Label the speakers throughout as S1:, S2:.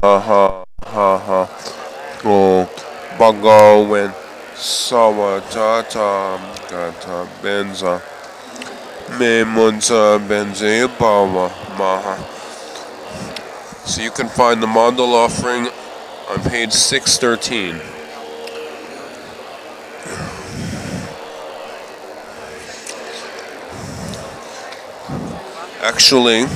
S1: ha ha ha. Oh, Bagawen Sawatata Gata Benza Me Munza Benze Bawa Maha. So you can find the mandal offering on page 613. Actually,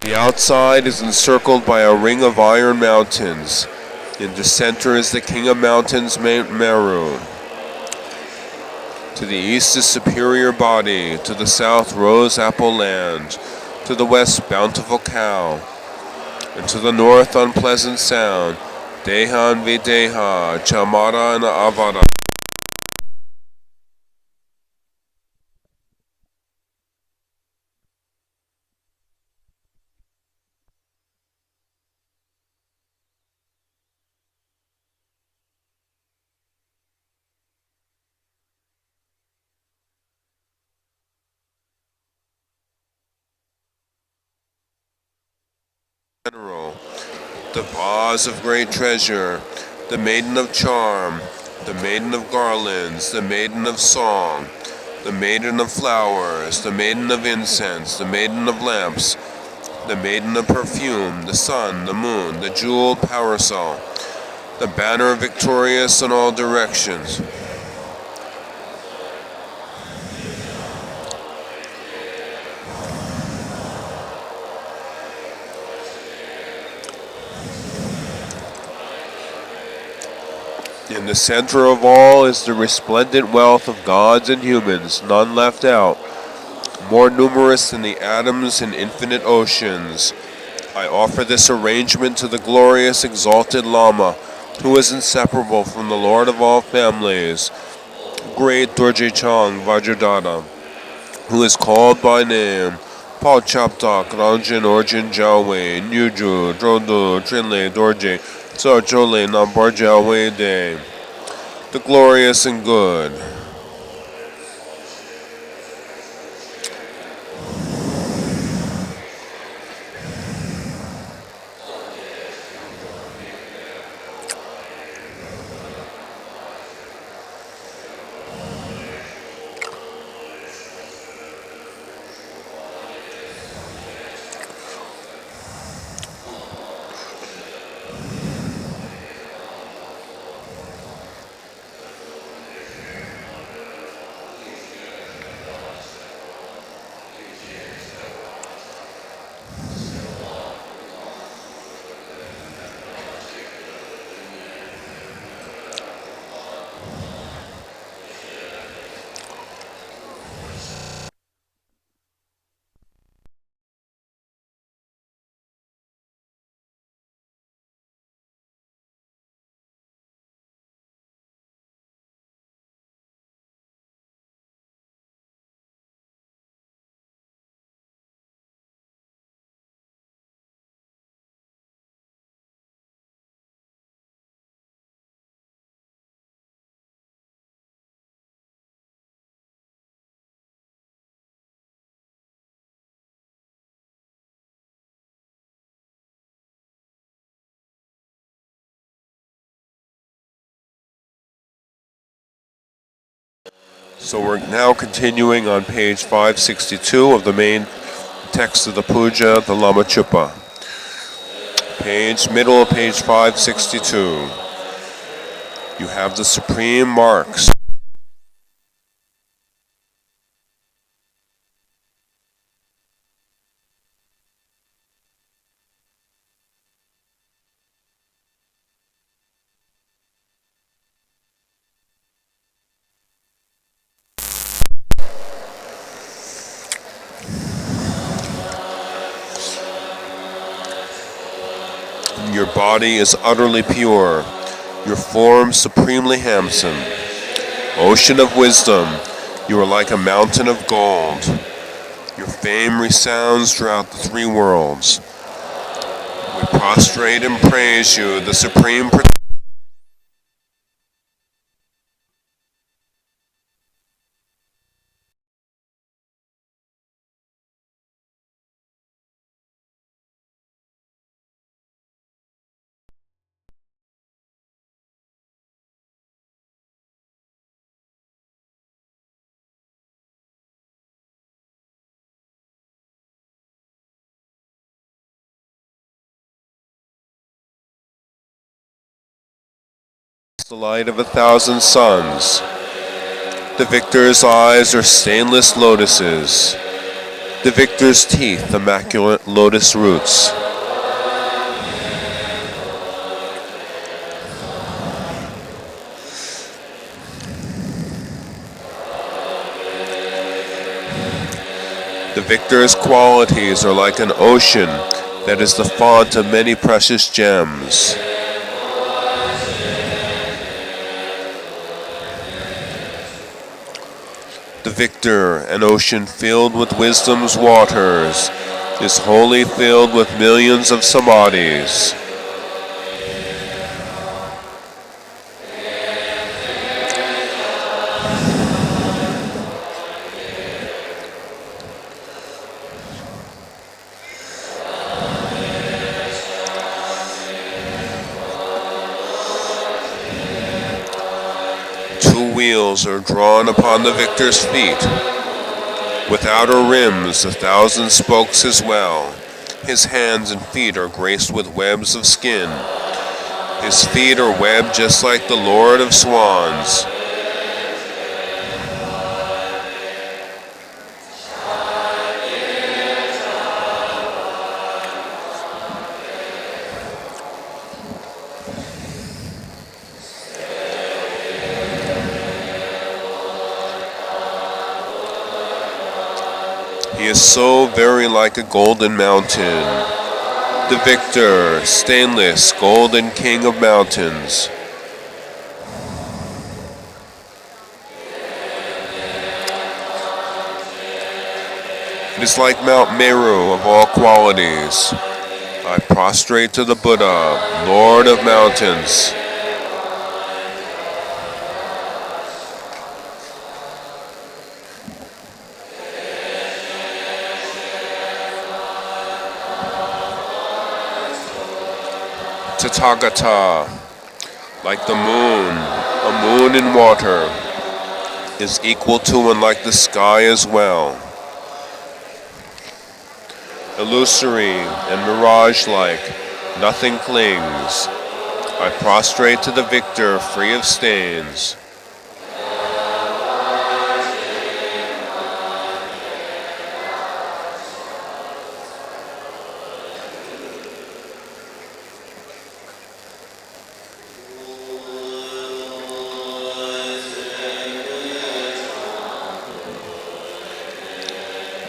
S1: the outside is encircled by a ring of iron mountains. In the center is the king of mountains, Mount Meru. To the east is Superior Body. To the south, Rose Apple Land. To the west, Bountiful Cow. And to the north, Unpleasant Sound. Dehan Videha, Chamara and Avada. General. The vase of great treasure, the maiden of charm, the maiden of garlands, the maiden of song, the maiden of flowers, the maiden of incense, the maiden of lamps, the maiden of perfume, the sun, the moon, the jeweled parasol, the banner victorious in all directions. In the center of all is the resplendent wealth of gods and humans, none left out, more numerous than the atoms in infinite oceans. I offer this arrangement to the glorious exalted Lama, who is inseparable from the Lord of all families, great Dorje Chang Vajradhara, who is called by name Paul Chaptak Ranjin Orjin Jawe Nyuju Drodu Trinle Dorje So Chole Nambar Jawe De, the glorious and good. So we're now continuing on page 562 of the main text of the puja, the Lama Chupa. Middle of page 562. You have the supreme marks. Your body is utterly pure, your form supremely handsome. Ocean of wisdom, you are like a mountain of gold. Your fame resounds throughout the three worlds. We prostrate and praise you, the supreme the light of 1,000 suns. The victor's eyes are stainless lotuses. The victor's teeth, immaculate lotus roots. The victor's qualities are like an ocean that is the font of many precious gems. The victor, an ocean filled with wisdom's waters, is wholly filled with millions of samadhis. Wheels are drawn upon the victor's feet. With outer rims, 1,000 spokes as well. His hands and feet are graced with webs of skin. His feet are webbed just like the Lord of Swans. He is so very like a golden mountain. The victor, stainless, golden king of mountains. It is like Mount Meru of all qualities. I prostrate to the Buddha, Lord of mountains. Tathagata, like the moon, a moon in water, is equal to and like the sky as well. Illusory and mirage-like, nothing clings. I prostrate to the victor, free of stains.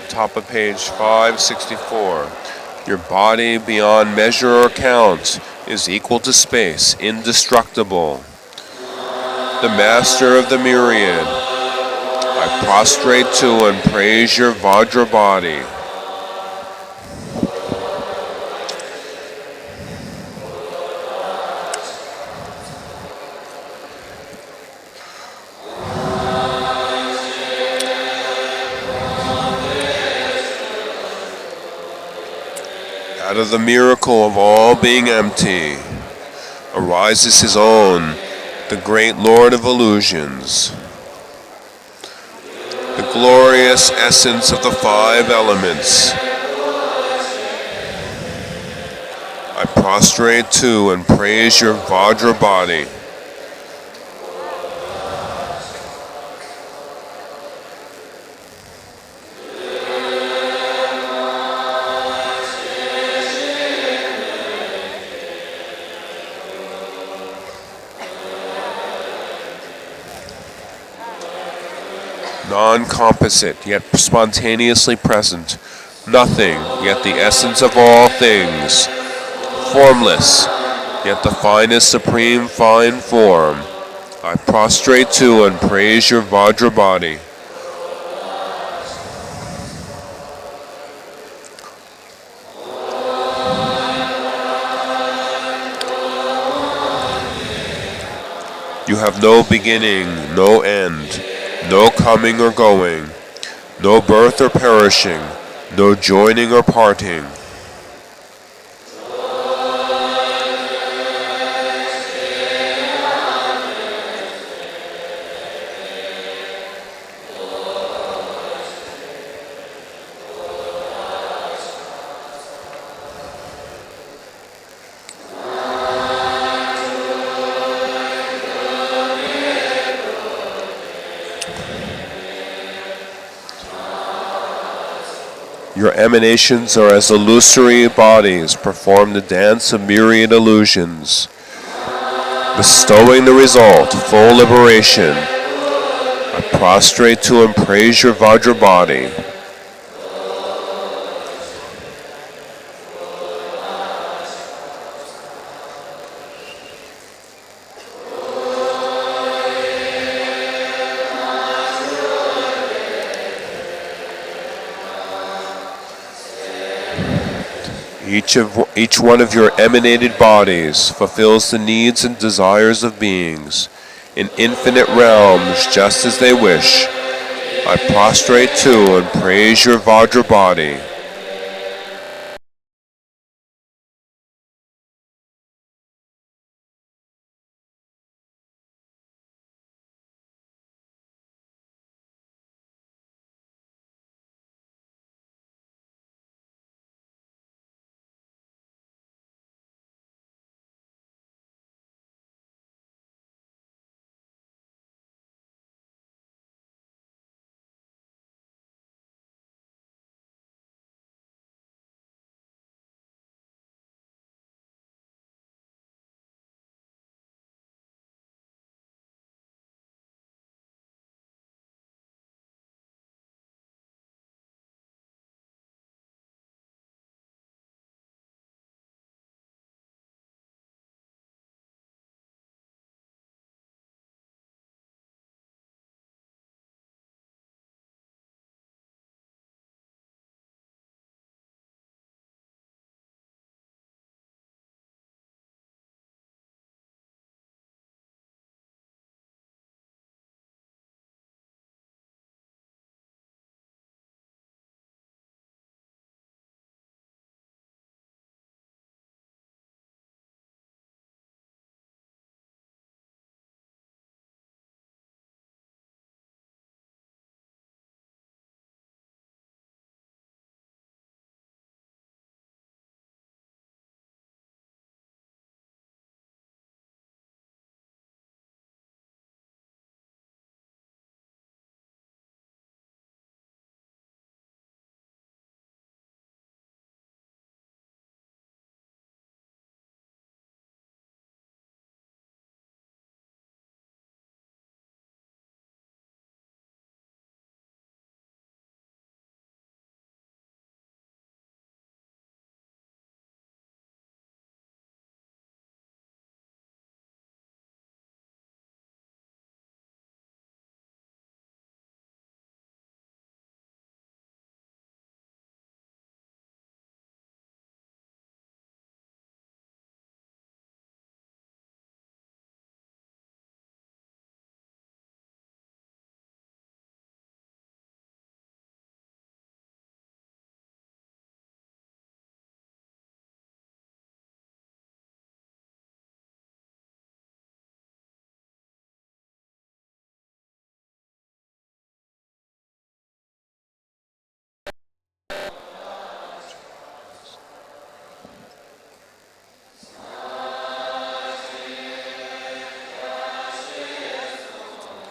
S1: Top of page 564. Your body beyond measure or count is equal to space, indestructible. The master of the myriad, I prostrate to and praise your Vajra body. Out of the miracle of all being empty arises his own, the great Lord of illusions. The glorious essence of the 5 elements. I prostrate to and praise your Vajra body. Non-composite, yet spontaneously present. Nothing, yet the essence of all things. Formless, yet the finest supreme fine form. I prostrate to and praise your Vajra body. You have no beginning, no end. No coming or going, no birth or perishing, no joining or parting. Your emanations are as illusory bodies, perform the dance of myriad illusions, bestowing the result, full liberation. I prostrate to and praise your Vajra body. Each one of your emanated bodies fulfills the needs and desires of beings in infinite realms just as they wish. I prostrate to and praise your Vajra body.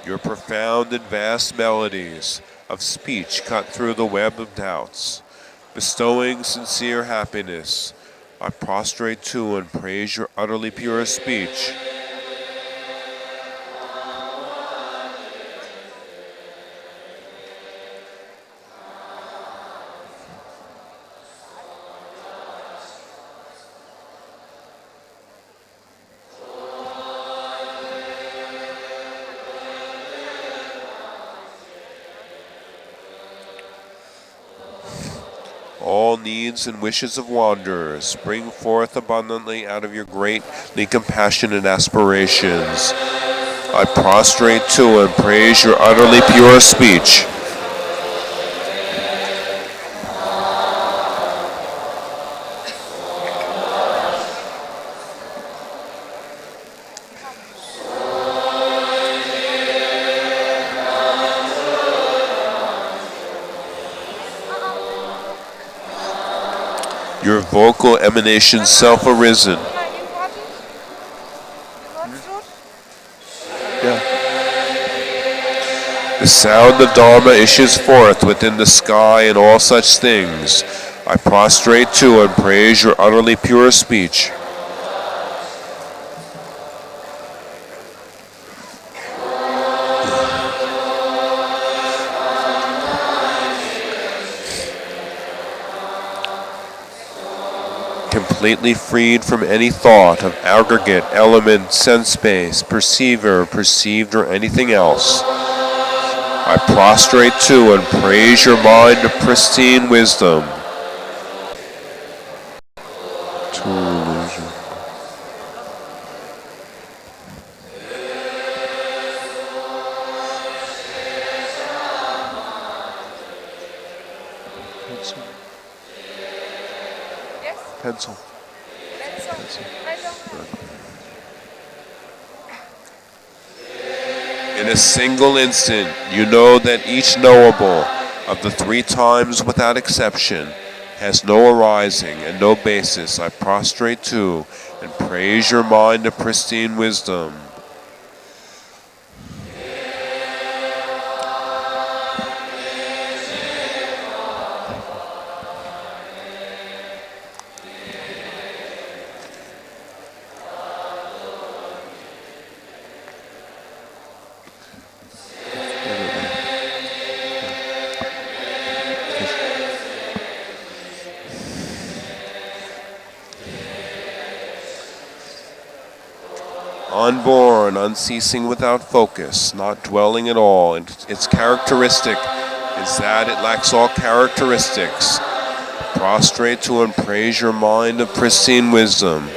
S1: Your profound and vast melodies of speech cut through the web of doubts, bestowing sincere happiness. I prostrate to and praise your utterly pure speech. All needs and wishes of wanderers spring forth abundantly out of your greatly compassionate aspirations. I prostrate to and praise your utterly pure speech. Your vocal emanations self-arisen. Yeah. The sound of Dharma issues forth within the sky and all such things. I prostrate to and praise your utterly pure speech. Completely freed from any thought of aggregate, element, sense space, perceiver, perceived, or anything else. I prostrate to and praise your mind of pristine wisdom. Pencil. In a single instant, you know that each knowable of the three times without exception has no arising and no basis. I prostrate to and praise your mind of pristine wisdom. Unborn, unceasing without focus, not dwelling at all. Its characteristic is that it lacks all characteristics. Prostrate to and praise your mind of pristine wisdom.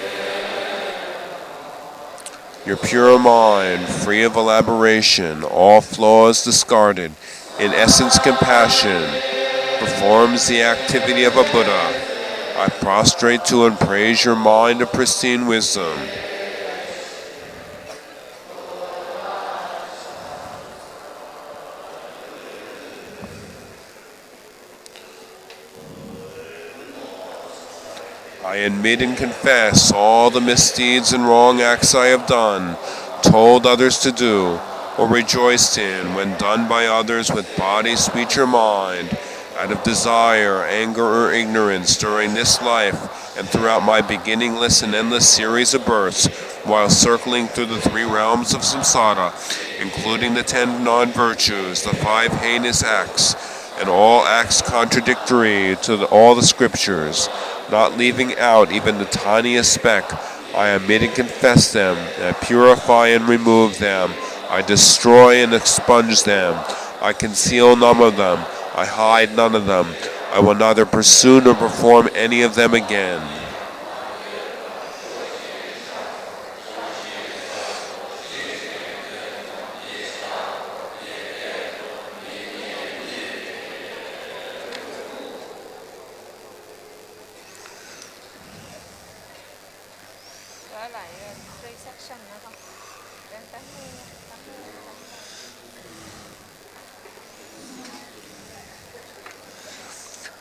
S1: Your pure mind, free of elaboration, all flaws discarded, in essence compassion, performs the activity of a Buddha. I prostrate to and praise your mind of pristine wisdom. I admit and confess all the misdeeds and wrong acts I have done, told others to do, or rejoiced in when done by others with body, speech, or mind, out of desire, anger, or ignorance during this life and throughout my beginningless and endless series of births, while circling through the three realms of samsara, including the 10 non-virtues, the 5 heinous acts, and all acts contradictory to all the scriptures, not leaving out even the tiniest speck. I admit and confess them, and I purify and remove them. I destroy and expunge them. I conceal none of them. I hide none of them. I will neither pursue nor perform any of them again.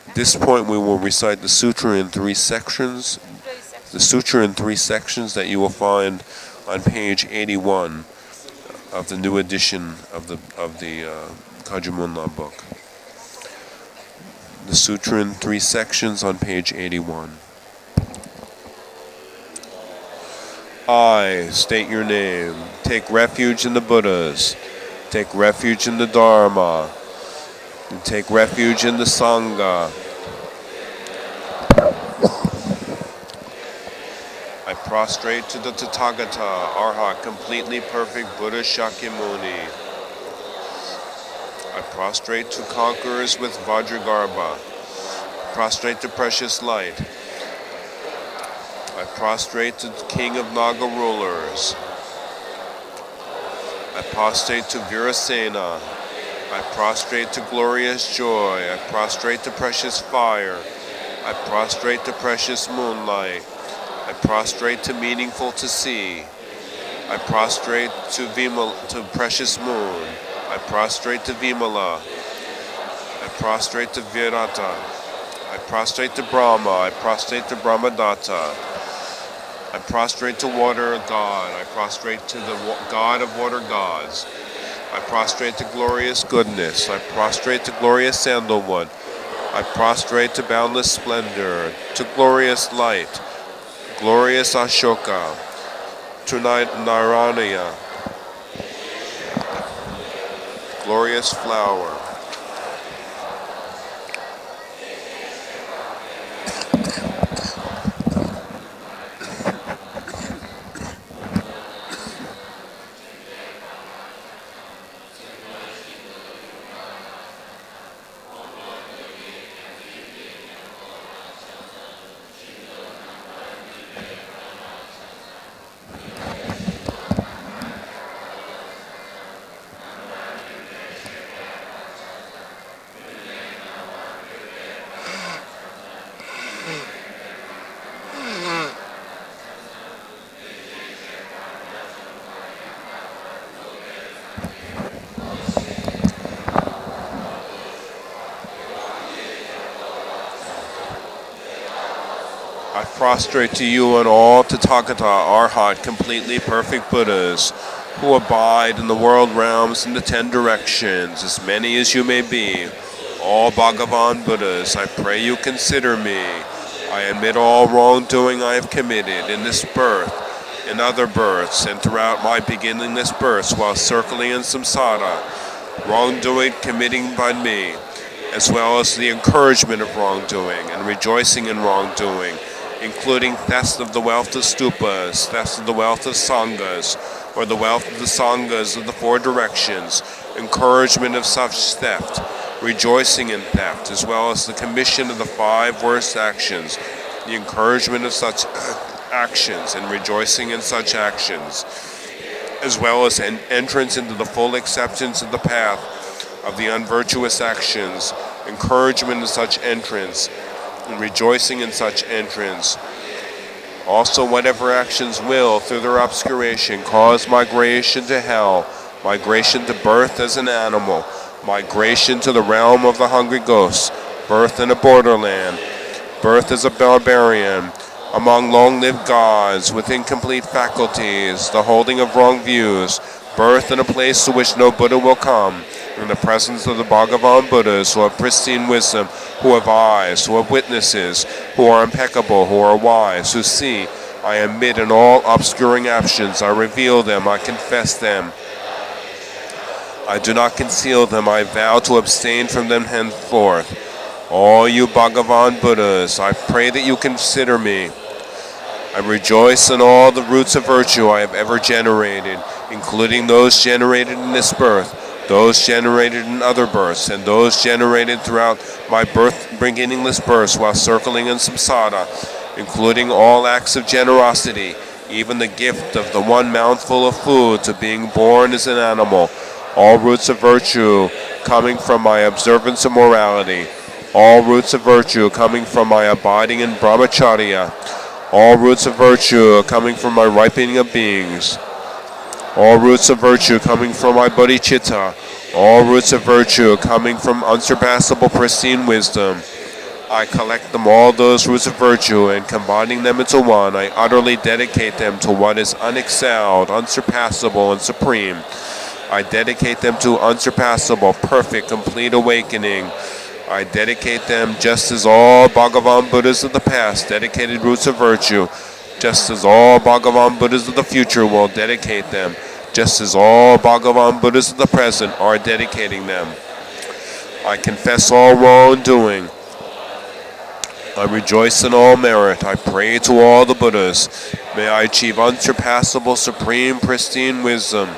S1: At this point, we will recite the sutra in 3 sections. The sutra in 3 sections that you will find on page 81 of the new edition of the Kagyu Monlam book. The sutra in 3 sections on page 81. I state your name. Take refuge in the Buddhas. Take refuge in the Dharma. And take refuge in the Sangha. I prostrate to the Tathagata, Arhat, completely perfect Buddha Shakyamuni. I prostrate to conquerors with Vajragarbha. Prostrate to precious light. I prostrate to the king of Naga rulers. I prostrate to Virasena. I prostrate to glorious joy. I prostrate to precious fire. I prostrate to precious moonlight. I prostrate to meaningful to see. I prostrate to precious moon. I prostrate to Vimala. I prostrate to Virata. I prostrate to Brahma. I prostrate to Brahmadatta. I prostrate to water god. I prostrate to the god of water gods. I prostrate to glorious goodness. I prostrate to glorious sandalwood. I prostrate to boundless splendor, to glorious light, glorious Ashoka, to Narayana, glorious flower. I prostrate to you and all Tathagata, Arhat, completely perfect Buddhas, who abide in the world realms in the 10 directions, as many as you may be. All Bhagavan Buddhas, I pray you consider me. I admit all wrongdoing I have committed in this birth, in other births, and throughout my beginningless births while circling in samsara, wrongdoing committing by me, as well as the encouragement of wrongdoing and rejoicing in wrongdoing, including theft of the wealth of stupas, theft of the wealth of sanghas, or the wealth of the sanghas of the 4 directions, encouragement of such theft, rejoicing in theft, as well as the commission of the 5 worst actions, the encouragement of such actions and rejoicing in such actions, as well as an entrance into the full acceptance of the path of the unvirtuous actions, encouragement of such entrance, and rejoicing in such entrance. Also, whatever actions will, through their obscuration, cause migration to hell, migration to birth as an animal, migration to the realm of the hungry ghosts, birth in a borderland, birth as a barbarian, among long-lived gods, with incomplete faculties, the holding of wrong views, birth in a place to which no Buddha will come, in the presence of the Bhagavan Buddhas, who have pristine wisdom, who have eyes, who have witnesses, who are impeccable, who are wise, who see. I admit in all obscuring actions, I reveal them, I confess them. I do not conceal them, I vow to abstain from them henceforth. All you Bhagavan Buddhas, I pray that you consider me. I rejoice in all the roots of virtue I have ever generated, including those generated in this birth, those generated in other births, and those generated throughout my beginningless births while circling in samsara, including all acts of generosity, even the gift of the 1 mouthful of food to being born as an animal, all roots of virtue coming from my observance of morality, all roots of virtue coming from my abiding in brahmacharya, all roots of virtue coming from my ripening of beings, all roots of virtue coming from my bodhicitta, all roots of virtue coming from unsurpassable pristine wisdom. I collect them, all those roots of virtue, and combining them into one, I utterly dedicate them to what is unexcelled, unsurpassable, and supreme. I dedicate them to unsurpassable, perfect, complete awakening. I dedicate them just as all Bhagavan Buddhas of the past dedicated roots of virtue, just as all Bhagavan Buddhas of the future will dedicate them, just as all Bhagavan Buddhas of the present are dedicating them. I confess all wrongdoing. I rejoice in all merit. I pray to all the Buddhas. May I achieve unsurpassable, supreme, pristine wisdom.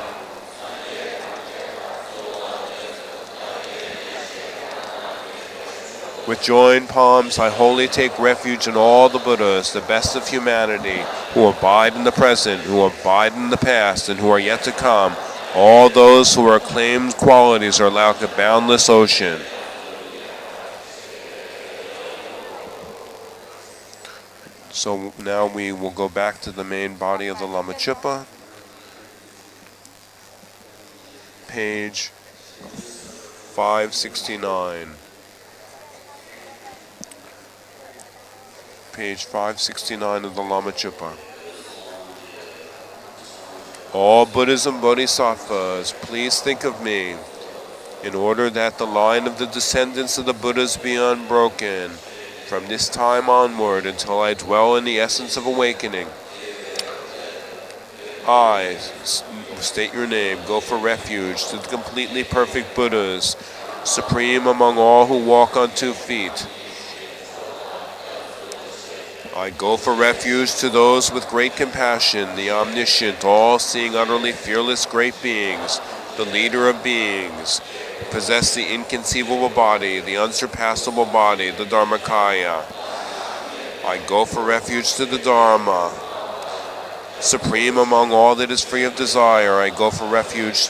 S1: With joined palms, I wholly take refuge in all the Buddhas, the best of humanity, who abide in the present, who abide in the past, and who are yet to come. All those who are acclaimed qualities are like a boundless ocean. So now we will go back to the main body of the Lama Chupa, page 569. Page 569 of the Lama Chupa. All Buddhas and Bodhisattvas, please think of me, in order that the line of the descendants of the Buddhas be unbroken, from this time onward until I dwell in the essence of awakening. I, state your name, go for refuge to the completely perfect Buddhas, supreme among all who walk on 2 feet. I go for refuge to those with great compassion, the omniscient, all-seeing, utterly fearless great beings, the leader of beings, who possess the inconceivable body, the unsurpassable body, the Dharmakaya. I go for refuge to the Dharma, supreme among all that is free of desire. I go for refuge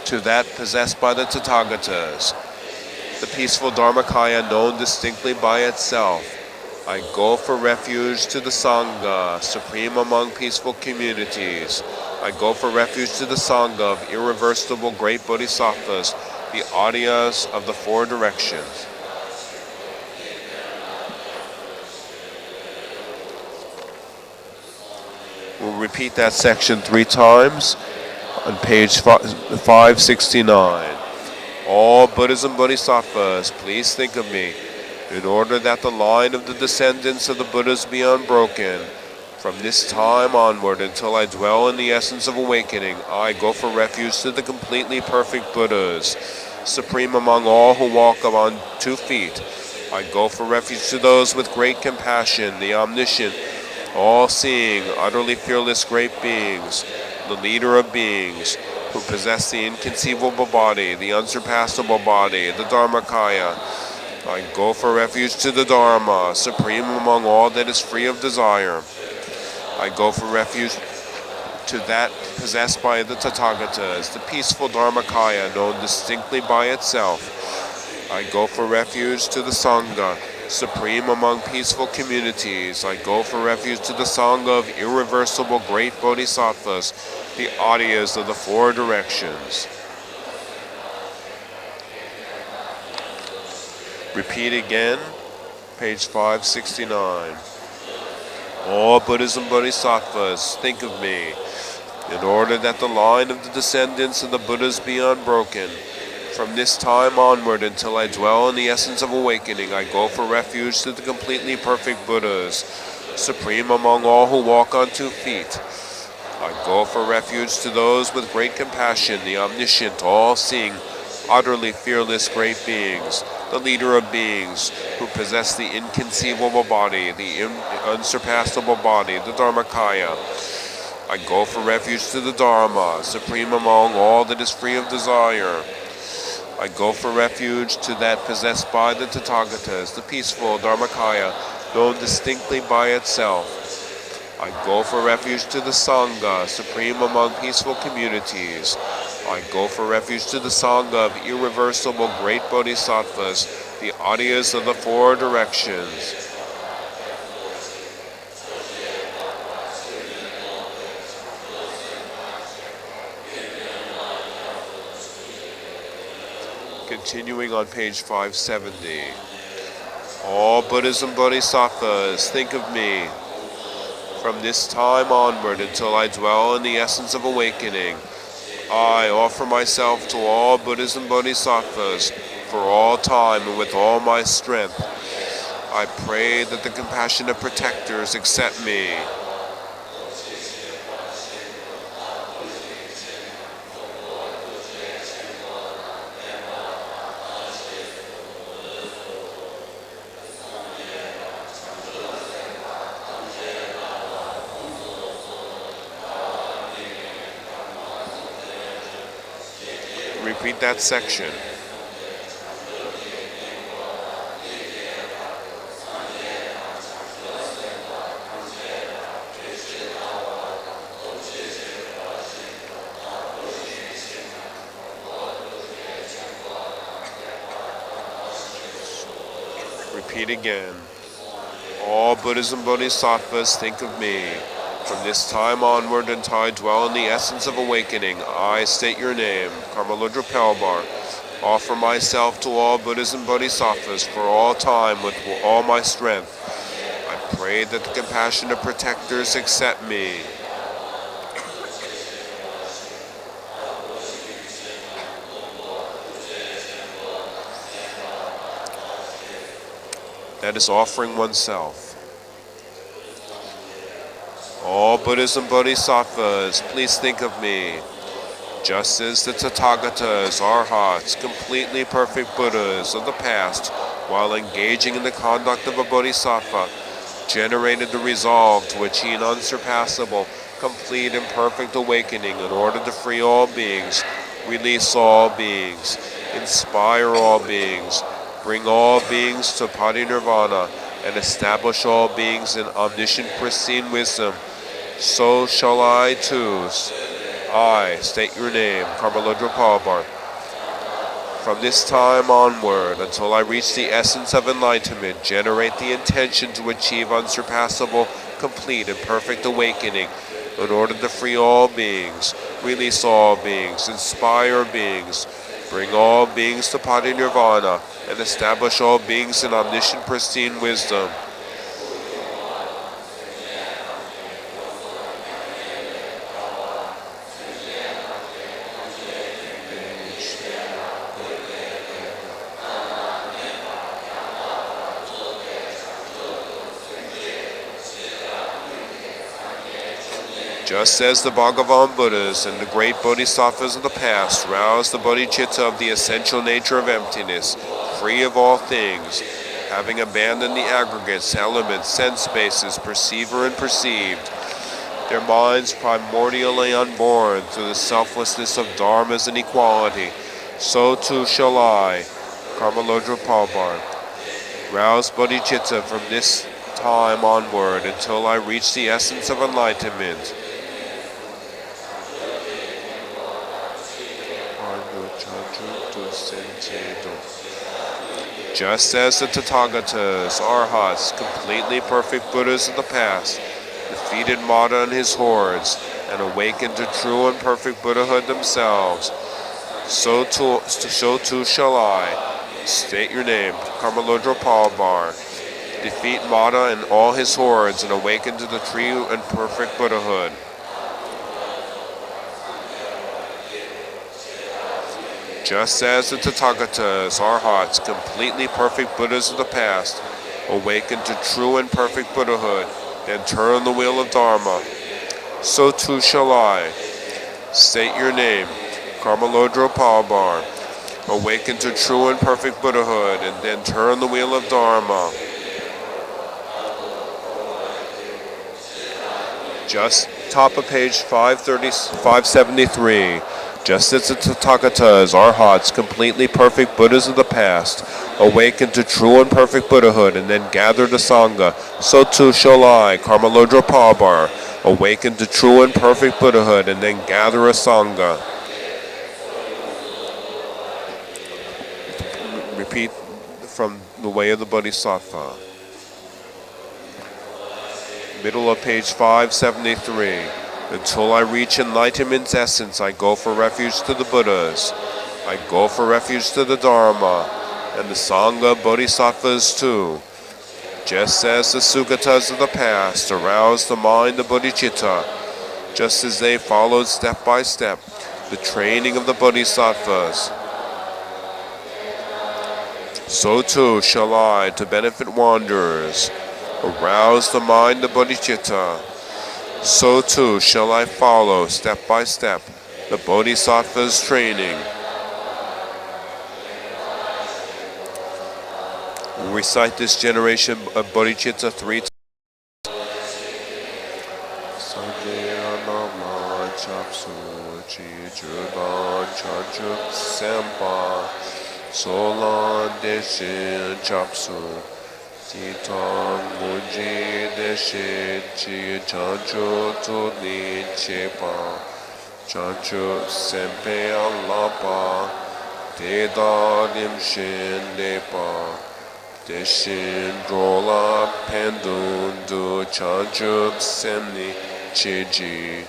S1: to that possessed by the Tathagatas, the peaceful Dharmakaya known distinctly by itself. I go for refuge to the Sangha, supreme among peaceful communities. I go for refuge to the Sangha of irreversible great bodhisattvas, the Aryas of the 4 directions. We'll repeat that section 3 times on page 569. All Buddhas and Bodhisattvas, please think of me, in order that the line of the descendants of the Buddhas be unbroken. From this time onward until I dwell in the essence of awakening, I go for refuge to the completely perfect Buddhas, supreme among all who walk on 2 feet. I go for refuge to those with great compassion, the omniscient, all-seeing, utterly fearless great beings, the leader of beings, who possess the inconceivable body, the unsurpassable body, the Dharmakaya. I go for refuge to the Dharma, supreme among all that is free of desire. I go for refuge to that possessed by the Tathagatas, the peaceful Dharmakaya known distinctly by itself. I go for refuge to the Sangha, supreme among peaceful communities. I go for refuge to the Sangha of irreversible great bodhisattvas, the Aryas of the 4 directions. Repeat again, page 569. All Buddhas and Bodhisattvas, think of me, in order that the line of the descendants of the Buddhas be unbroken. From this time onward until I dwell in the essence of awakening, I go for refuge to the completely perfect Buddhas, supreme among all who walk on 2 feet. I go for refuge to those with great compassion, the omniscient, all-seeing, utterly fearless great beings, the leader of beings, who possess the inconceivable body, the unsurpassable body, the Dharmakaya. I go for refuge to the Dharma, supreme among all that is free of desire. I go for refuge to that possessed by the Tathagatas, the peaceful Dharmakaya, known distinctly by itself. I go for refuge to the Sangha, supreme among peaceful communities. I go for refuge to the Sangha of irreversible great bodhisattvas, the Aryas of the 4 directions. Continuing on page 570. All Buddhas and Bodhisattvas, think of me, from this time onward until I dwell in the essence of awakening. I offer myself to all Buddhas and Bodhisattvas for all time and with all my strength. I pray that the compassionate protectors accept me. Repeat that section. Repeat again. All Buddhas and Bodhisattvas, think of me. From this time onward until I dwell in the essence of awakening, I state your name, Karmaludra Pelbar. Offer myself to all Buddhas and Bodhisattvas for all time with all my strength. I pray that the compassionate protectors accept me. That is offering oneself. All Buddhas and Bodhisattvas, please think of me. Just as the Tathagatas, Arhats, completely perfect Buddhas of the past, while engaging in the conduct of a Bodhisattva, generated the resolve to achieve unsurpassable, complete and perfect awakening in order to free all beings, release all beings, inspire all beings, bring all beings to parinirvana, and establish all beings in omniscient pristine wisdom. So shall I too. I, state your name, Karmalodra Palbar. From this time onward, until I reach the essence of enlightenment, generate the intention to achieve unsurpassable, complete, and perfect awakening in order to free all beings, release all beings, inspire beings, bring all beings to parinirvana, and establish all beings in omniscient pristine wisdom. Just as the Bhagavan Buddhas and the great Bodhisattvas of the past roused the bodhicitta of the essential nature of emptiness, free of all things, having abandoned the aggregates, elements, sense spaces, perceiver and perceived, their minds primordially unborn through the selflessness of dharmas and equality, so too shall I, Karmalodra Palbar, rouse bodhicitta from this time onward until I reach the essence of enlightenment. Just as the Tathagatas, Arhats, completely perfect Buddhas of the past, defeated Mata and his hordes, and awakened to true and perfect Buddhahood themselves, so too shall I, state your name, Karmalodra Palbar, defeat Mata and all his hordes, and awaken to the true and perfect Buddhahood. Just as the Tathagatas, Arhats, completely perfect Buddhas of the past, awaken to true and perfect Buddhahood, and turn the wheel of Dharma, so too shall I, state your name, Karmalodra Palbar, awaken to true and perfect Buddhahood, and then turn the wheel of Dharma. Just top of page 573. Just as the Tathagatas, Arhats, completely perfect Buddhas of the past, awaken to true and perfect Buddhahood and then gather the Sangha, so too shall I, Karmalodra Palbar, awaken to true and perfect Buddhahood and then gather a Sangha. Repeat from the Way of the Bodhisattva. Middle of page 573. Until I reach enlightenment's essence, I go for refuge to the Buddhas. I go for refuge to the Dharma, and the Sangha Bodhisattvas too. Just as the Sugatas of the past aroused the mind of bodhicitta, just as they followed step by step the training of the Bodhisattvas, so too shall I, to benefit wanderers, arouse the mind of bodhicitta. So too shall I follow, step by step, the Bodhisattva's training. We'll recite this generation of bodhicitta 3 times. Titang Muji Deshe Chi Chanchu Tuni Chepa Chanchu Sempe Alapa Teda Dimshin Lepa Deshin Drola Pendun Du Chanchu Semni Cheji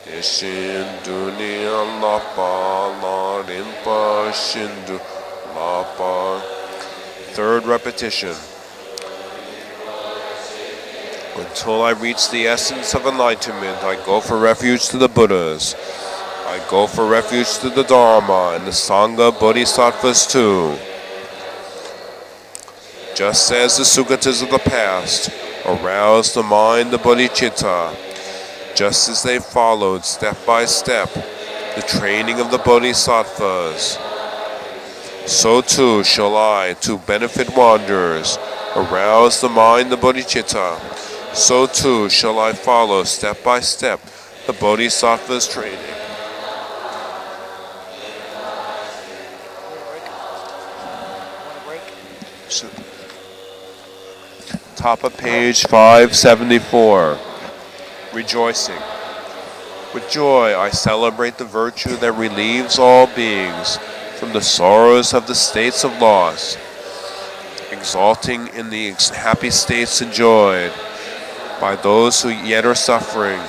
S1: Deshin Duni Alapa La Rimpa Shindu Lapa. Third repetition. Until I reach the essence of enlightenment, I go for refuge to the Buddhas. I go for refuge to the Dharma and the Sangha Bodhisattvas too. Just as the Sugatas of the past aroused the mind, the bodhicitta, just as they followed step by step the training of the bodhisattvas, so too shall I, to benefit wanderers, arouse the mind, the bodhicitta. So too shall I follow step by step the bodhisattva's training. So, top of page 574. Rejoicing. With joy I celebrate the virtue that relieves all beings from the sorrows of the states of loss, exulting in the happy states enjoyed by those who yet are suffering.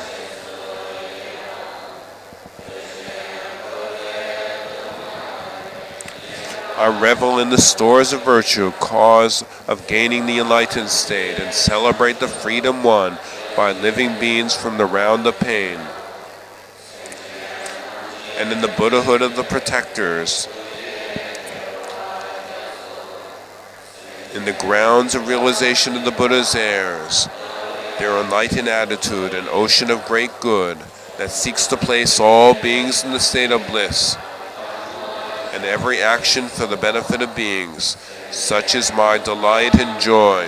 S1: I revel in the stores of virtue, cause of gaining the enlightened state, and celebrate the freedom won by living beings from the round of pain. And in the Buddhahood of the protectors, in the grounds of realization of the Buddha's heirs, their enlightened attitude, an ocean of great good that seeks to place all beings in the state of bliss, and every action for the benefit of beings, such is my delight and joy.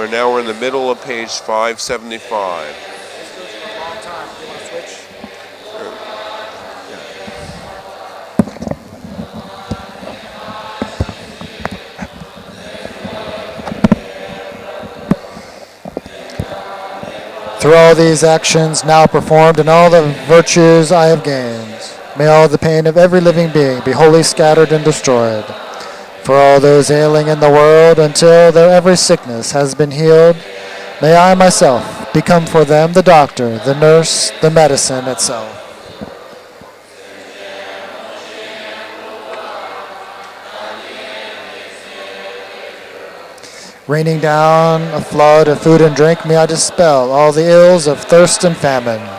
S1: We're in the middle of page 575.
S2: This goes for a long time. Do you want to switch? Through all these actions now performed and all the virtues I have gained, may all the pain of every living being be wholly scattered and destroyed. For all those ailing in the world, until their every sickness has been healed, may I myself become for them the doctor, the nurse, the medicine itself. Raining down a flood of food and drink, may I dispel all the ills of thirst and famine.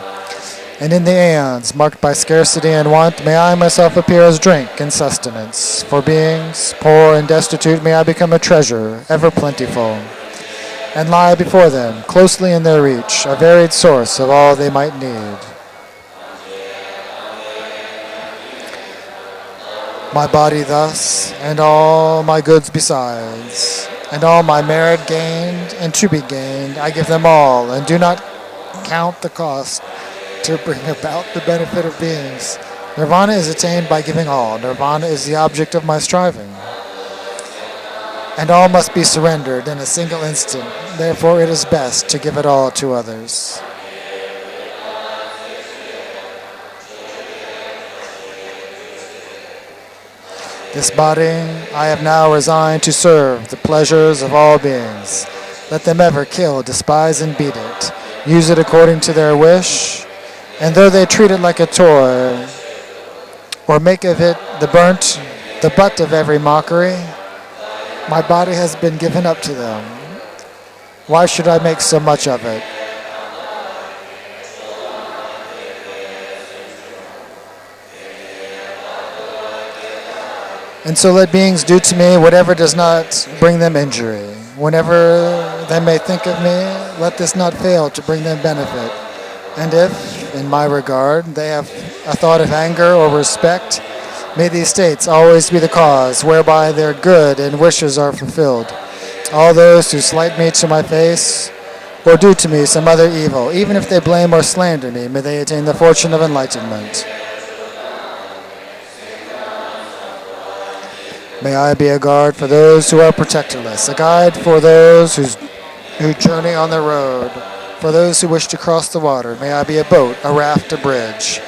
S2: And in the aeons marked by scarcity and want, may I myself appear as drink and sustenance. For beings poor and destitute, may I become a treasure, ever plentiful, and lie before them, closely in their reach, a varied source of all they might need. My body thus, and all my goods besides, and all my merit gained and to be gained, I give them all, and do not count the cost to bring about the benefit of beings. Nirvana is attained by giving all. Nirvana is the object of my striving. And all must be surrendered in a single instant. Therefore it is best to give it all to others. This body I have now resigned to serve the pleasures of all beings. Let them ever kill, despise, and beat it. Use it according to their wish. And though they treat it like a toy, or make of it the butt of every mockery, my body has been given up to them. Why should I make so much of it? And so let beings do to me whatever does not bring them injury. Whenever they may think of me, let this not fail to bring them benefit. And if, in my regard, they have a thought of anger or respect, may these states always be the cause whereby their good and wishes are fulfilled. All those who slight me to my face, or do to me some other evil, even if they blame or slander me, may they attain the fortune of enlightenment. May I be a guard for those who are protectorless, a guide for those who journey on the road. For those who wish to cross the water, may I be a boat, a raft, a bridge.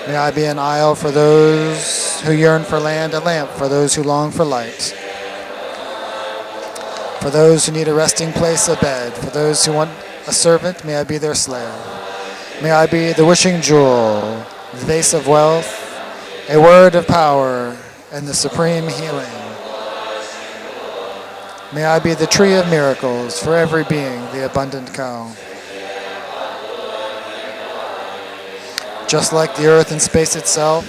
S2: May I be an isle for those who yearn for land, a lamp for those who long for light. For those who need a resting place, a bed. For those who want a servant, may I be their slave. May I be the wishing jewel, the vase of wealth, a word of power, and the supreme healing. May I be the tree of miracles for every being, the abundant cow. Just like the earth and space itself,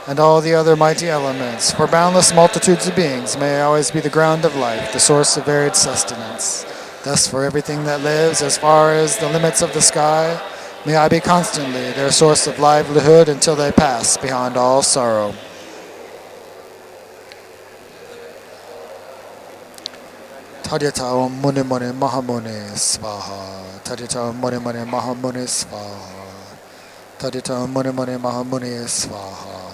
S2: and all the other mighty elements, for boundless multitudes of beings, may I always be the ground of life, the source of varied sustenance. Thus, for everything that lives, as far as the limits of the sky, may I be constantly their source of livelihood until they pass beyond all sorrow. Tadita Om Muni Muni Mahamuni Svaha. Tadita Om Muni Muni Mahamuni Svaha. Tadita Om Muni Muni Mahamuni Svaha.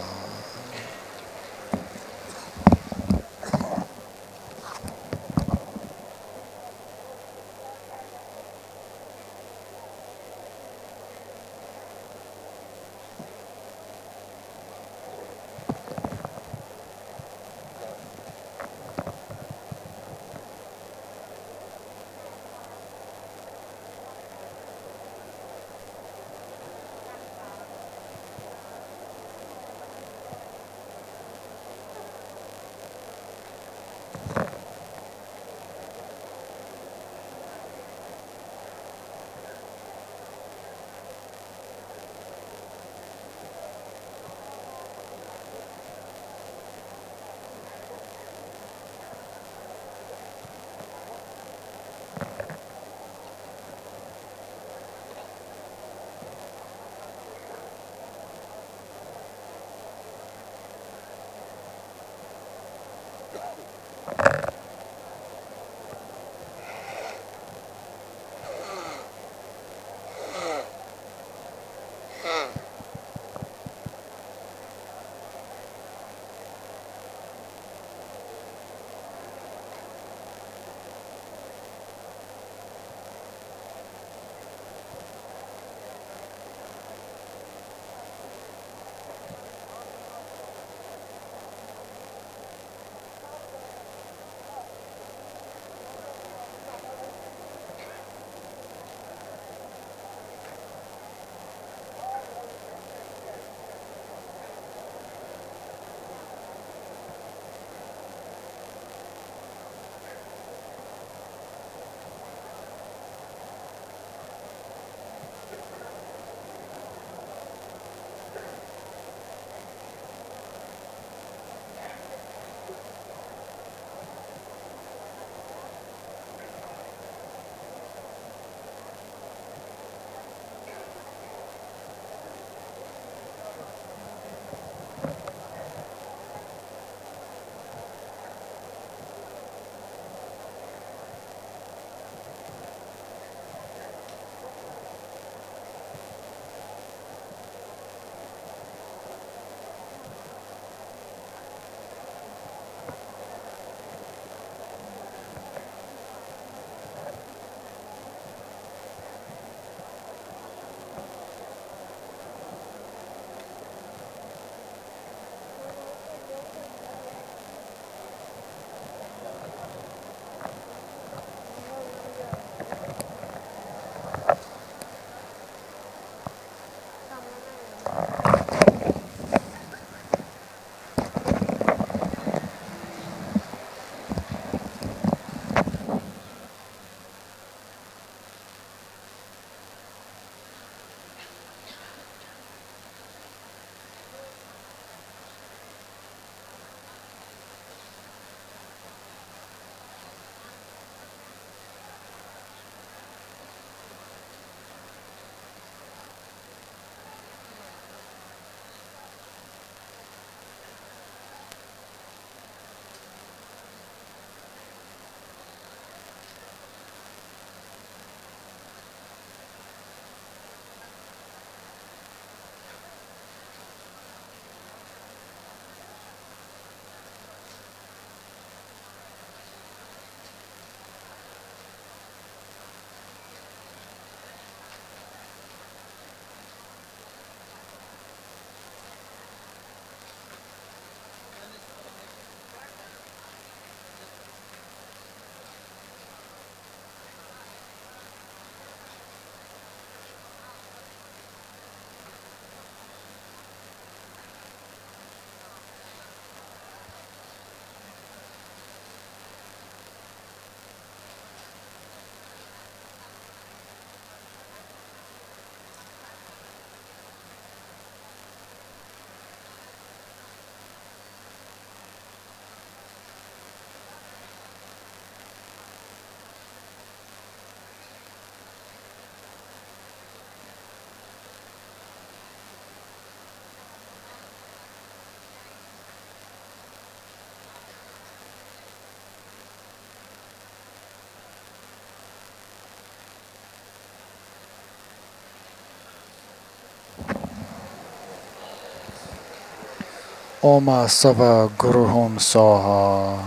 S2: Oma Sava Guru Hum Soha.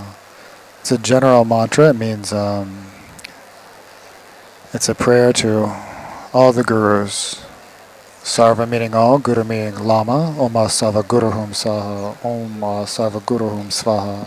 S2: It's a general mantra. It means it's a prayer to all the gurus. Sarva meaning all, Guru meaning Lama. Oma Sava Guru Hum Saha. Oma Sava Guru Hum Svaha.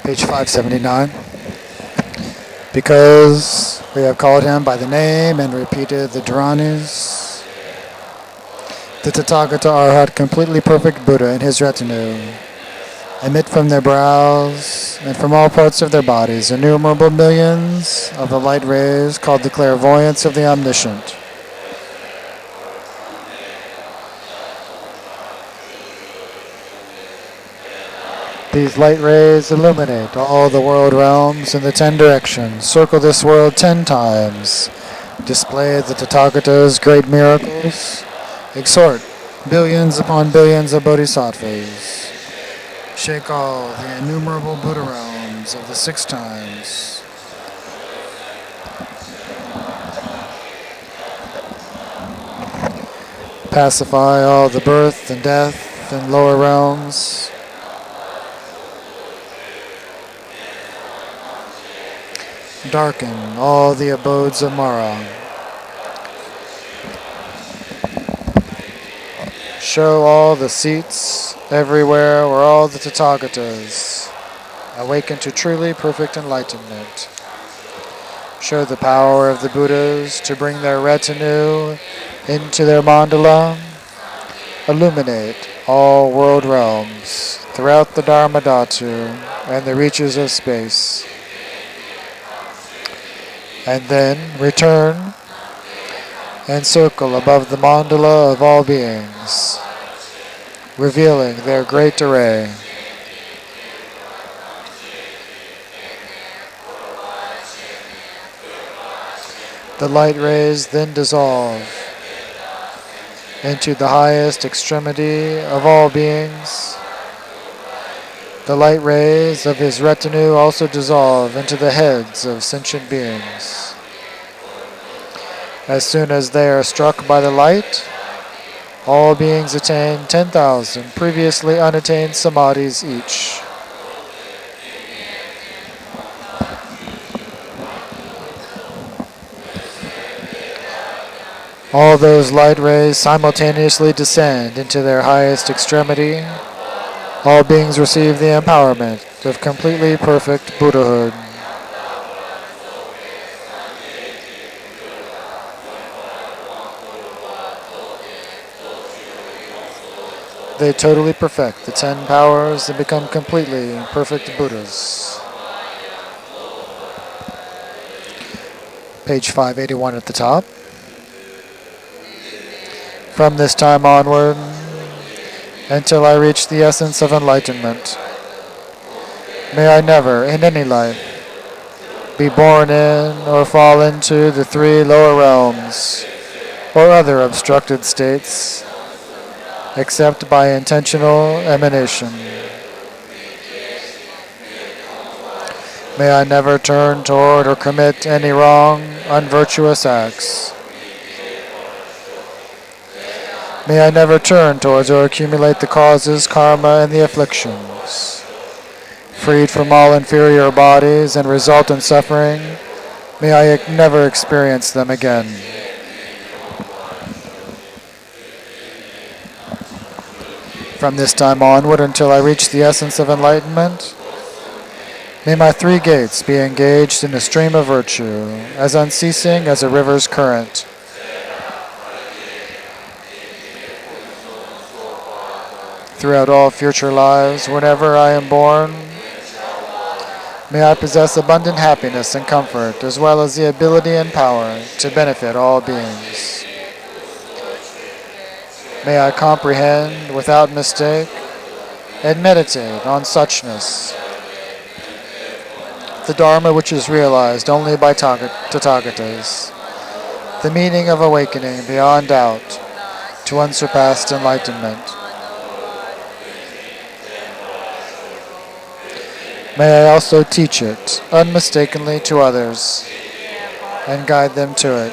S2: Page 579. Because we have called him by the name and repeated the Dharanis, the Tathagata Arhat, completely perfect Buddha and his retinue, emit from their brows and from all parts of their bodies innumerable millions of the light rays called the clairvoyance of the omniscient. These light rays illuminate all the world realms in the 10 directions, circle this world 10 times, display the Tathagata's great miracles, exhort billions upon billions of bodhisattvas, shake all the innumerable Buddha realms of the 6 times, pacify all the birth and death and lower realms, darken all the abodes of Mara. Show all the seats everywhere where all the Tathagatas awaken to truly perfect enlightenment. Show the power of the Buddhas to bring their retinue into their mandala. Illuminate all world realms throughout the Dharma Dhatu and the reaches of space. And then return and circle above the mandala of all beings, revealing their great array. The light rays then dissolve into the highest extremity of all beings. The light rays of his retinue also dissolve into the heads of sentient beings. As soon as they are struck by the light, all beings attain 10,000 previously unattained samadhis each. All those light rays simultaneously descend into their highest extremity. All beings receive the empowerment of completely perfect Buddhahood. They totally perfect the 10 powers and become completely perfect Buddhas. Page 581 at the top. From this time onward, until I reach the essence of enlightenment, may I never, in any life, be born in or fall into the 3 lower realms or other obstructed states, except by intentional emanation. May I never turn toward or commit any wrong, unvirtuous acts. May I never turn towards or accumulate the causes, karma, and the afflictions. Freed from all inferior bodies and resultant suffering, may I never experience them again. From this time onward until I reach the essence of enlightenment, may my 3 gates be engaged in a stream of virtue, as unceasing as a river's current. Throughout all future lives, whenever I am born, may I possess abundant happiness and comfort, as well as the ability and power to benefit all beings. May I comprehend without mistake and meditate on suchness, the Dharma which is realized only by Tathagatas, the meaning of awakening beyond doubt to unsurpassed enlightenment. May I also teach it unmistakably to others and guide them to it.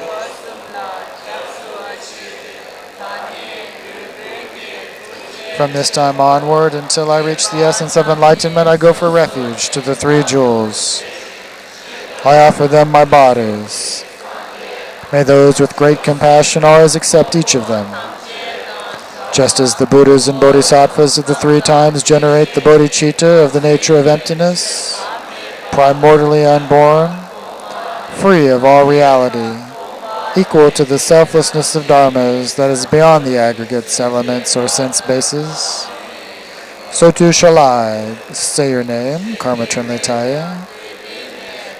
S2: From this time onward, until I reach the essence of enlightenment, I go for refuge to the three jewels. I offer them my bodies. May those with great compassion always accept each of them. Just as the Buddhas and Bodhisattvas of the three times generate the bodhicitta of the nature of emptiness, primordially unborn, free of all reality, equal to the selflessness of dharmas that is beyond the aggregates, elements, or sense bases, so too shall I, say your name, Karma Trinlitaya,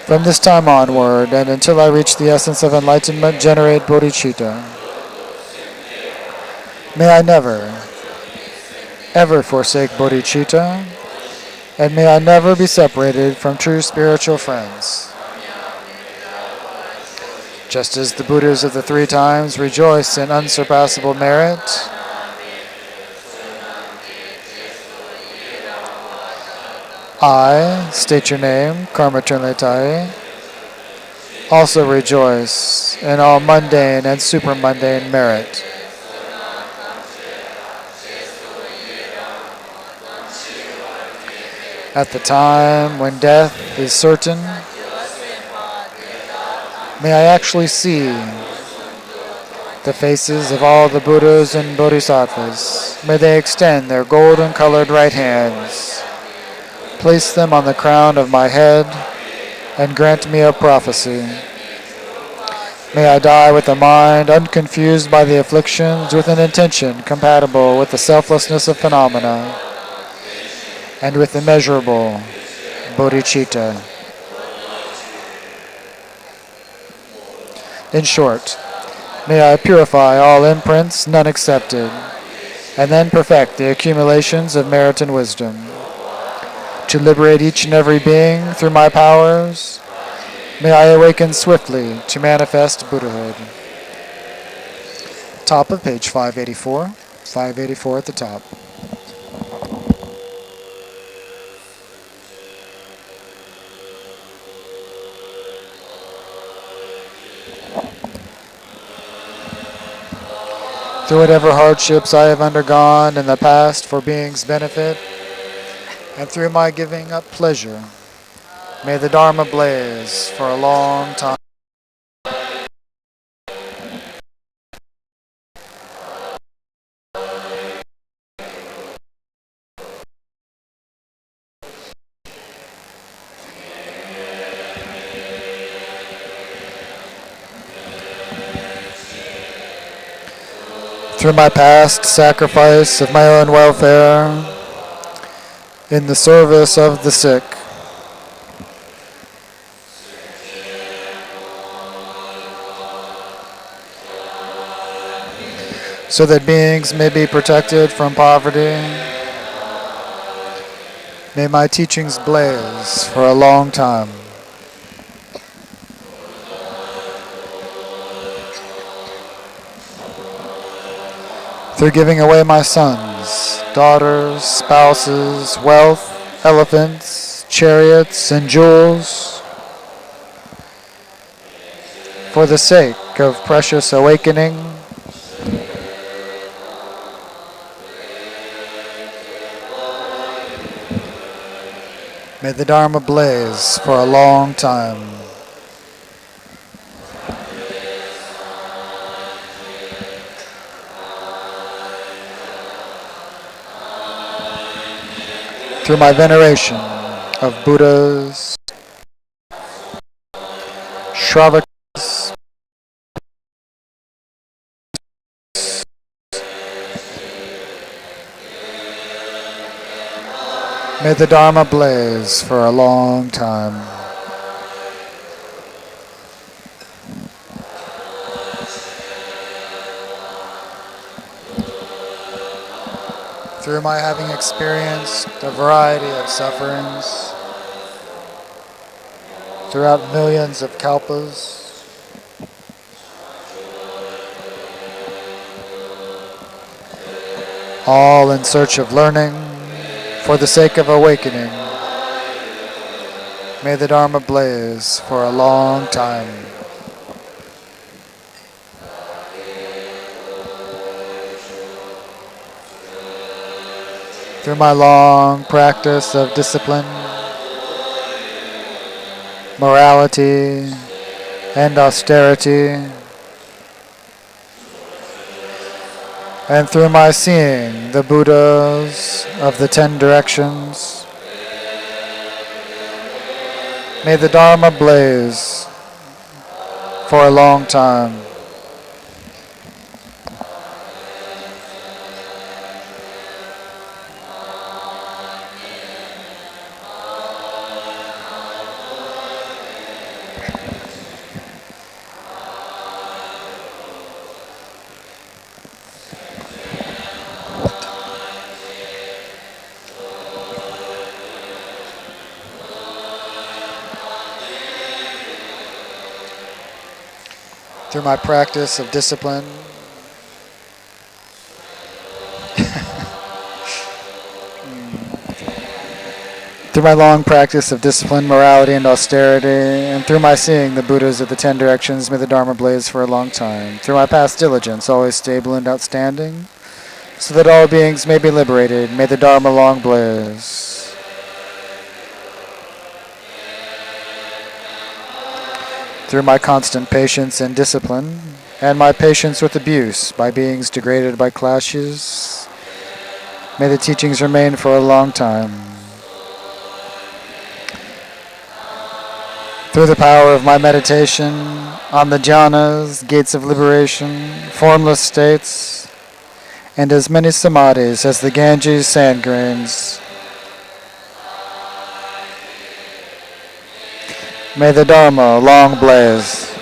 S2: from this time onward and until I reach the essence of enlightenment, generate bodhicitta. May I never, ever forsake bodhicitta, and may I never be separated from true spiritual friends. Just as the Buddhas of the three times rejoice in unsurpassable merit, I, state your name, Karma Trinlitaya, also rejoice in all mundane and supermundane merit. At the time when death is certain, may I actually see the faces of all the Buddhas and Bodhisattvas. May they extend their golden-colored right hands, place them on the crown of my head, and grant me a prophecy. May I die with a mind unconfused by the afflictions, with an intention compatible with the selflessness of phenomena, and with immeasurable bodhicitta. In short, may I purify all imprints, none excepted, and then perfect the accumulations of merit and wisdom. To liberate each and every being through my powers, may I awaken swiftly to manifest Buddhahood. Top of page 584. 584 at the top. Through whatever hardships I have undergone in the past for being's benefit, and through my giving up pleasure, may the Dharma blaze for a long time. Through my past sacrifice of my own welfare in the service of the sick, so that beings may be protected from poverty, may my teachings blaze for a long time. Through giving away my sons, daughters, spouses, wealth, elephants, chariots, and jewels, for the sake of precious awakening, may the Dharma blaze for a long time. Through my veneration of Buddhas, Shravakas, may the Dharma blaze for a long time. Through my having experienced a variety of sufferings throughout millions of kalpas, all in search of learning for the sake of awakening. May the Dharma blaze for a long time. Through my long practice of discipline, morality, and austerity, and through my seeing the Buddhas of the 10 directions, may the Dharma blaze for a long time. Through my practice of discipline, through my long practice of discipline, morality, and austerity, and through my seeing the Buddhas of the 10 directions, may the Dharma blaze for a long time. Through my past diligence, always stable and outstanding, so that all beings may be liberated, may the Dharma long blaze. Through my constant patience and discipline, and my patience with abuse by beings degraded by clashes, may the teachings remain for a long time. Through the power of my meditation on the jhanas, gates of liberation, formless states, and as many samadhis as the Ganges sand grains, may the Dharma long blaze.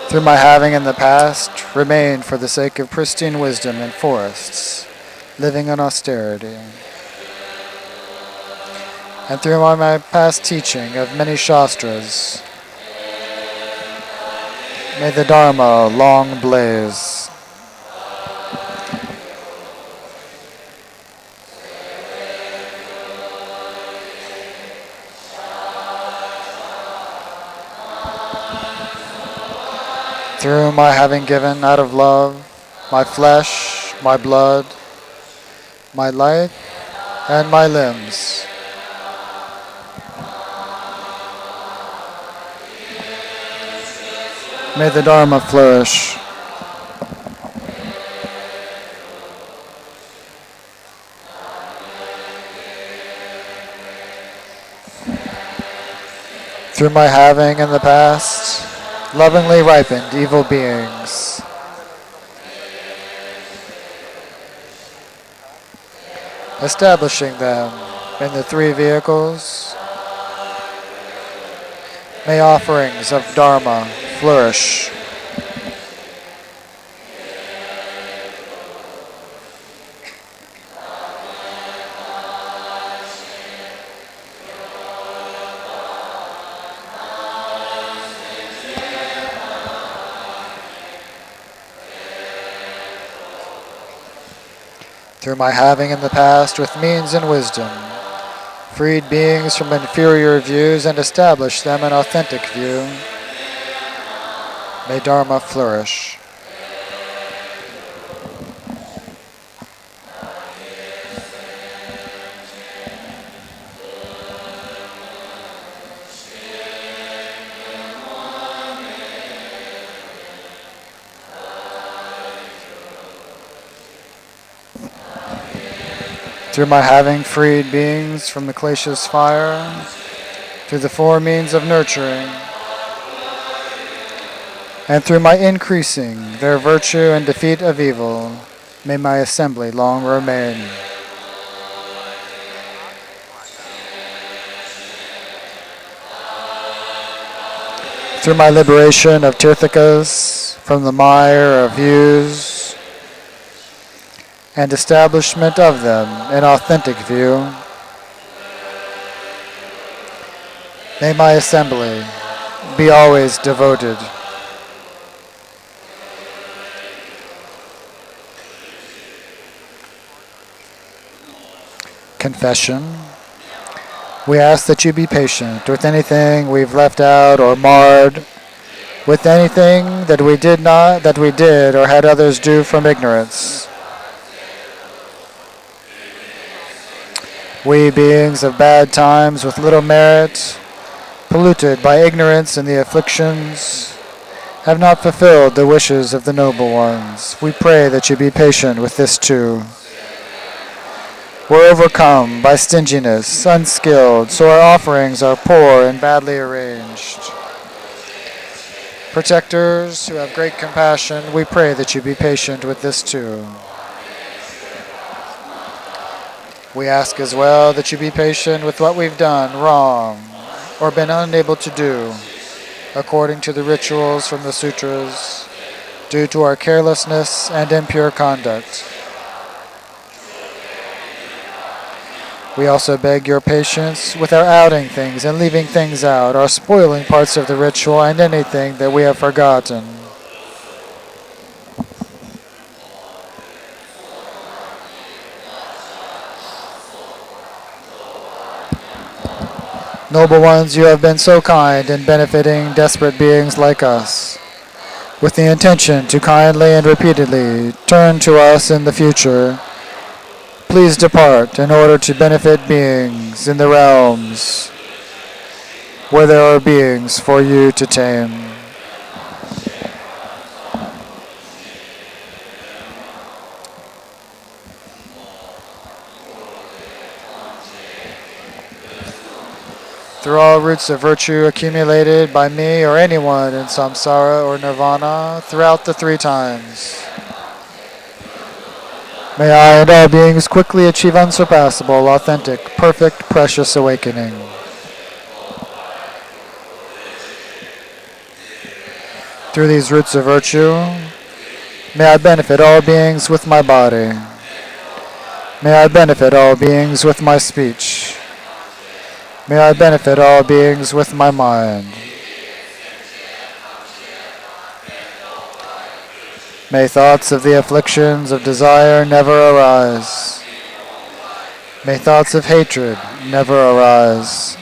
S2: Through my having in the past remained for the sake of pristine wisdom in forests, living in austerity. And through my past teaching of many shastras, may the Dharma long blaze. Through my having given out of love my flesh, my blood, my life, and my limbs, may the Dharma flourish. Through my having in the past lovingly ripened evil beings, establishing them in the 3 vehicles, may offerings of Dharma flourish. Through my having in the past with means and wisdom, freed beings from inferior views and established them in authentic view, may Dharma flourish. Through my having freed beings from the kleshas fire, through the 4 means of nurturing, and through my increasing their virtue and defeat of evil, may my assembly long remain. Through my liberation of Tirthakas from the mire of views, and establishment of them in authentic view. May my assembly be always devoted. Confession. We ask that you be patient with anything we've left out or marred, with anything that we did or had others do from ignorance. We beings of bad times with little merit, polluted by ignorance and the afflictions, have not fulfilled the wishes of the noble ones. We pray that you be patient with this too. We're overcome by stinginess, unskilled, so our offerings are poor and badly arranged. Protectors who have great compassion, we pray that you be patient with this too. We ask as well that you be patient with what we've done wrong or been unable to do according to the rituals from the sutras due to our carelessness and impure conduct. We also beg your patience with our outing things and leaving things out, our spoiling parts of the ritual, and anything that we have forgotten. Noble ones, you have been so kind in benefiting desperate beings like us, with the intention to kindly and repeatedly turn to us in the future. Please depart in order to benefit beings in the realms where there are beings for you to tame. Through all roots of virtue accumulated by me or anyone in samsara or nirvana throughout the 3 times. May I and all beings quickly achieve unsurpassable, authentic, perfect, precious awakening. Through these roots of virtue, may I benefit all beings with my body. May I benefit all beings with my speech. May I benefit all beings with my mind. May thoughts of the afflictions of desire never arise. May thoughts of hatred never arise.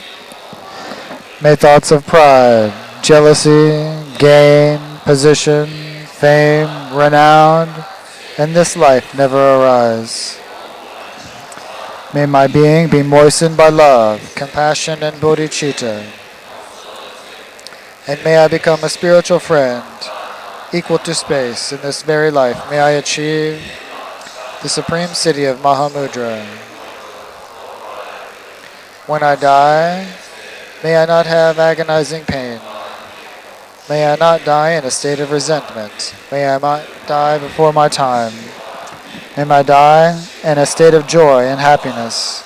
S2: May thoughts of pride, jealousy, gain, position, fame, renown, and this life never arise. May my being be moistened by love, compassion, and bodhicitta. And may I become a spiritual friend, equal to space in this very life. May I achieve the supreme city of Mahamudra. When I die, may I not have agonizing pain. May I not die in a state of resentment. May I not die before my time. May I die in a state of joy and happiness.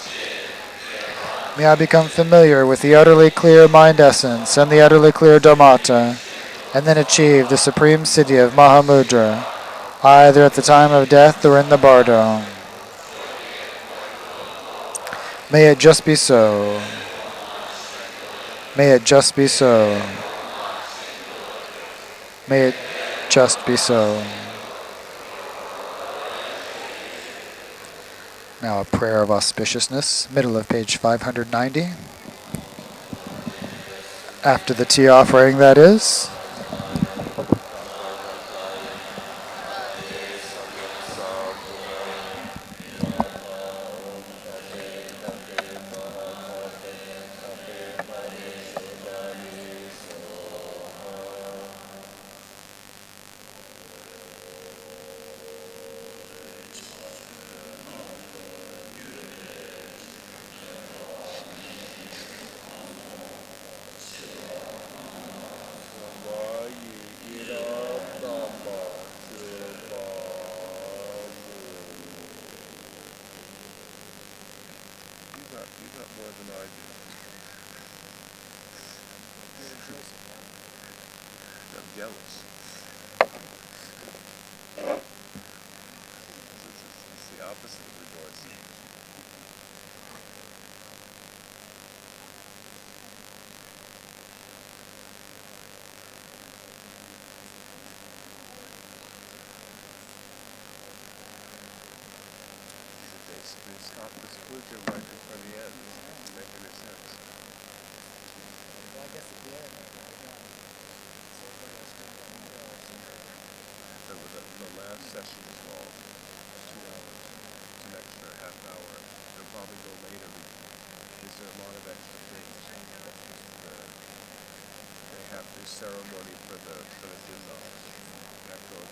S2: May I become familiar with the utterly clear mind essence and the utterly clear Dharmata, and then achieve the supreme city of Mahamudra, either at the time of death or in the bardo. May it just be so. May it just be so. May it just be so. Now a prayer of auspiciousness, middle of page 590. After the tea offering, that is.
S1: Jealous. opposite of rejoicing. They stop this conclusion right before the end. It doesn't make any sense.
S2: Well, I guess at the end, so everybody else can let me go.
S1: The last session is long, 2 hours. It's an extra half hour. They'll probably go later because there are a lot of extra things. They have this ceremony for the dissolve.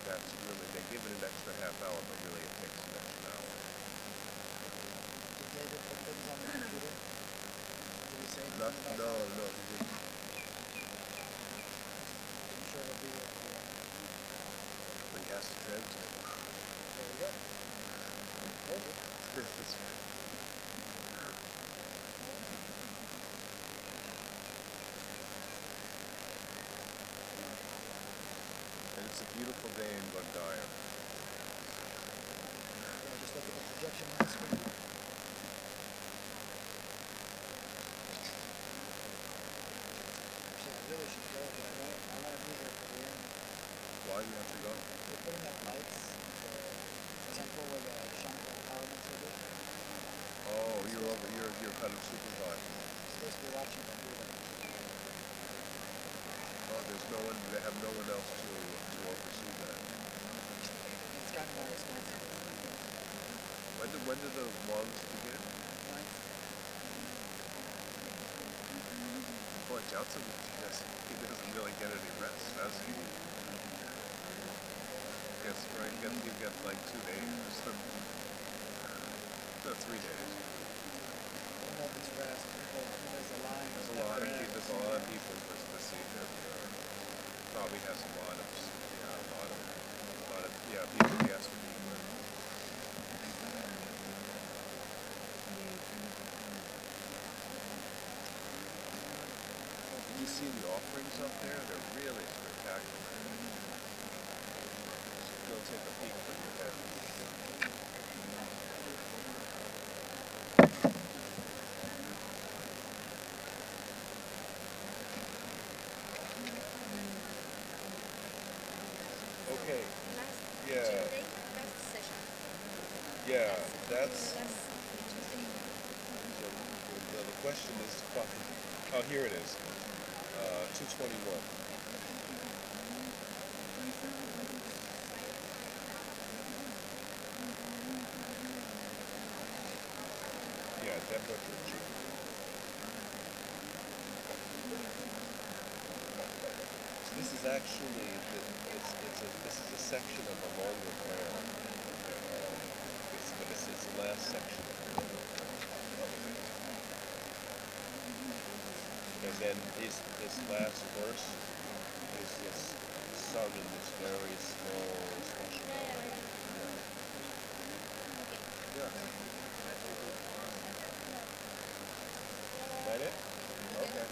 S1: That's really, they give it an extra half hour, but really it takes an extra hour.
S2: Did David put things on the computer? Did he say anything
S1: No,
S2: about
S1: no,
S2: that?
S1: no, he didn't.
S2: I'm sure it'll be at the end.
S1: But he has to translate.
S2: There you go. Told you.
S1: And it's a beautiful day in Gondaya.
S2: Yeah, just look at the projection on the screen. Actually, I really should go, but I want to be here for the end.
S1: Why do you have to go?
S2: They're putting up lights at the temple where the Shankar empowerments will be.
S1: Oh, you're kind of supervised.
S2: I'm supposed to be watching them do that.
S1: Oh, they have no one else to oversee that.
S2: It's kind of my responsibility.
S1: When do the longs begin? Boy, Johnson, he doesn't really get any rest, does he? He gets like 2 days or something. No, 3 days.
S2: I don't know if it's rest. There's a line.
S1: There's a lot of people to see him. Probably has a lot of people he has to meet with. Did you see the offerings up there? They're really spectacular. Go take a peek when you're there. Okay. Yeah. Yeah, that's. So the question is, oh, here it is. 221. Yeah, definitely. So this is actually this is a section of a longer prayer. It's the last section. And then this last verse is just sung in this very slow, special way. Yeah. Is that it? Okay.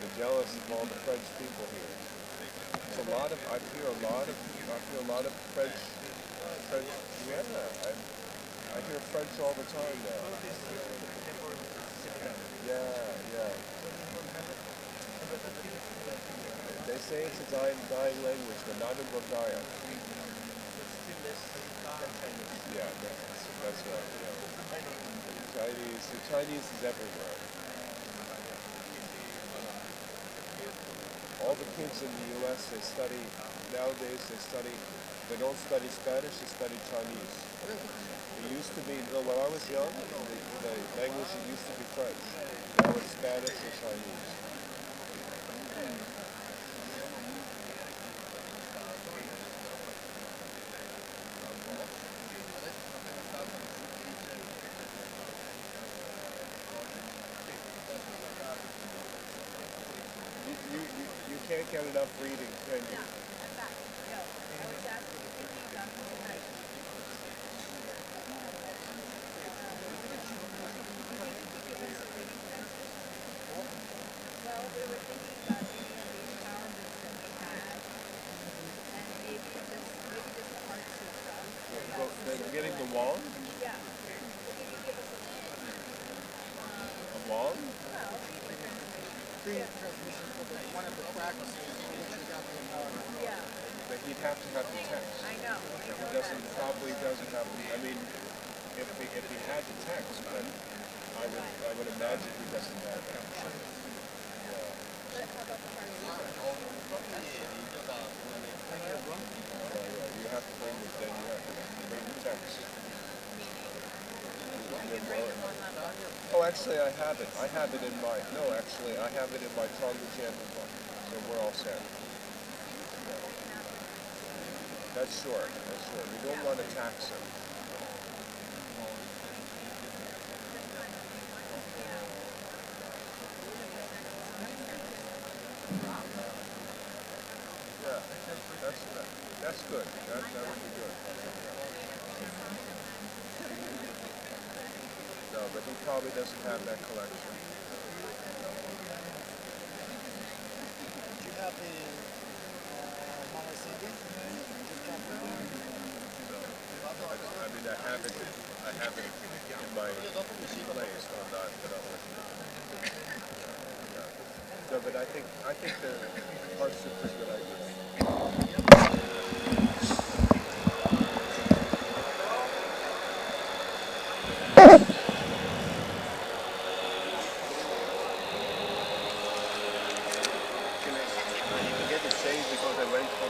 S1: You're jealous of all the French people here. It's a lot of. I hear a lot of French. Yeah. I hear French all the time now. Yeah. They say it's a dying language, but not in Bulgaria. Yeah, that's right. Yeah. Chinese is everywhere. All the kids in the U.S. nowadays they don't study Spanish, they study Chinese. It used to be, when I was young, the language used to be French. Now it's Spanish or Chinese. You can't get enough reading, can you? wall? A wall? But he'd have to have the text. He probably doesn't have the, I mean, if he had the text, but I would imagine he doesn't have that. You have to bring the text. Oh, actually, I have it. I have it in my Tonga chanting book. So we're all set. That's short. We don't want to tax him. Yeah, that's good. That would be good. No, but he probably doesn't have that collection.
S2: Do you have the Mama CD?
S1: I mean, I have it in my place, but I'm not listening. No, but I think the heart soup is a good idea.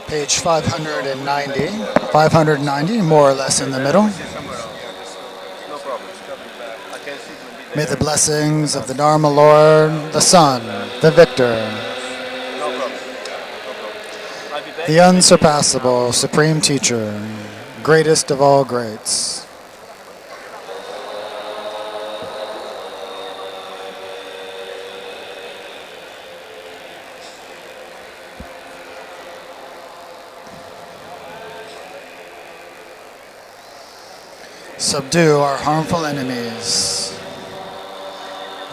S2: Page 590, 590, more or less in the middle. May the blessings of the Dharma Lord, the Son, the Victor, the unsurpassable Supreme Teacher, greatest of all greats, subdue our harmful enemies,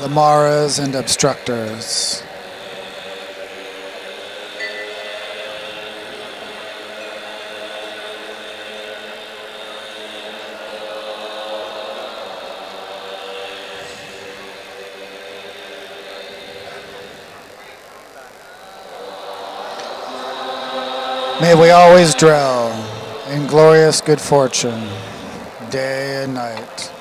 S2: the Maras and obstructors. May we always dwell in glorious good fortune, day and night.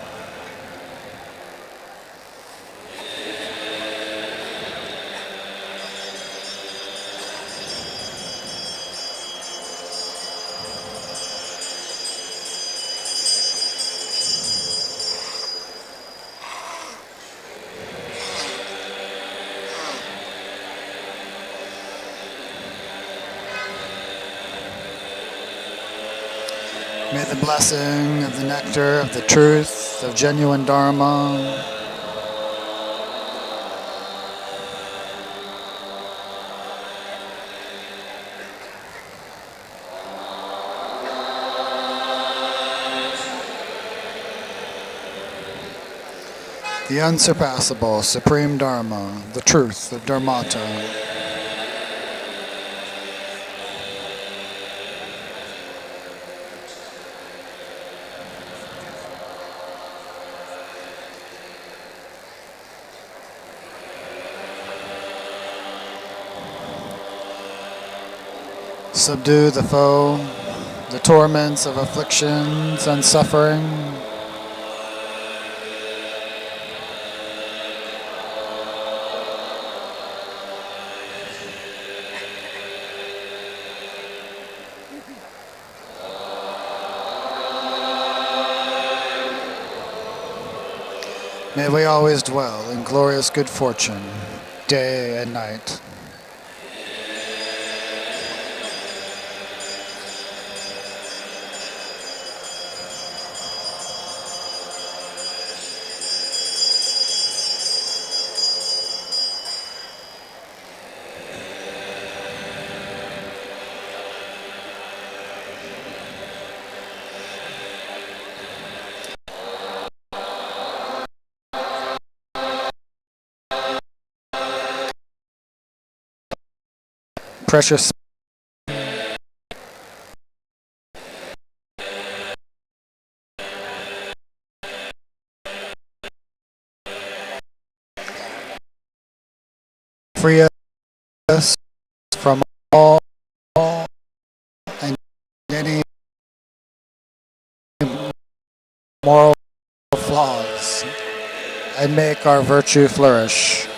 S2: May the blessing of the nectar of the truth of genuine Dharma the unsurpassable supreme Dharma, the truth of Dharmata, subdue the foe, the torments of afflictions and suffering. May we always dwell in glorious good fortune, day and night. Precious free us from all and any moral flaws, and make our virtue flourish.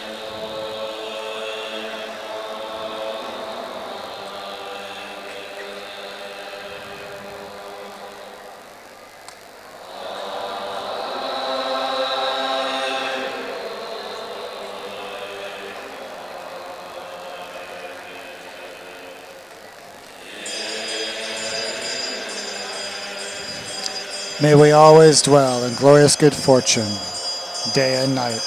S2: May we always dwell in glorious good fortune, day and night.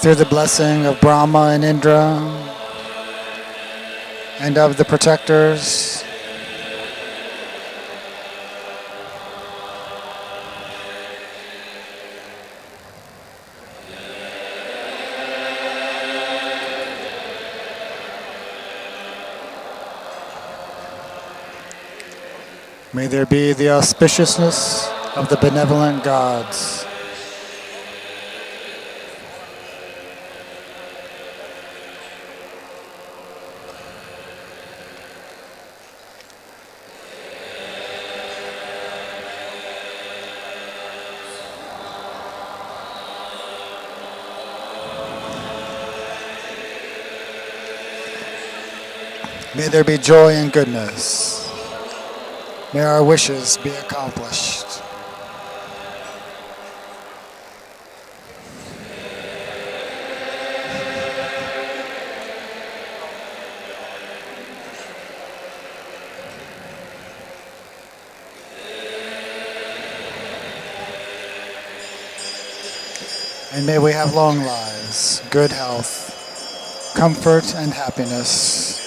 S2: Through the blessing of Brahma and Indra, and of the protectors, may there be the auspiciousness of the benevolent gods. May there be joy and goodness. May our wishes be accomplished. And may we have long lives, good health, comfort, and happiness.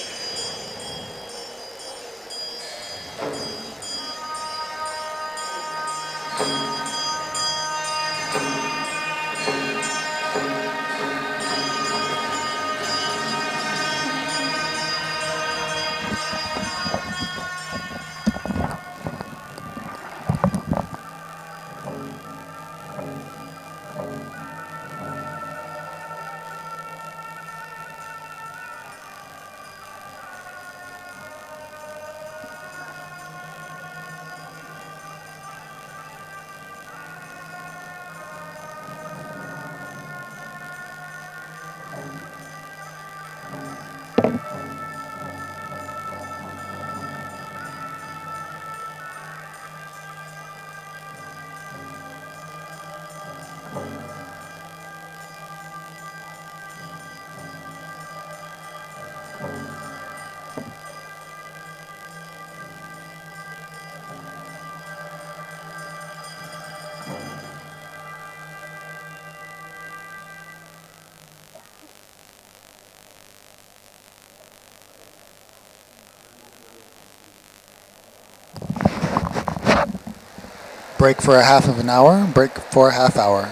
S2: Break for a half of an hour, break for a half hour.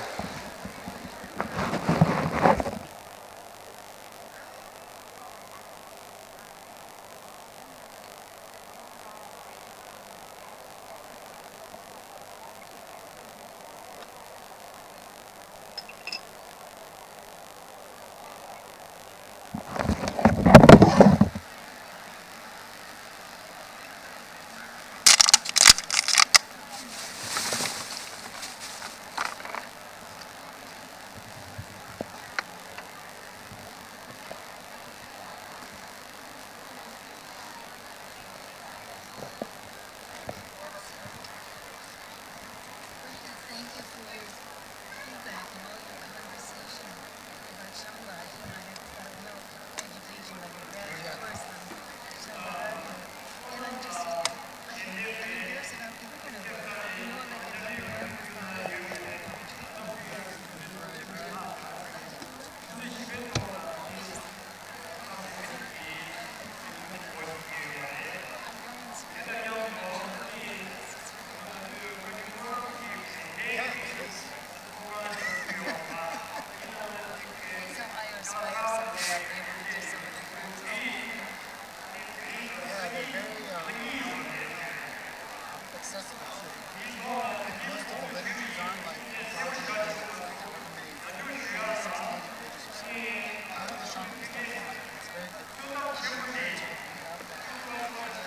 S2: accessible city. Like most of the literatures on, like anthology of dates, like however many, 60, 80 pages or so. None of the shopping is done online. It's very difficult. Even the furniture that we have, like,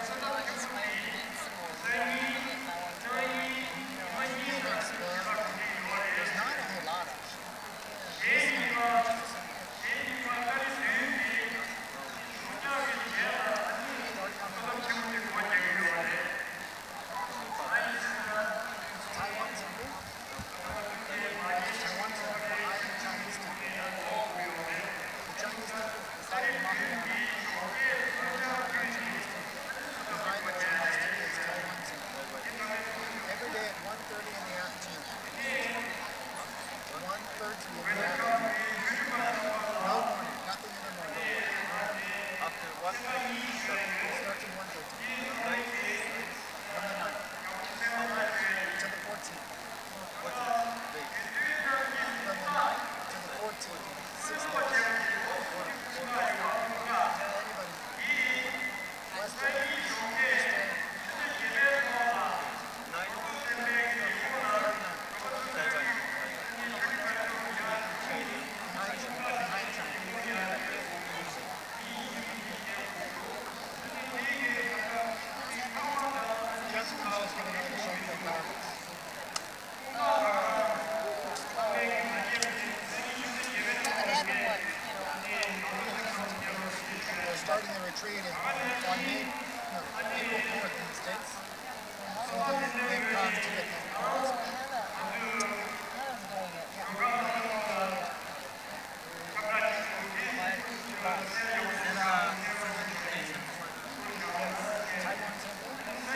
S3: So now I inspired to read some more. Reading it now on Twitter, and
S2: Kagyu makes book. There's not a whole lot actually. Most of the furniture is so good. Taiwan temple. Taiwan temple, the high-end Chinese temple. The Chinese temple is beside the Monlam. Chinese temple. Behind the Chinese temple is Taiwan temple. Every day at 1:30 in the afternoon. 1:30 in the afternoon. No morning, nothing in the morning. After 1:30, starts at 1:30. From the 9th to the 14th. From the 9th to the 14th. 6 days. Anybody. Western, Eastern, 'They're starting the retreat on April 4th in the States. So they've gone to get the Taiwan temple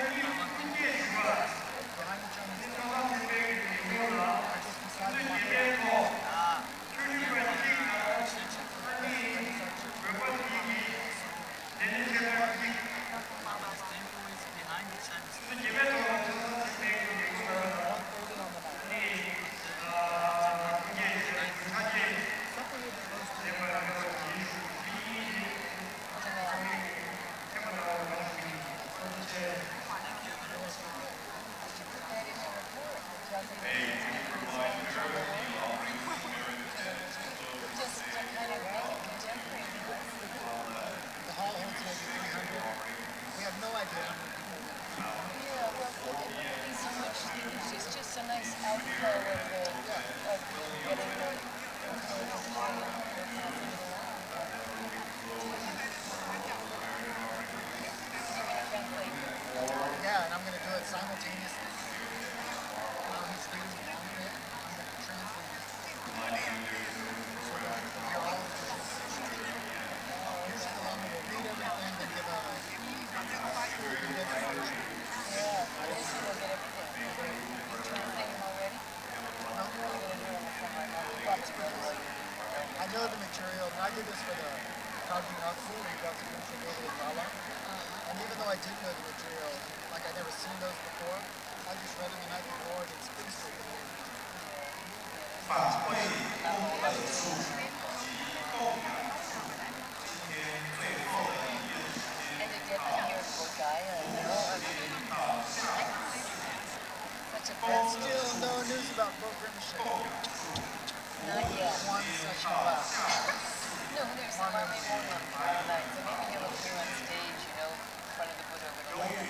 S2: behind the Chinese temple. Just beside the The hall holds maybe 300. We have no idea how many people will be.
S3: It's just a nice outflow of getting
S2: Yeah, and I'm going to do it simultaneously. He's reading along with it. I'm going to translate it. So that you're all usually the woman will read everything, then give a condensed version. I know the material, and I did this for the Kagyu we got the David and Monlam. And even though I didn't know the material, like I'd never seen those before, I just read them the night before, and it's pretty straightforward.
S3: And to get to hear Gogaya, such a
S2: And still no news about Bo Grimshaw.
S3: not yet.
S2: One session left.
S3: No, there's some maybe Monlam tomorrow night, so maybe he'll appear on stage, in front of the Buddha with a light.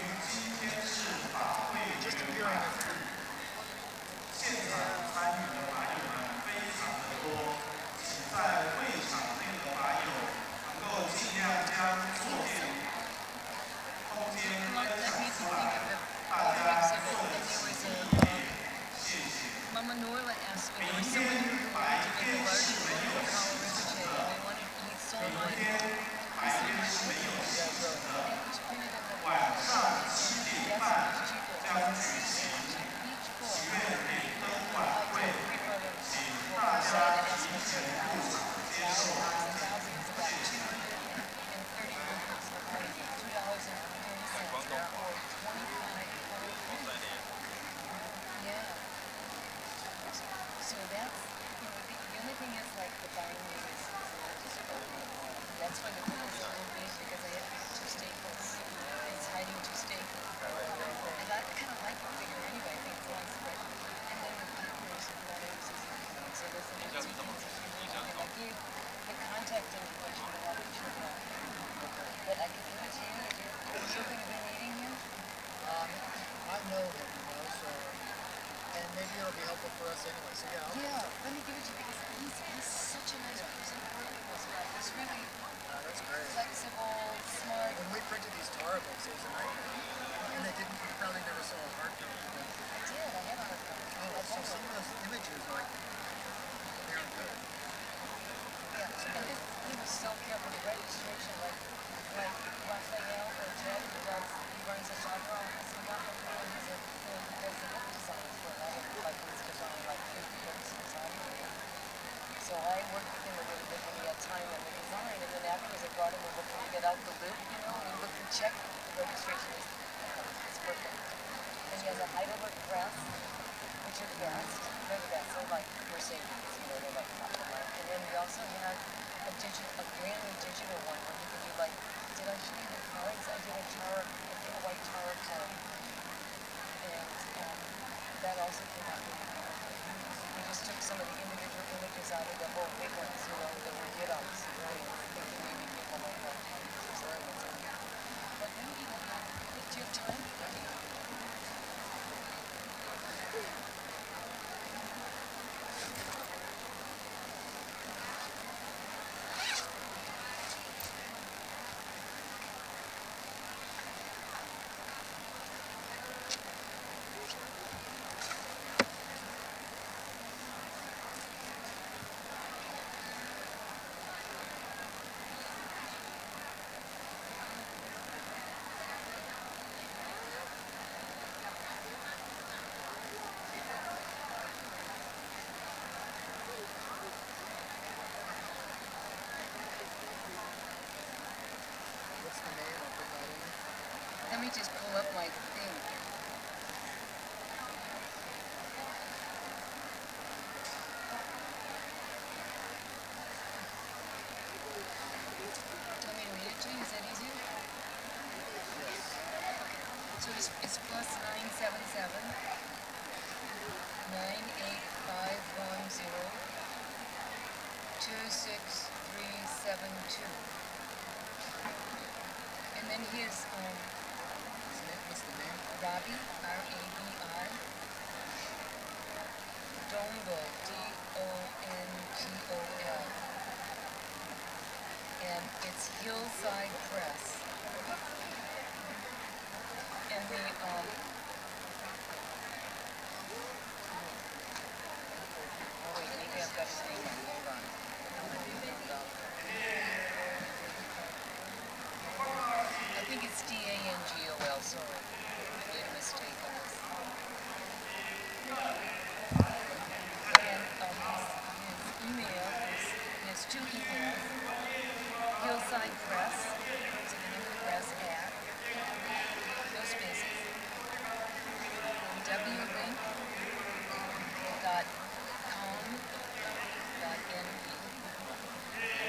S2: Just appearing as a
S4: 现场参与的法友们非常的多，请在会场内的法友能够尽量将坐垫空间分享出来，大家坐得齐一点，谢谢。
S3: Mama Norla asked me, there was someone who wanted to get the larger version of Power Rinpoche, and they wanted, he saw
S4: 明
S3: mine.
S4: 天还是没有选择的，晚上7点半将举行祈愿点灯晚会，请大家提前入场接受，谢谢。
S3: Yeah. So that's, the only thing is like the binding is that's why the book is so big because I have to get 2 staples. It's hiding 2 staples. I got
S2: maybe it'll be helpful for us anyway. So yeah.
S3: Yeah, let me give it to you because he's such a nice person. Really was right. He's really
S2: That's great.
S3: flexible, smart.
S2: When we printed these tar books, it was a nightmare. And they didn't, you probably never saw a hardcover.
S3: I did. I have a hard copy.
S2: Oh, so some of those images, like, they're good.
S3: Yeah, and he was so careful. The registration, like Raphael or Ted, he runs a genre office in Monlam, and he does the book design for another, like his design, like 50 books design. So I worked with him a little bit when he had time on the design, and then afterwards I brought him a book when you get out the loop, and he looked and checked the registration. It's perfect. And he has a Heidelberg press, which are the best. They're the best. They're like Mercedes, they're like top of the line. And then we also had a brand new digital one where you could do like, did I show you the cards? I did a white tarot card. And that also came out really beautifully. We just took some of the individual images out of the whole big ones, that were get-ups, thinking maybe people might want to use or something. But maybe, do you have time?
S2: What's the name? I'll put that in.
S3: Let me just pull up my thing. Do you want me to read it to you? Is that easier? So it's plus 977 98510 26372. And then his
S2: What's the name?
S3: Robbie, R-A-B-I, Dongol, D-O-N-G-O-L. And it's Hillside Press. And the, oh wait, maybe I've got his name on, hold on. I think it's D-A-N-G-O-L, sorry. I made a mistake on this. And his email he has two emails. Hillside Press, so the number press at, no spaces, wlink.com.nb.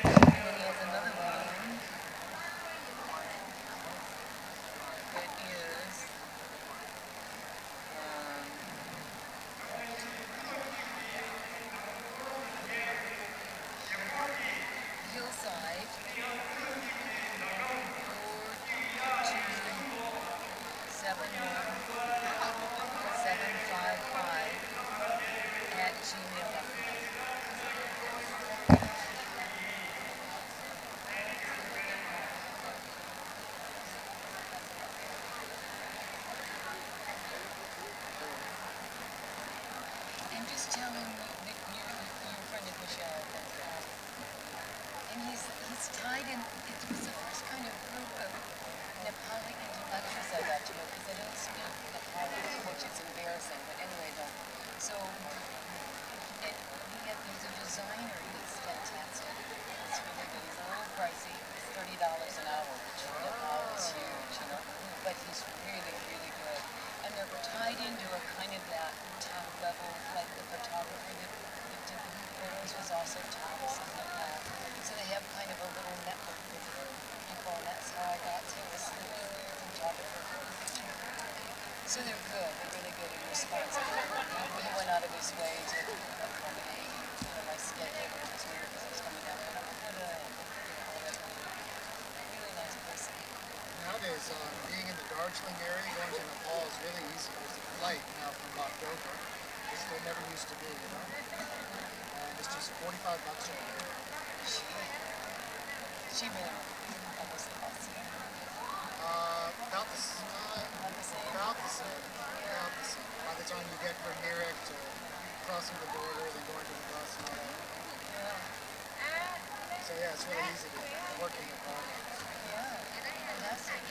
S3: And then he has another one that is Hillside 4271755 @gmail.com. And just tell him that your friend of Michelle, and he's tied in. It was the first kind of group of Nepali intellectuals I got to know because I don't speak Nepali, which is embarrassing, but anyway, I don't. So, and he's a designer. He's fantastic. It's really good. He's a little pricey. It's $30 an hour, which in Nepal is huge, But he's really, really good. And they're tied into a kind of that top level, like the photographer that did the photos was also top in Nepal. So they have kind of a little network with people, and that's how I got to this photographer. So they're good. They're really good and responsible. He went out of his way to accommodate my schedule, which was weird because I was coming down from Canada and all that. Really nice person.
S2: Nowadays, being in the Darjeeling area, going to Nepal is really easy. There's a flight now from October. It's it never used to be, you know? And it's just $45 a year.
S3: She been almost lost.
S2: About the same.
S3: About the same.
S2: About the same. About the same. By the time you get from Merrick to crossing the border, then going to the bus and all that.
S3: Yeah.
S2: So yeah, it's really easy to work in the car.
S3: Yeah. Fantastic.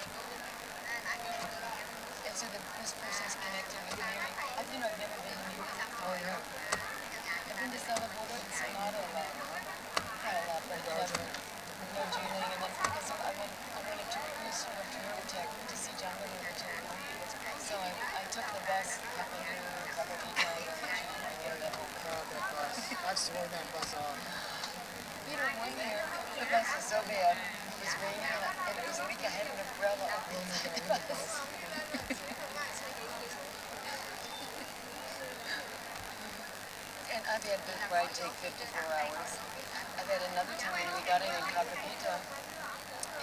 S3: And so this person's connected with Mary. I've never been to Mary.
S2: Oh yeah.
S3: I've been to Salvador and Sonata a lot. Not a lot, but no Julie. And then because I went to cruise to Tech to see John Tech. So I took the bus up and through a couple of times and get that whole
S2: That bus. I've sworn that bus off.
S3: You know, one year, the bus was so bad, it was raining, and it was leaking. I had an umbrella over the bus. And I've had this ride take 54 hours. I've had another time when we got in Kagyu,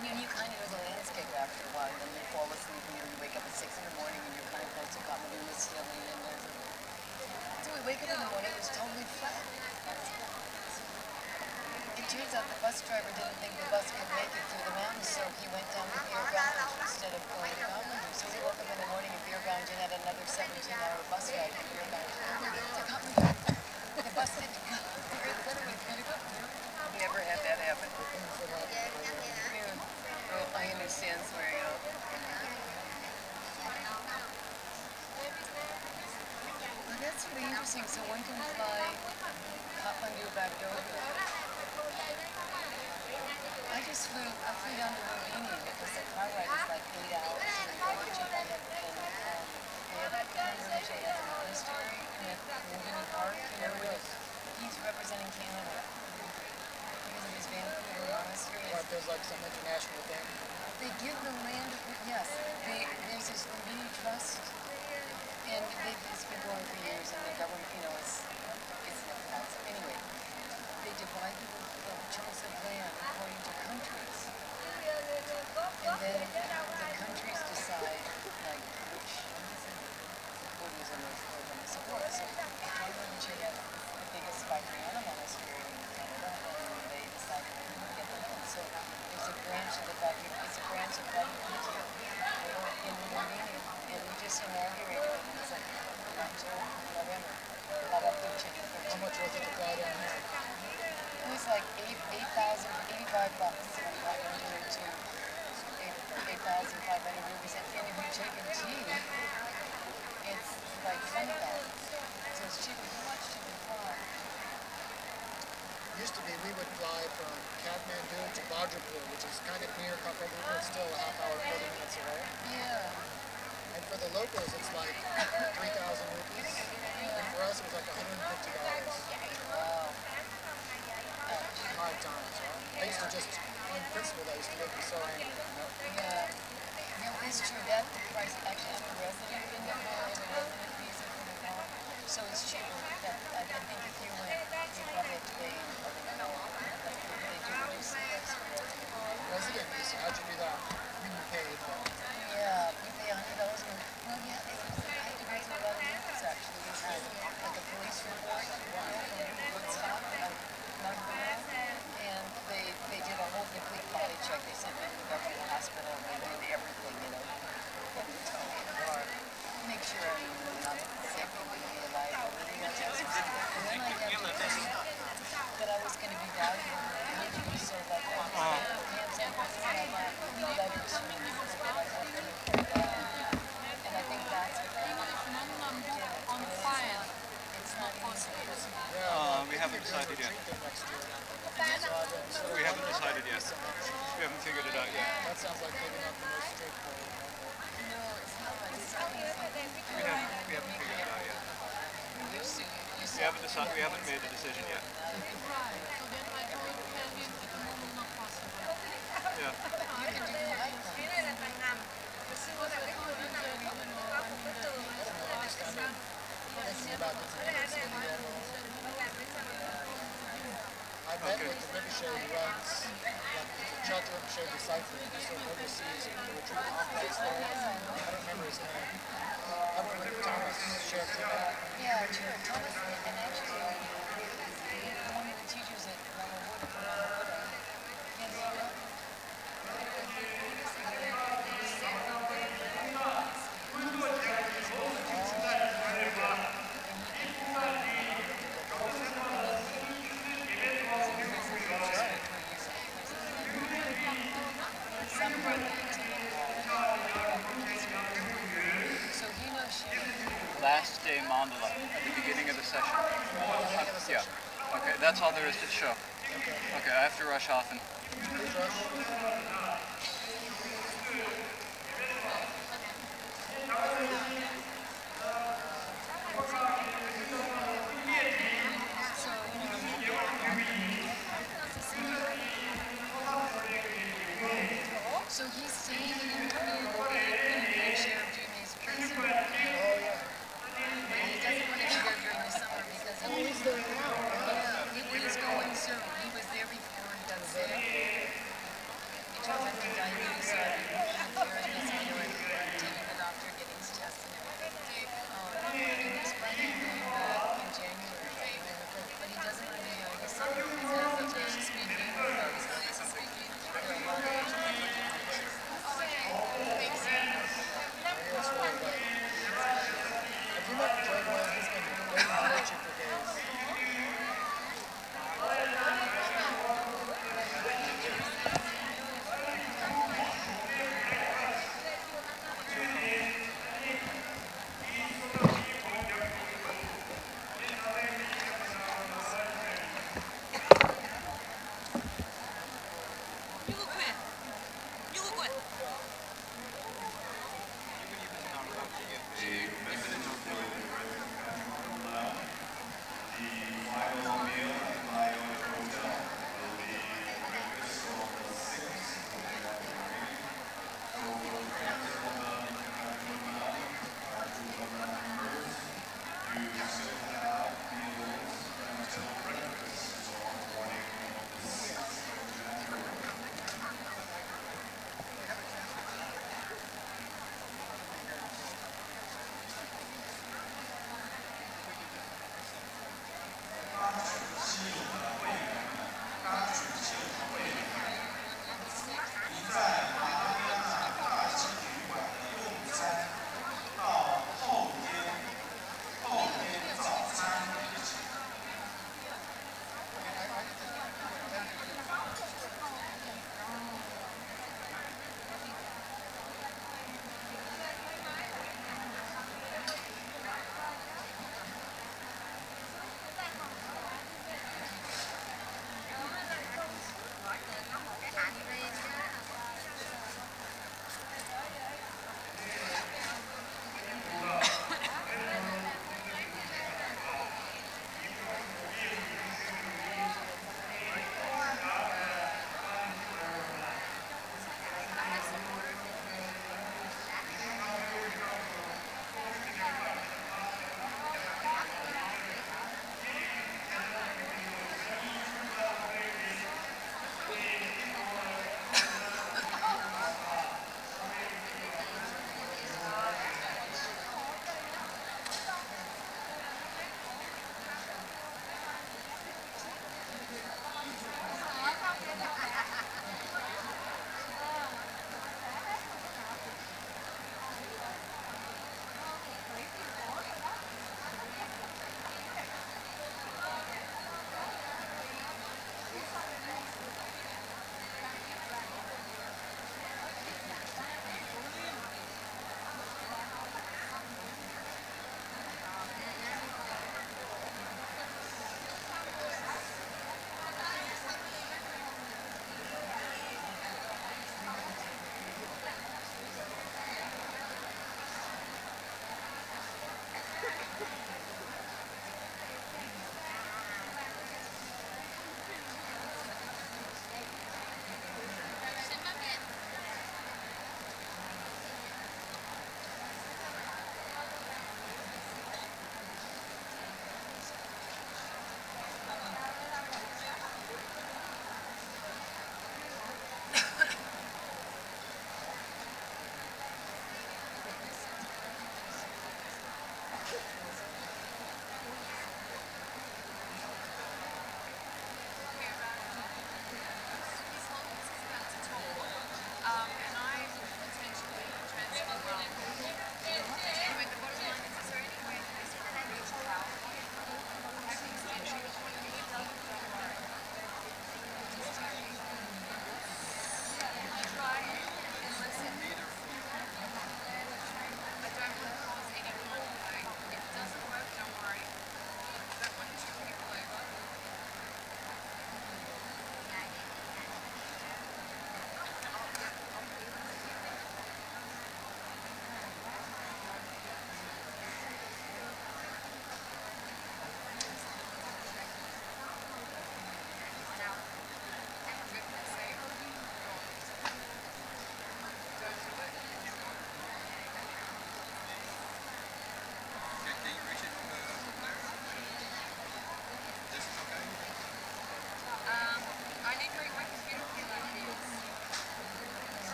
S3: and you kind of know the landscape after a while, and then you fall asleep, and you wake up at 6 in the morning, and you're kind of close to Kagyu, stealing in there. So we wake up in the morning, it was totally flat. It turns out the bus driver didn't think the bus could make it through the mountains, so he went down to Beer Gulch instead of going to Kathmandu. So we woke up in the morning in Beer Gulch and had another 17-hour bus ride from Beer Gulch to Kathmandu. The bus didn't go. What are we going to go? Never had that happen. Yeah. Well, I understand, swear, you know. Well, that's really interesting. So one can fly Kathmandu back over. I flew down to Lumbini because the car ride was like 8 hours. And Rinpoche had a monastery in Lumbini Park. You know, he's representing Canada because of his Vancouver monastery.
S2: Or if there's like some international thing.
S3: They give the land, yes. There's this Lumbini Trust, and it's been going for years, and the government, you know, it's never passed. Anyway, they divide the chunks of land according to countries. And then the countries decide, like, which bodies are most going to support. So, Rinpoche has the biggest Vajrayana monastery in Canada, and they decided to get the land. So, there's a branch of the Vajrayana, it's a branch of Vajrayana in Lumbini, and we just inaugurated it. It's like November.
S2: How much was it to fly down here?
S3: It was like $85 from Kathmandu to 8,500 rupees. And if you take a G, it's like $20. So it's cheaper. How much do you fly?
S2: Used to be we would fly from Kathmandu to Bhadrapur, which is kind of near Kathmandu, but still a half hour, 40 minutes away.
S3: Yeah.
S2: And for the locals, it's like 3,000 rupees. And for us, it was like $150.
S3: Wow.
S2: Hard times, right? I used to just, in principle, that used to make me so angry, you know?
S3: Yeah. No, it's true. That the price actually I'm a resident in Nepal, and a resident visa for Nepal. So it's cheaper. I think if you went, you probably have to pay a little more. They do reduce the price for resident.
S2: Resident visa, how'd you do that? You paid, but...
S3: Yeah, you pay $100 more. Well, yeah, I had to go through a lot of rules, actually. We had like a police report from Woodstock, and they did a whole complete body check. They sent me to the government hospital, and they did everything, you know. Make sure I'm not sick and be alive. And then I had to prove that I was going to be valuable in the country, so like I was hands and I got letters from the that I had to report that. And I think that's what they
S5: Monlam on fire.
S3: It's not easy.
S6: We haven't decided yet. We haven't decided yet. We haven't figured it out yet.
S2: That sounds like maybe not the most straightforward.
S3: No, it's not. It's not easy.
S6: We haven't figured it out yet. We haven't made a decision yet.
S5: Right. So then I told Kagyu that the moment not possible.
S6: Yeah.
S3: You can do the right thing.
S5: Because I told him that, you know, I mean,
S2: Thinking about this in the next video. I met with the Rinpoche who runs, like, the Chatra Rinpoche disciple, who's sort of overseas and poetry complex there. I don't remember his name. I don't remember Thomas Sheriff.
S3: Yeah, sure. Thomas
S6: last day mandala at the beginning of the session. Yeah. Okay, that's all there is to show. Okay, I have to rush off and.
S3: So he's staying in wheelchair during his prison. But he doesn't want to be there during the summer because he's there now. Yeah, he's going soon. He was there before he got sick. He told me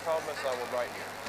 S1: promise I will write you.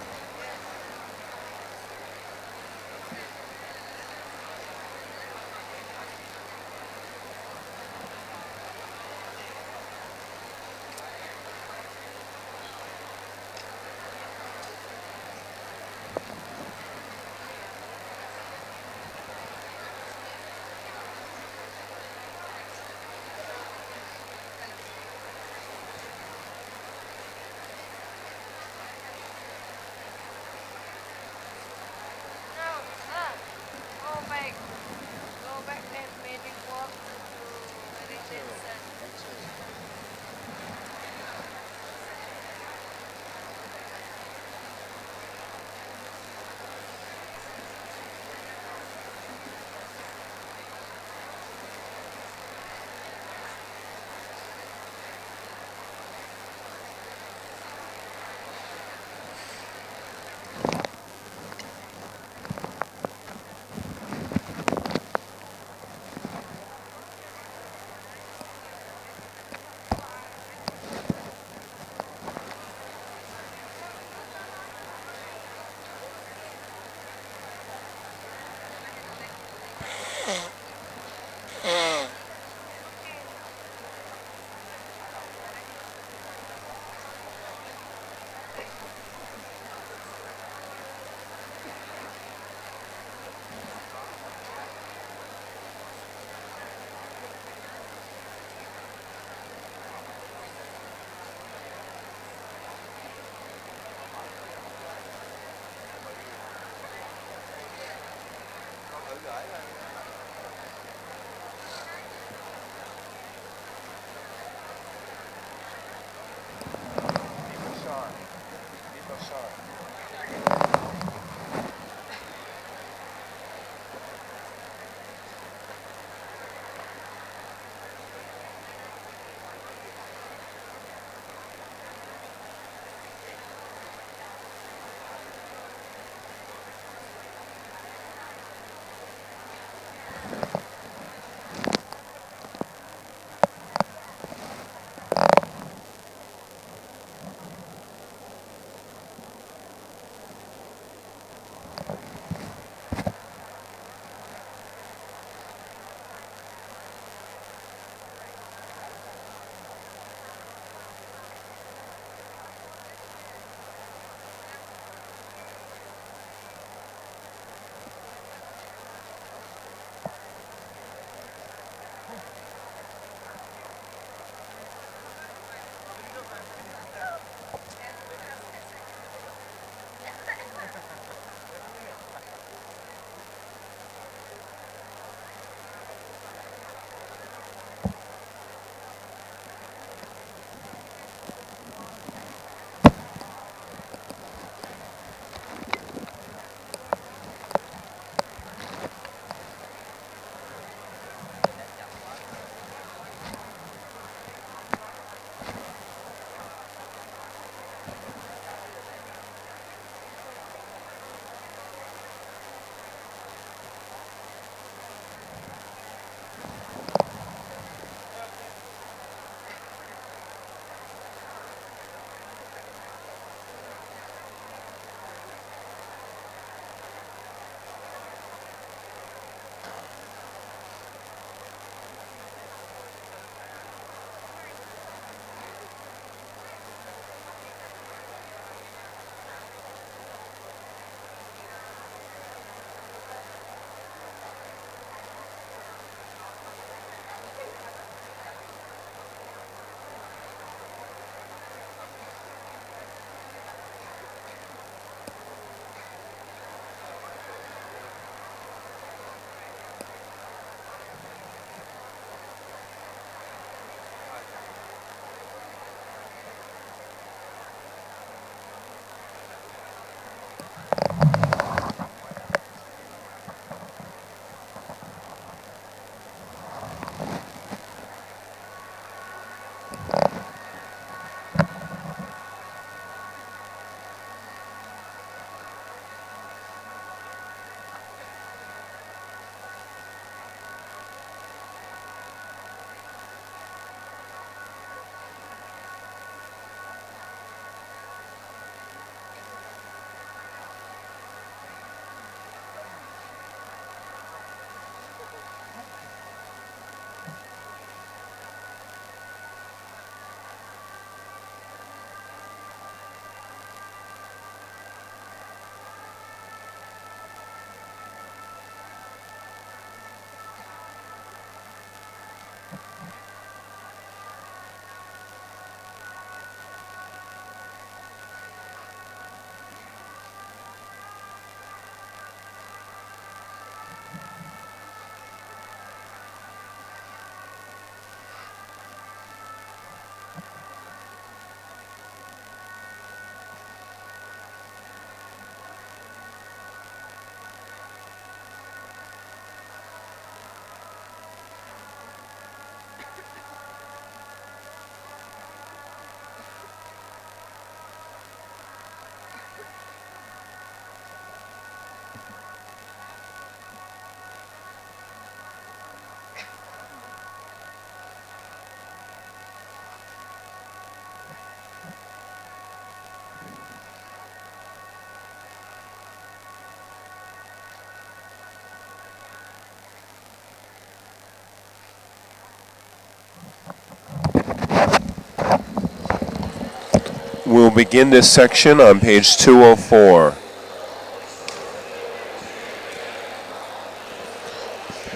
S1: We'll begin this section on page 204.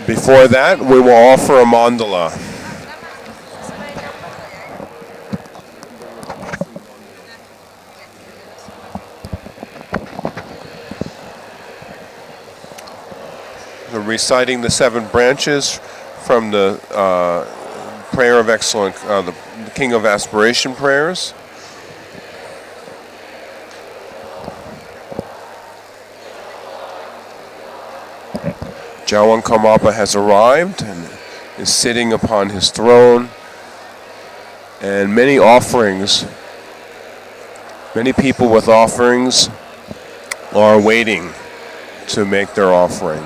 S1: Before that, we will offer a mandala. We're reciting the 7 branches from the prayer of excellence, the King of Aspiration prayers. Jawan Karmapa has arrived and is sitting upon his throne, and many people with offerings are waiting to make their offering.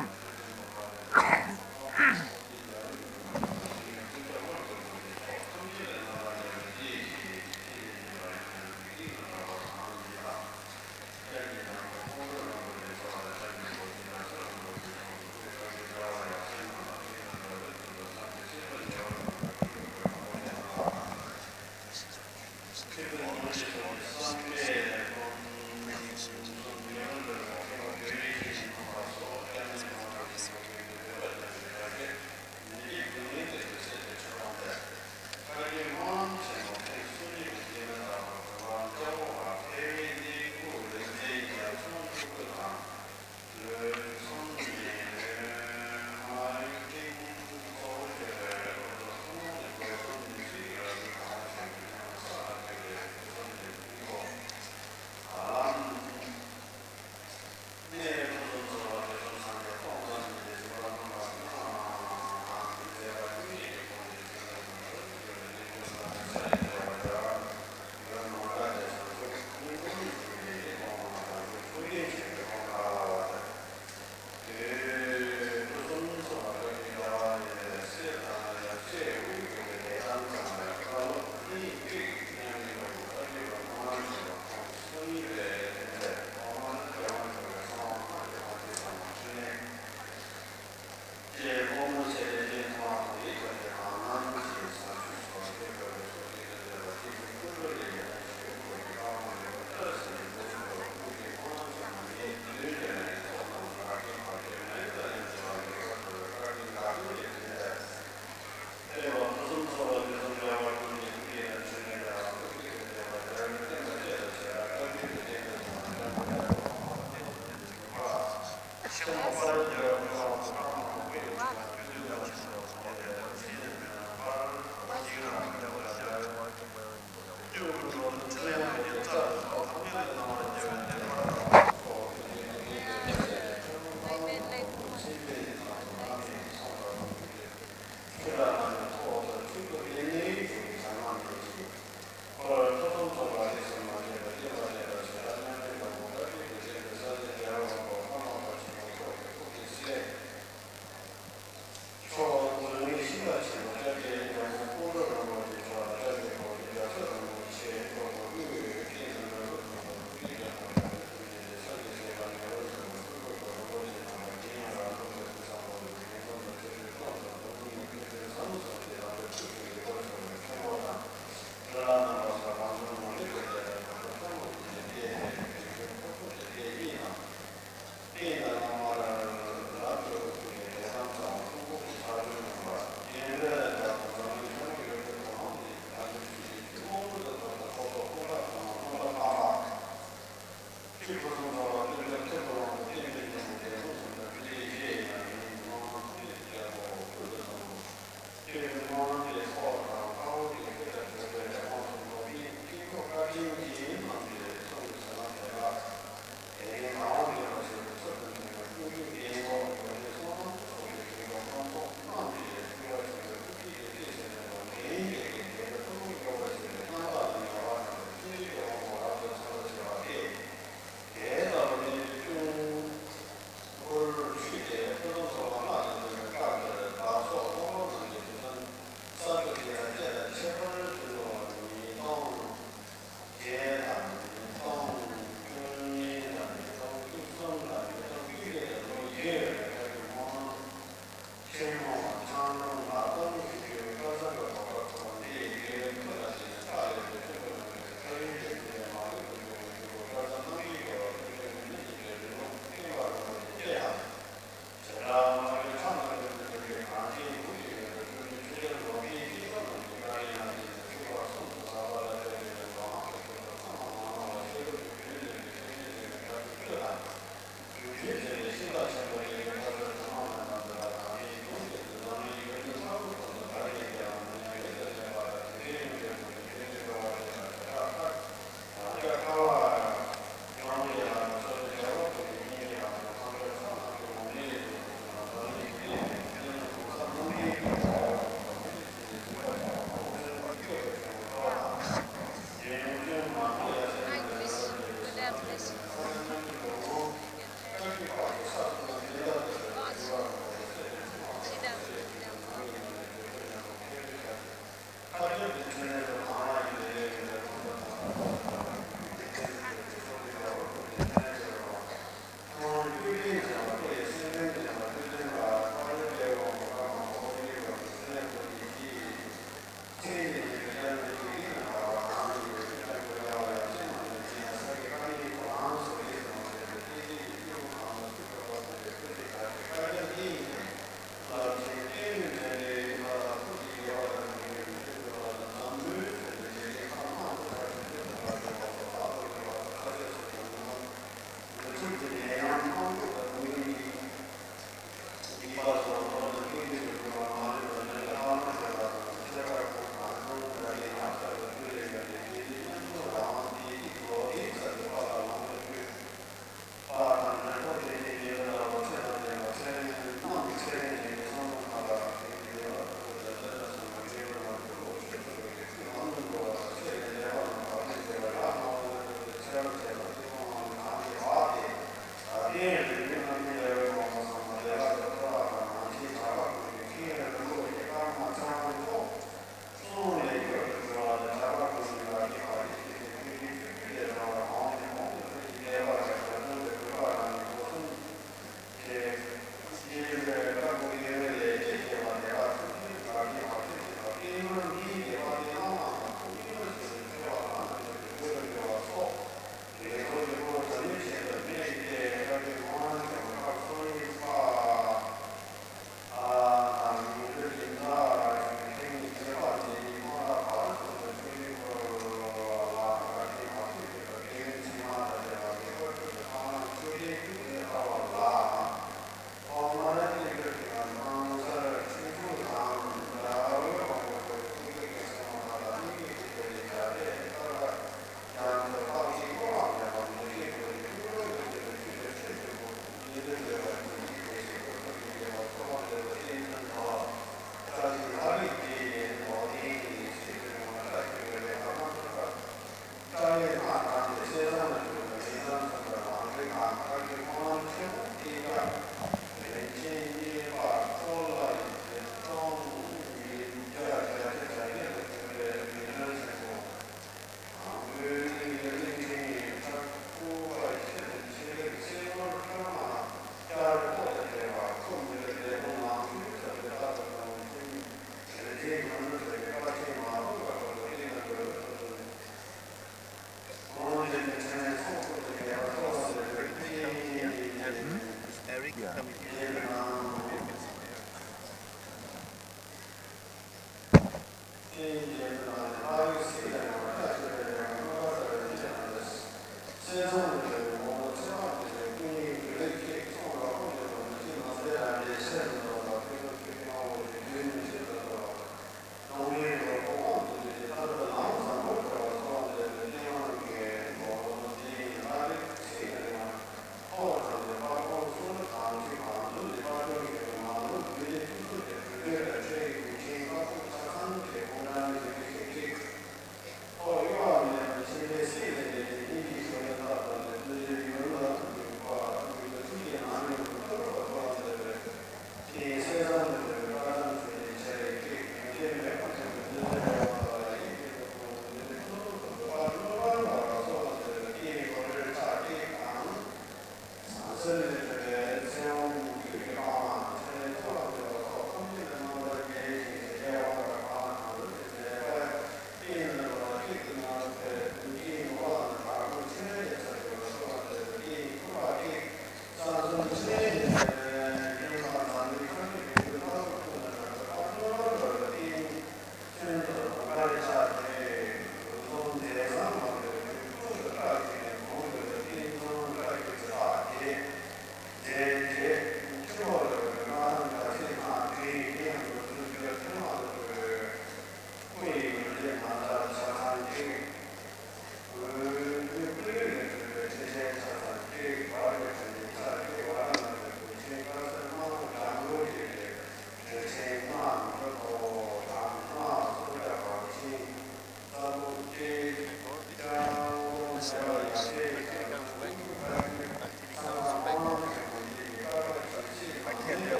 S7: Previous years, all the observations.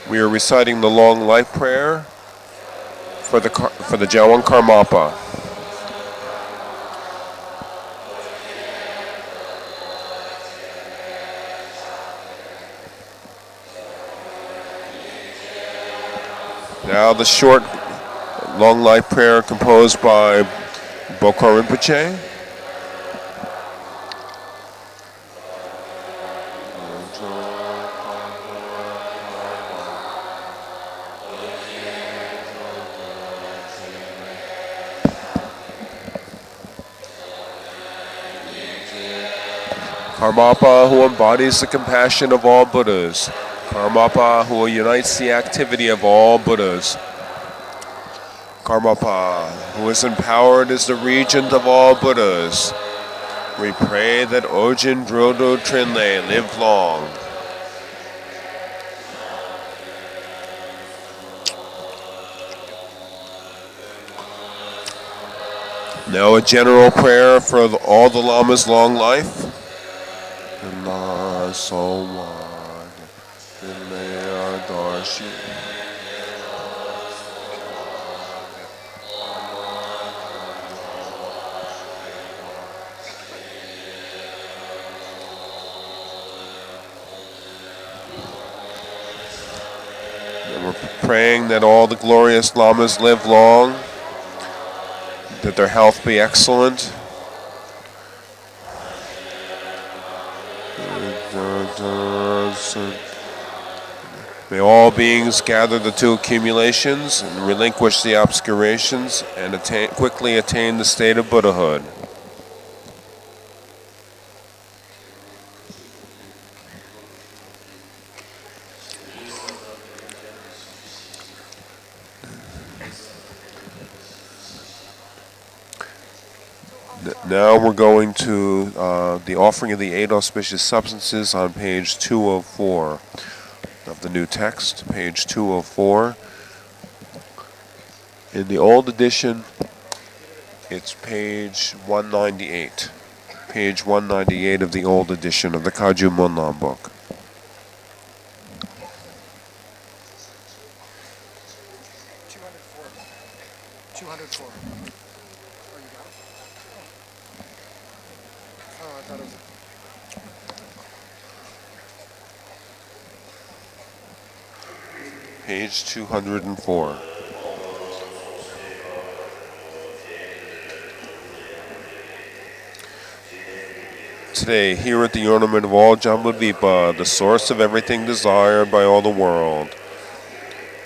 S1: We are reciting the long life prayer for the Jawan Karmapa. Now the short long life prayer composed by Bokor Rinpoche. Karmapa, who embodies the compassion of all Buddhas. Karmapa, who unites the activity of all Buddhas. Karmapa, who is empowered as the regent of all Buddhas. We pray that Ojin Drodo Trinley live long. Now a general prayer for all the Lamas' long life. And we're praying that all the glorious Lamas live long, that their health be excellent. May all beings gather the two accumulations and relinquish the obscurations and quickly attain the state of Buddhahood. Now we're going to the offering of the 8 auspicious substances on page 204 of the new text, page 204. In the old edition, it's page 198. Page 198 of the old edition of the Kagyu Monlam book. Page 204. Today, here at the ornament of all Jambudvipa, the source of everything desired by all the world,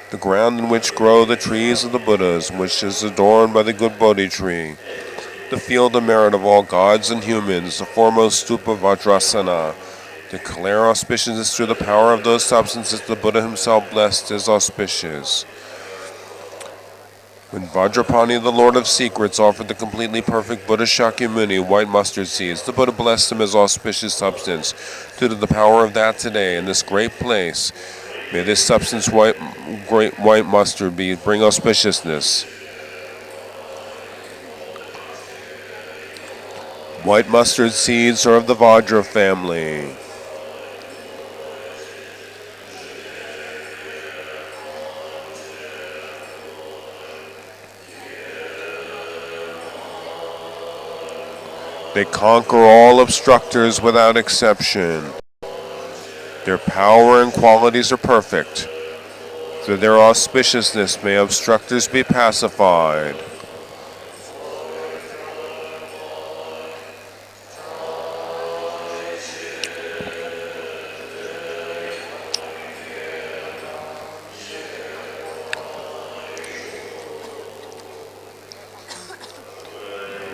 S1: the ground in which grow the trees of the Buddhas, which is adorned by the good Bodhi tree, the field of merit of all gods and humans, the foremost stupa Vajrasana, declare auspiciousness through the power of those substances the Buddha himself blessed as auspicious. When Vajrapani, the Lord of Secrets, offered the completely perfect Buddha Shakyamuni white mustard seeds, the Buddha blessed them as auspicious substance. Due to the power of that today, in this great place, may this substance, great white mustard, bring auspiciousness. White mustard seeds are of the Vajra family. They conquer all obstructors without exception. Their power and qualities are perfect. Through their auspiciousness may obstructors be pacified.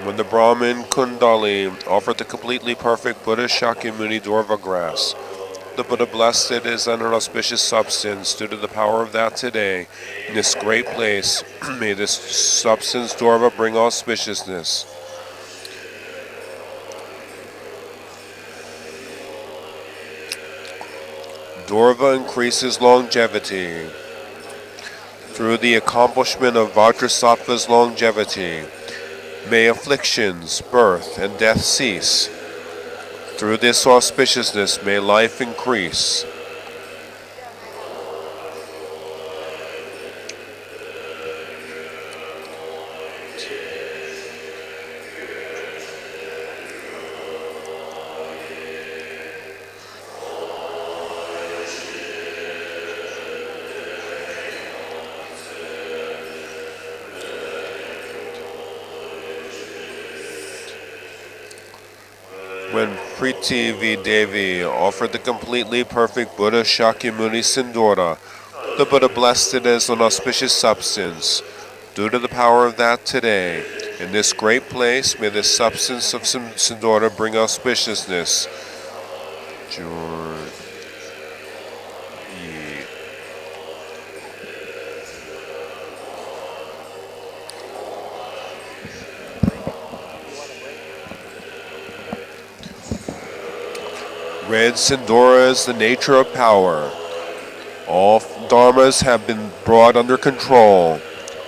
S1: When the Brahmin Kundali offered the completely perfect Buddha Shakyamuni Dorva grass, the Buddha blessed it as an auspicious substance due to the power of that today. In this great place, may this substance Dorva bring auspiciousness. Dorva increases longevity. Through the accomplishment of Vajrasattva's longevity, may afflictions, birth, and death cease. Through this auspiciousness may life increase. When Prithvi Devi offered the completely perfect Buddha Shakyamuni Sindora, the Buddha blessed it as an auspicious substance. Due to the power of that today, in this great place, may this substance of Sindora bring auspiciousness. Red Sindora is the nature of power. All dharmas have been brought under control.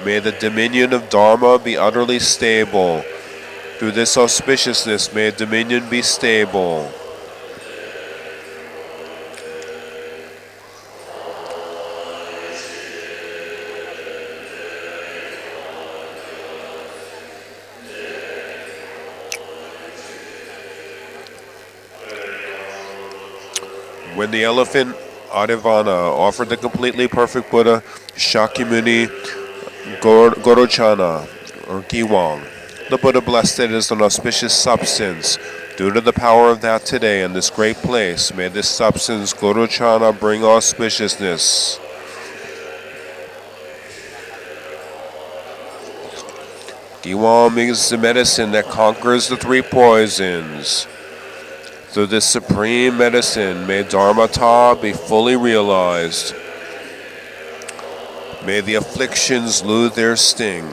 S1: May the dominion of Dharma be utterly stable. Through this auspiciousness, may dominion be stable. When the elephant Adivana offered the completely perfect Buddha Shakyamuni Gorochana or Giwang, the Buddha blessed it as an auspicious substance. Due to the power of that today in this great place, may this substance Gorochana bring auspiciousness. Giwang is the medicine that conquers the three poisons. Through this supreme medicine, may Dharmata be fully realized. May the afflictions lose their sting.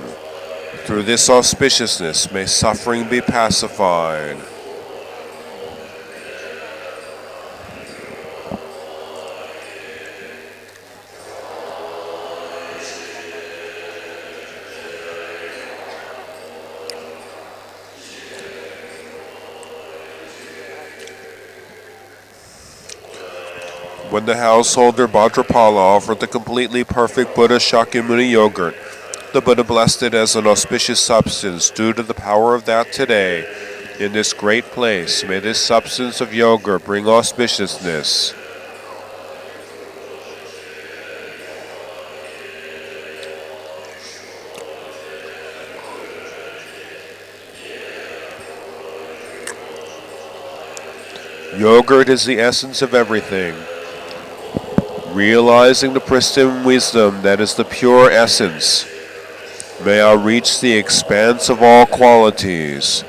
S1: Through this auspiciousness, may suffering be pacified. When the householder Bhadrapala offered the completely perfect Buddha Shakyamuni yogurt, the Buddha blessed it as an auspicious substance due to the power of that today. In this great place, may this substance of yogurt bring auspiciousness. Yogurt is the essence of everything. Realizing the pristine wisdom that is the pure essence, may I reach the expanse of all qualities.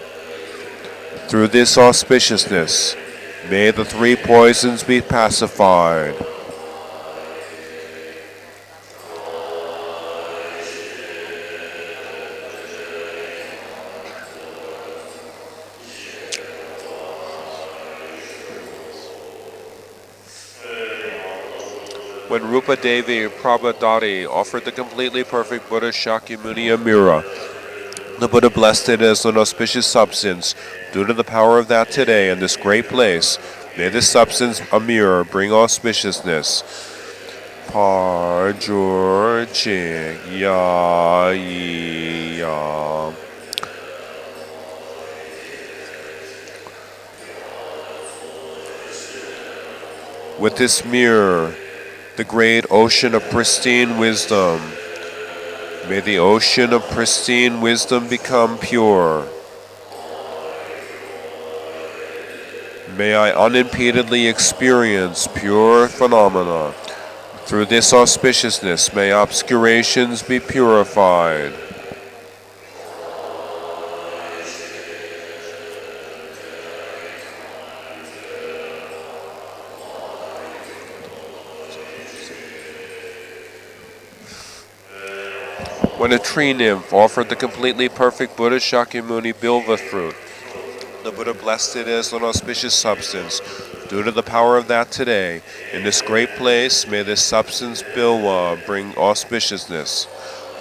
S1: Through this auspiciousness, may the three poisons be pacified. When Rupa Devi Prabhadari offered the completely perfect Buddha Shakyamuni Amira, The Buddha blessed it as an auspicious substance. Due to the power of that today in this great place, may this substance, a mirror, bring auspiciousness. Parjur Chik Ya Yi Ya. With this mirror, the great ocean of pristine wisdom, may the ocean of pristine wisdom become pure. May I unimpededly experience pure phenomena. Through this auspiciousness, may obscurations be purified. When a tree nymph offered the completely perfect Buddha Shakyamuni Bilva fruit, the Buddha blessed it as an auspicious substance. Due to the power of that today, in this great place, may this substance Bilwa bring auspiciousness.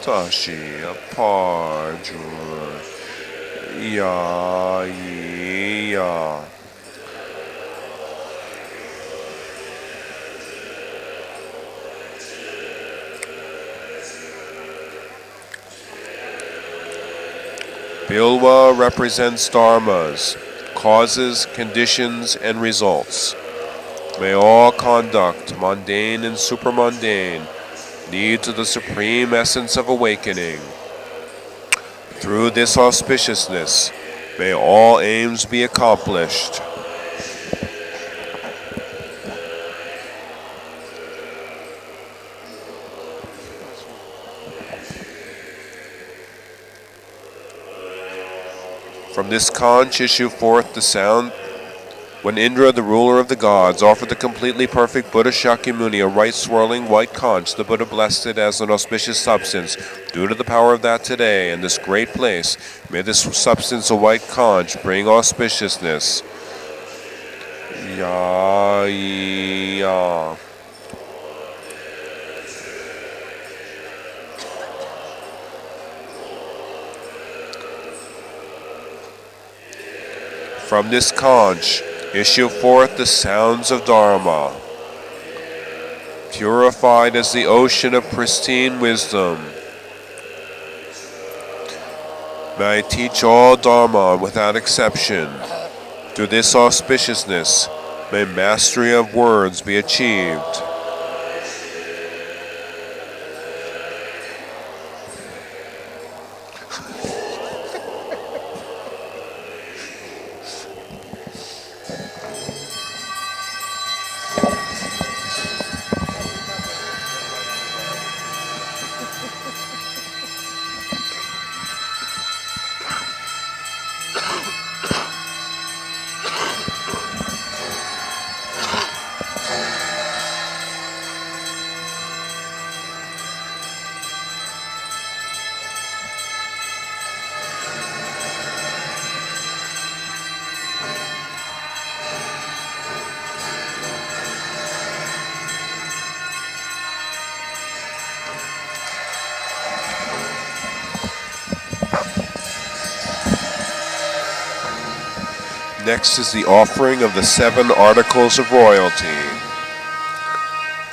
S1: Tashi Parjur Ya Yi Ya. Bilwa represents dharmas, causes, conditions, and results. May all conduct, mundane and supermundane, lead to the supreme essence of awakening. Through this auspiciousness, may all aims be accomplished. From this conch issue forth the sound. When Indra, the ruler of the gods, offered the completely perfect Buddha Shakyamuni a right swirling white conch, the Buddha blessed it as an auspicious substance. Due to the power of that today, in this great place, may this substance, a white conch, bring auspiciousness. Ya Ya. From this conch issue forth the sounds of Dharma, purified as the ocean of pristine wisdom. May I teach all Dharma without exception. Through this auspiciousness, may mastery of words be achieved. Next is the offering of the 7 articles of royalty.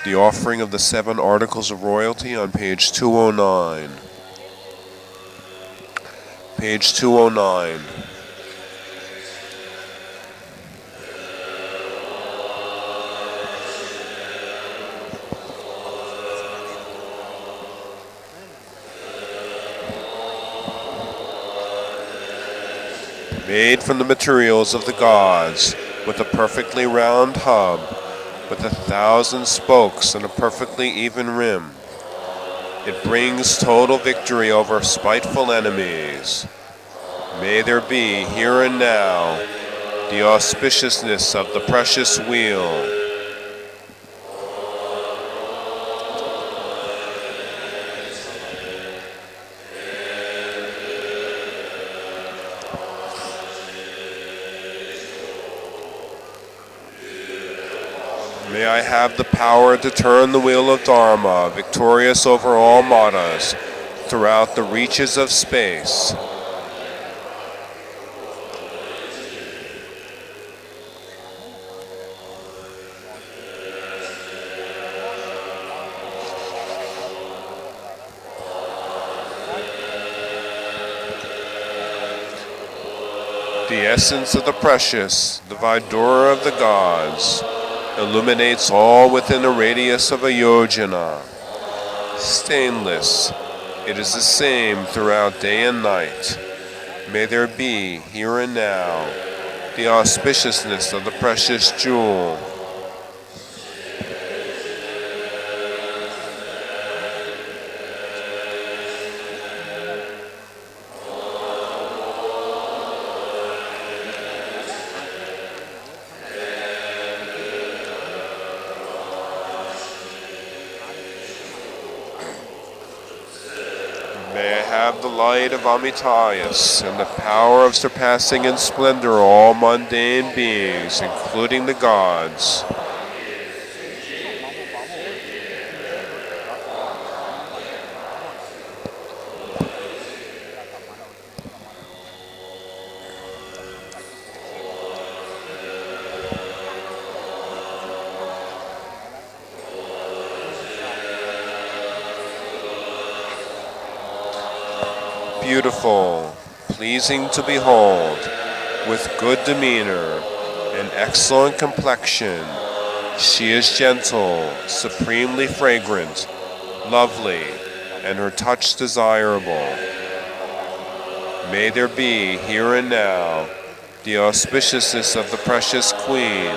S1: The offering of the 7 articles of royalty on page 209. Page 209. Made from the materials of the gods, with a perfectly round hub, with 1,000 spokes and a perfectly even rim. It brings total victory over spiteful enemies. May there be, here and now, the auspiciousness of the precious wheel. May I have the power to turn the wheel of Dharma, victorious over all matas, throughout the reaches of space. The essence of the precious, the Vidura of the gods, illuminates all within a radius of a yojana. Stainless, it is the same throughout day and night. May there be, here and now, the auspiciousness of the precious jewel. May I have the light of Amitayus and the power of surpassing in splendor all mundane beings, including the gods. Beautiful, pleasing to behold, with good demeanor and excellent complexion. She is gentle, supremely fragrant, lovely, and her touch desirable. May there be, here and now, the auspiciousness of the precious Queen.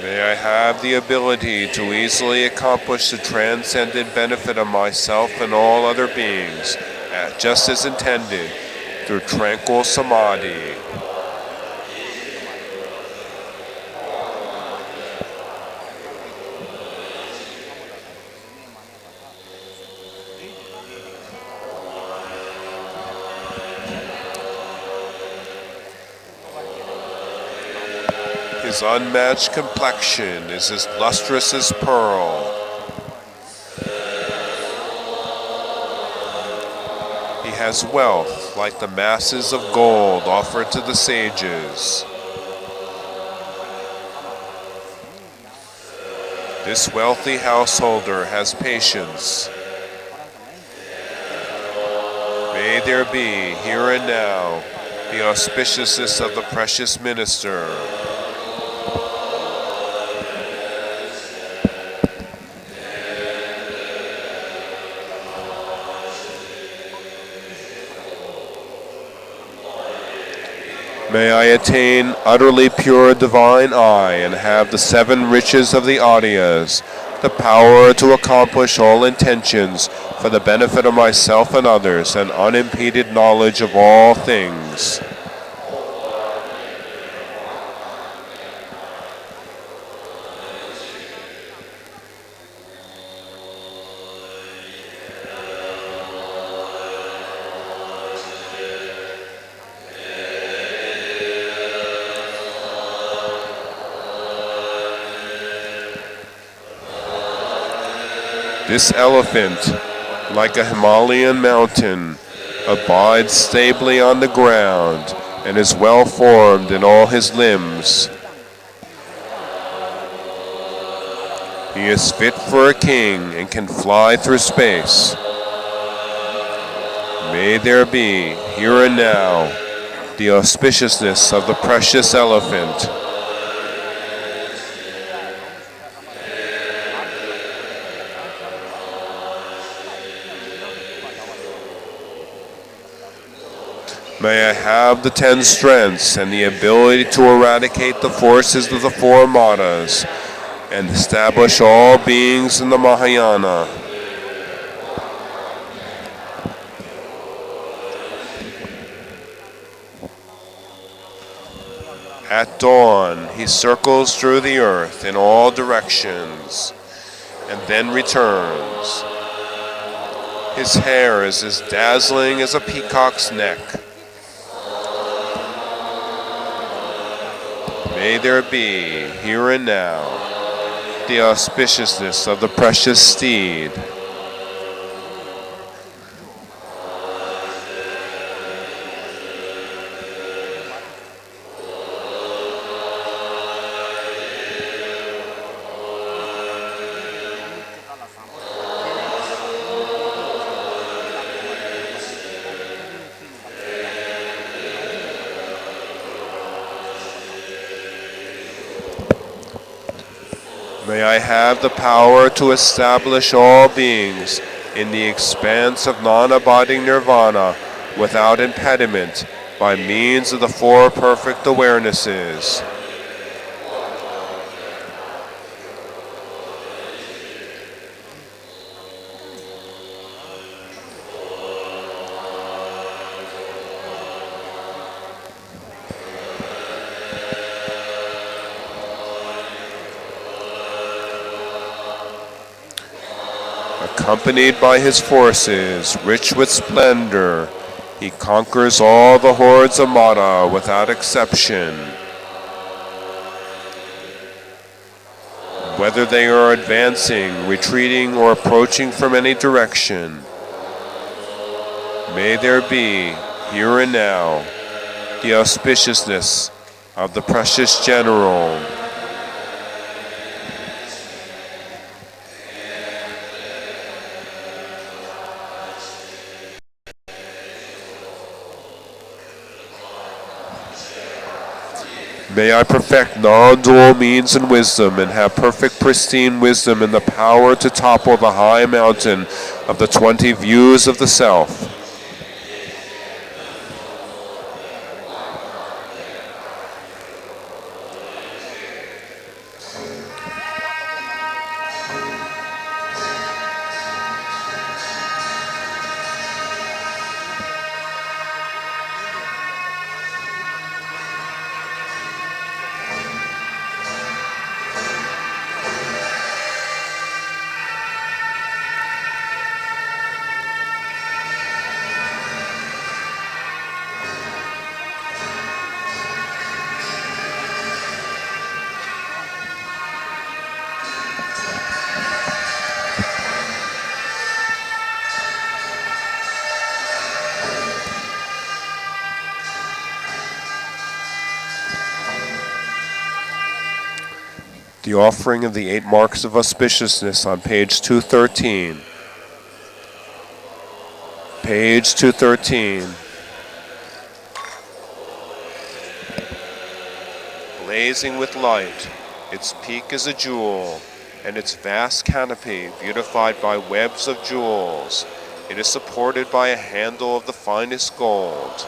S1: May I have the ability to easily accomplish the transcendent benefit of myself and all other beings, just as intended, through tranquil samadhi. His unmatched complexion is as lustrous as pearl. He has wealth like the masses of gold offered to the sages. This wealthy householder has patience. May there be, here and now, the auspiciousness of the precious minister. May I attain utterly pure divine eye and have the 7 riches of the Adiyas, the power to accomplish all intentions for the benefit of myself and others, and unimpeded knowledge of all things. This elephant, like a Himalayan mountain, abides stably on the ground and is well formed in all his limbs. He is fit for a king and can fly through space. May there be, here and now, the auspiciousness of the precious elephant. May I have the 10 strengths and the ability to eradicate the forces of the 4 manas and establish all beings in the Mahayana. At dawn, he circles through the earth in all directions and then returns. His hair is as dazzling as a peacock's neck. May there be, here and now, the auspiciousness of the precious steed. May I have the power to establish all beings in the expanse of non-abiding nirvana without impediment by means of the four perfect awarenesses. Accompanied by his forces, rich with splendor, he conquers all the hordes of Mara without exception. Whether they are advancing, retreating, or approaching from any direction, may there be, here and now, the auspiciousness of the precious General. May I perfect non-dual means and wisdom, and have perfect pristine wisdom and the power to topple the high mountain of the 20 views of the self. The offering of the 8 marks of auspiciousness on page 213. Page 213. Blazing with light, its peak is a jewel, and its vast canopy beautified by webs of jewels. It is supported by a handle of the finest gold.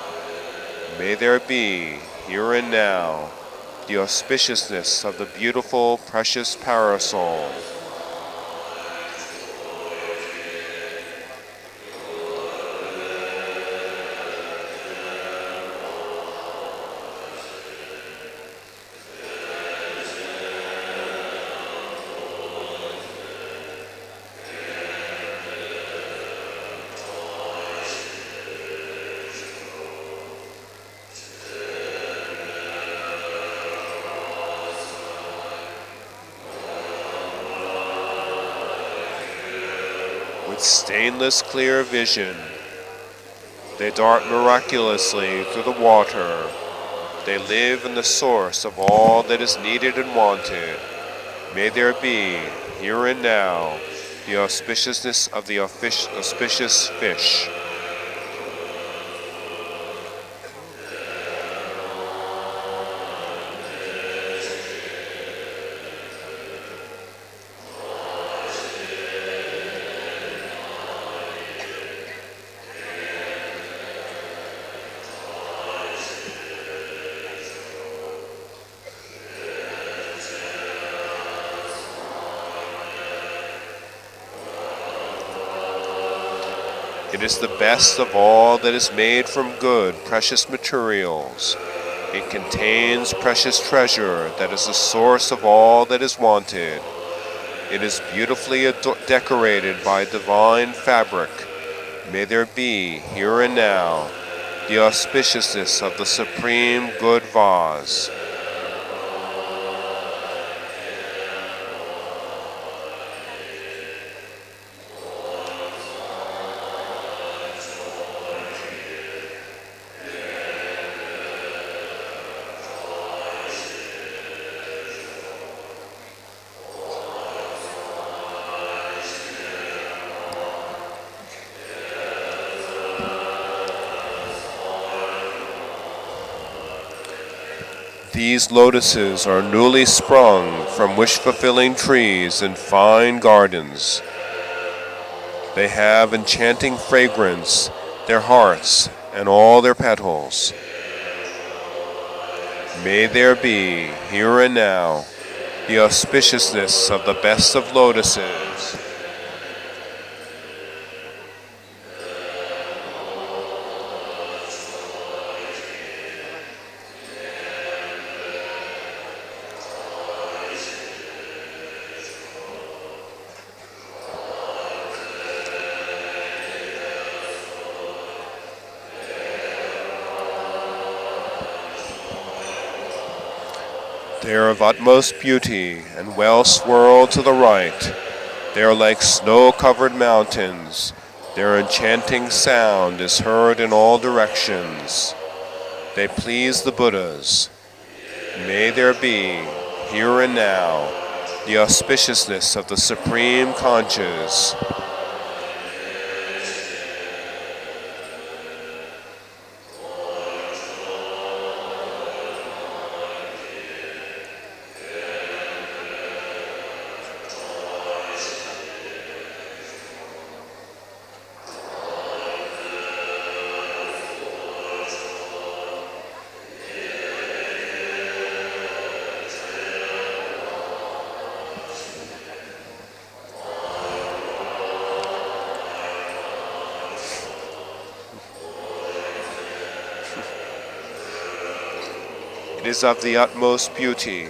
S1: May there be, here and now, the auspiciousness of the beautiful, precious parasol. With stainless clear vision, they dart miraculously through the water. They live in the source of all that is needed and wanted. May there be, here and now, the auspiciousness of the auspicious fish. It is the best of all that is made from good, precious materials. It contains precious treasure that is the source of all that is wanted. It is beautifully decorated by divine fabric. May there be, here and now, the auspiciousness of the supreme good vase. These lotuses are newly sprung from wish-fulfilling trees in fine gardens. They have enchanting fragrance, their hearts, and all their petals. May there be, here and now, the auspiciousness of the best of lotuses. They are of utmost beauty and well swirled to the right. They are like snow-covered mountains. Their enchanting sound is heard in all directions. They please the Buddhas. May there be, here and now, the auspiciousness of the Supreme Conscious. It is of the utmost beauty,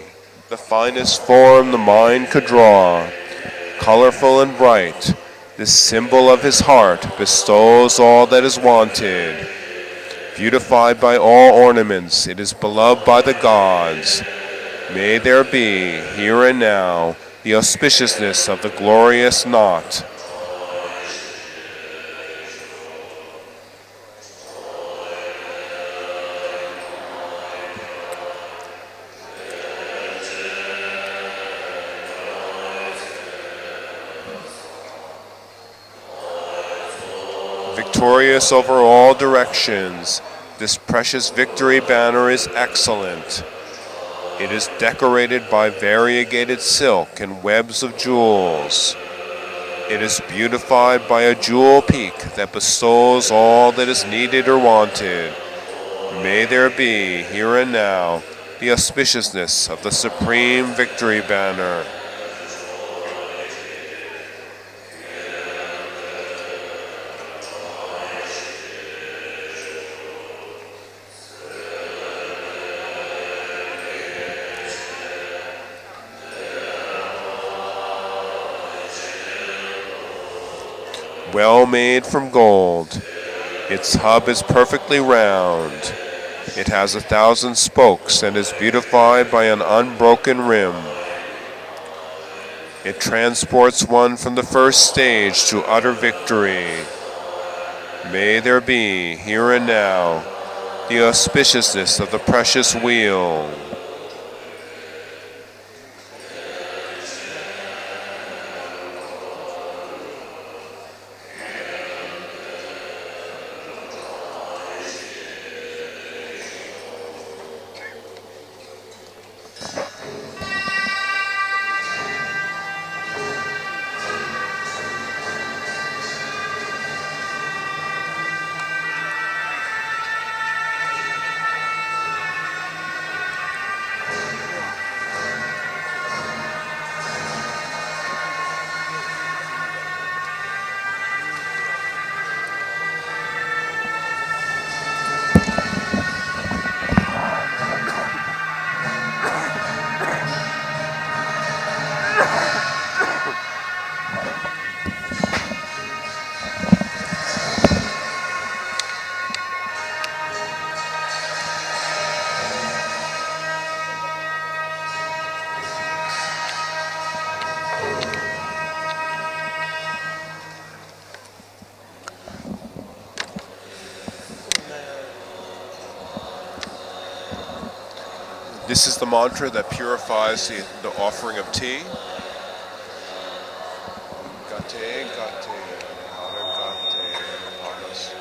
S1: the finest form the mind could draw. Colorful and bright, this symbol of his heart bestows all that is wanted. Beautified by all ornaments, it is beloved by the gods. May there be, here and now, the auspiciousness of the glorious knot. Victorious over all directions, this precious victory banner is excellent. It is decorated by variegated silk and webs of jewels. It is beautified by a jewel peak that bestows all that is needed or wanted. May there be, here and now, the auspiciousness of the Supreme Victory Banner. Well made from gold. Its hub is perfectly round. It has 1,000 spokes and is beautified by an unbroken rim. It transports one from the first stage to utter victory. May there be, here and now, the auspiciousness of the precious wheel. This is the mantra that purifies the offering of tea. Gate, gate, gate, pagas.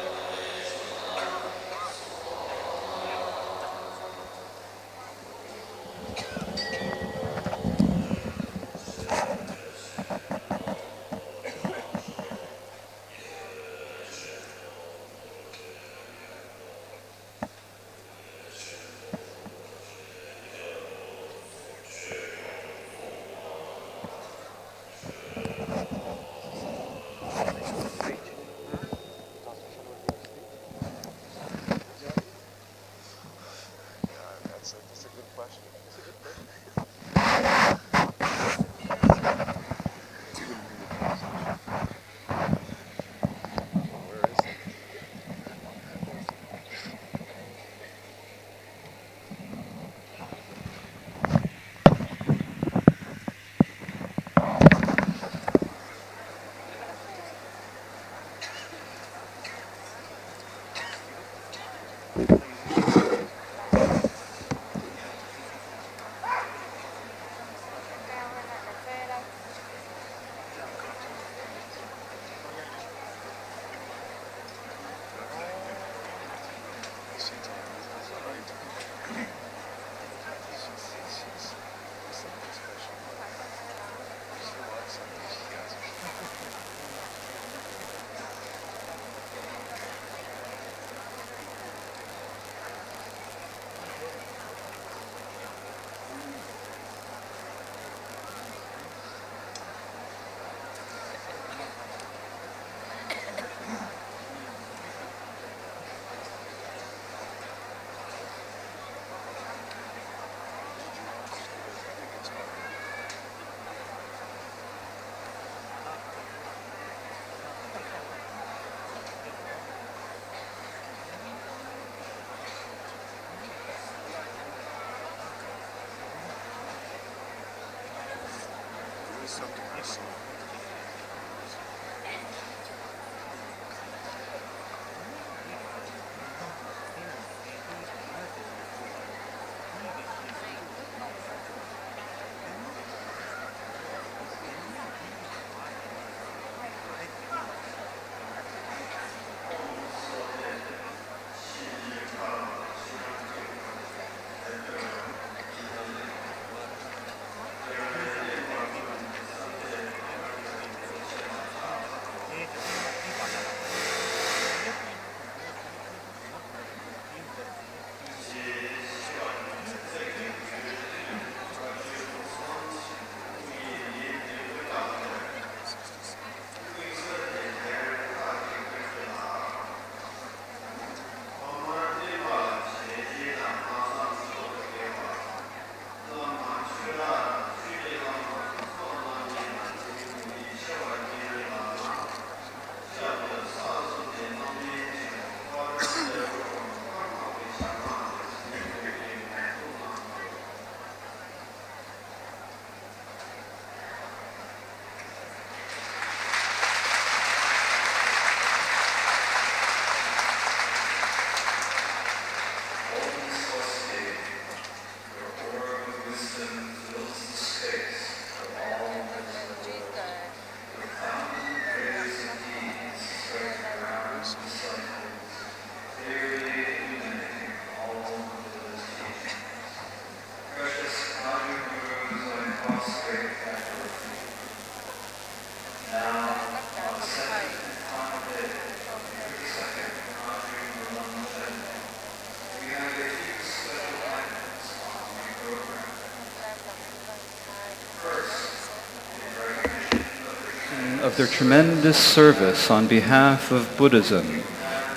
S6: Of their tremendous service on behalf of Buddhism,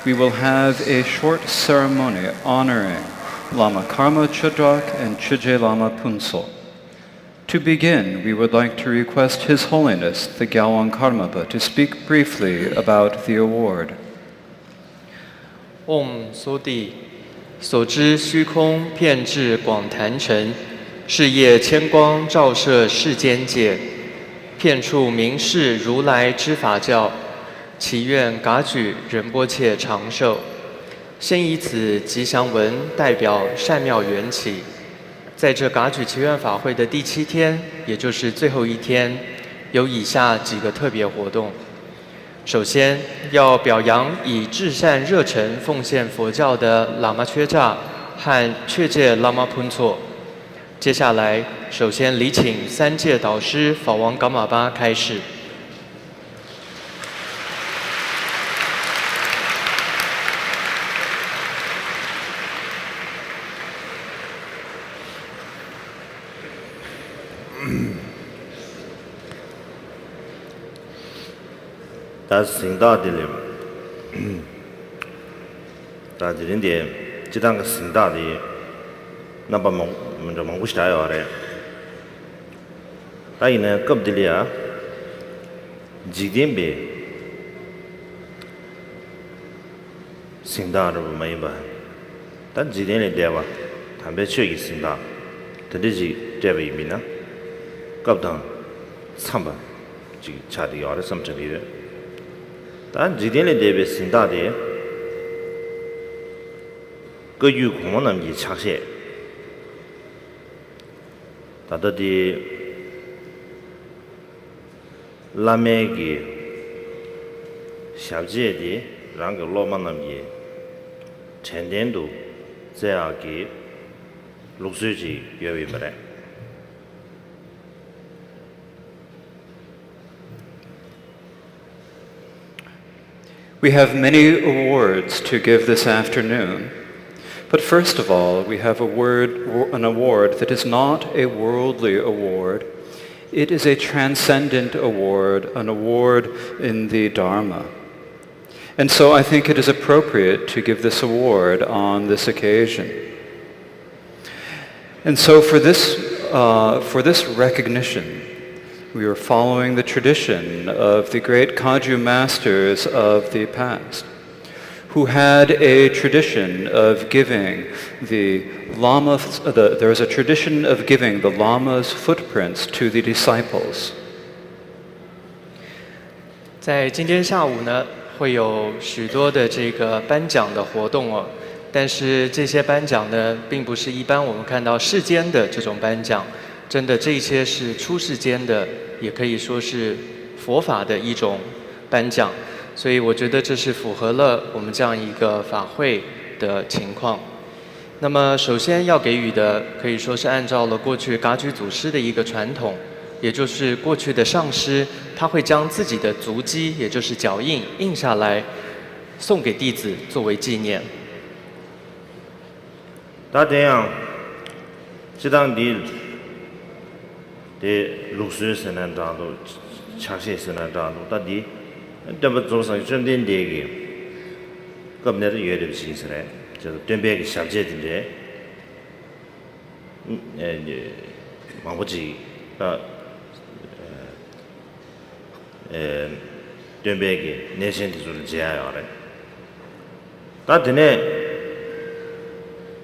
S6: we will have a short ceremony honoring Lama Karma Chodrak and Chögyal Lama Phunso. To begin, we would like to request His Holiness the Gyalwang Karmapa to speak briefly about the award.
S7: Om 苏地，所知虚空遍至广坛城，事业千光照射世间界，遍处明示如来之法教，祈愿噶举仁波切长寿。先以此吉祥文代表善妙缘起，在这噶举祈愿法会的第7天，也就是最后一天，有以下几个特别活动。首先要表扬以至善热忱奉献佛教的喇嘛缺诈和确界喇嘛喷错。接下来，首先礼请3届导师法王噶玛巴开示。
S8: 大行大的了，大这人的这当个行大的，那把蒙就蒙不起来了嘞。大伊呢，搞不得了，几点别，行大的不没吧？但几点来的吧？他们确实行大，他这是这为民呢，搞不当，惨吧？这差的要的什么程度的？但几点来的别行大的，个有空那么一抢些。他的拉美的小姐的，让个老妈那么10点多，这样给6岁级约为不来。
S6: We have many awards to give this afternoon. But first of all, we have an award that is not a worldly award. It is a transcendent award, an award in the Dharma. And so I think it is appropriate to give this award on this occasion. And so for this recognition, we are following the tradition of the great Kagyu masters of the past, who had a tradition of giving the lamas, there is a tradition of giving the lama's footprints to the disciples.
S7: 在今天下午呢，会有许多的这个颁奖的活动哦。但是这些颁奖呢，并不是一般我们看到世间的这种颁奖，真的这些是出世间的，也可以说是佛法的一种颁奖。所以我觉得这是符合了我们这样一个法会的情况。那么首先要给予的，可以说是按照了过去噶举祖师的一个传统，也就是过去的上师，他会将自己的足迹，也就是脚印印下来，送给弟子作为纪念。
S8: 大这样，这当地的60岁那张都70岁那张都，到底这么做上准备这个，个别的有点形式嘞，就是准备个小节的嘞，忙不起，准备个内心的就是这样嘞，但是呢。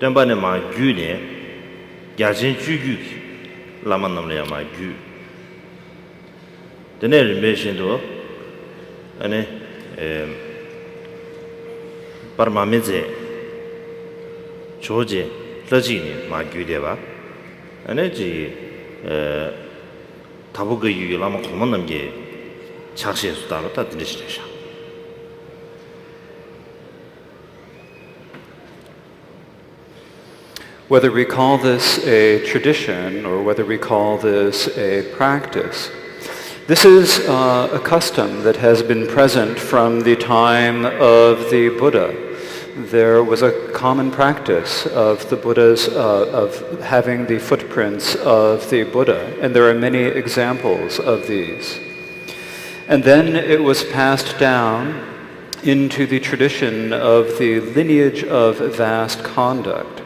S8: Tempat ni maju ni, gajen cucu, lama namanya maju. Tene rembesin tu, ane permamize, coje, lagi ni maju dia ba, ane ji tabu gayu lama koman namge, cakse sudah lo tak jenis jenis.
S6: Whether we call this a tradition or whether we call this a practice, this is a custom that has been present from the time of the Buddha. There was a common practice of the Buddha's, of having the footprints of the Buddha, and there are many examples of these. And then it was passed down into the tradition of the lineage of vast conduct.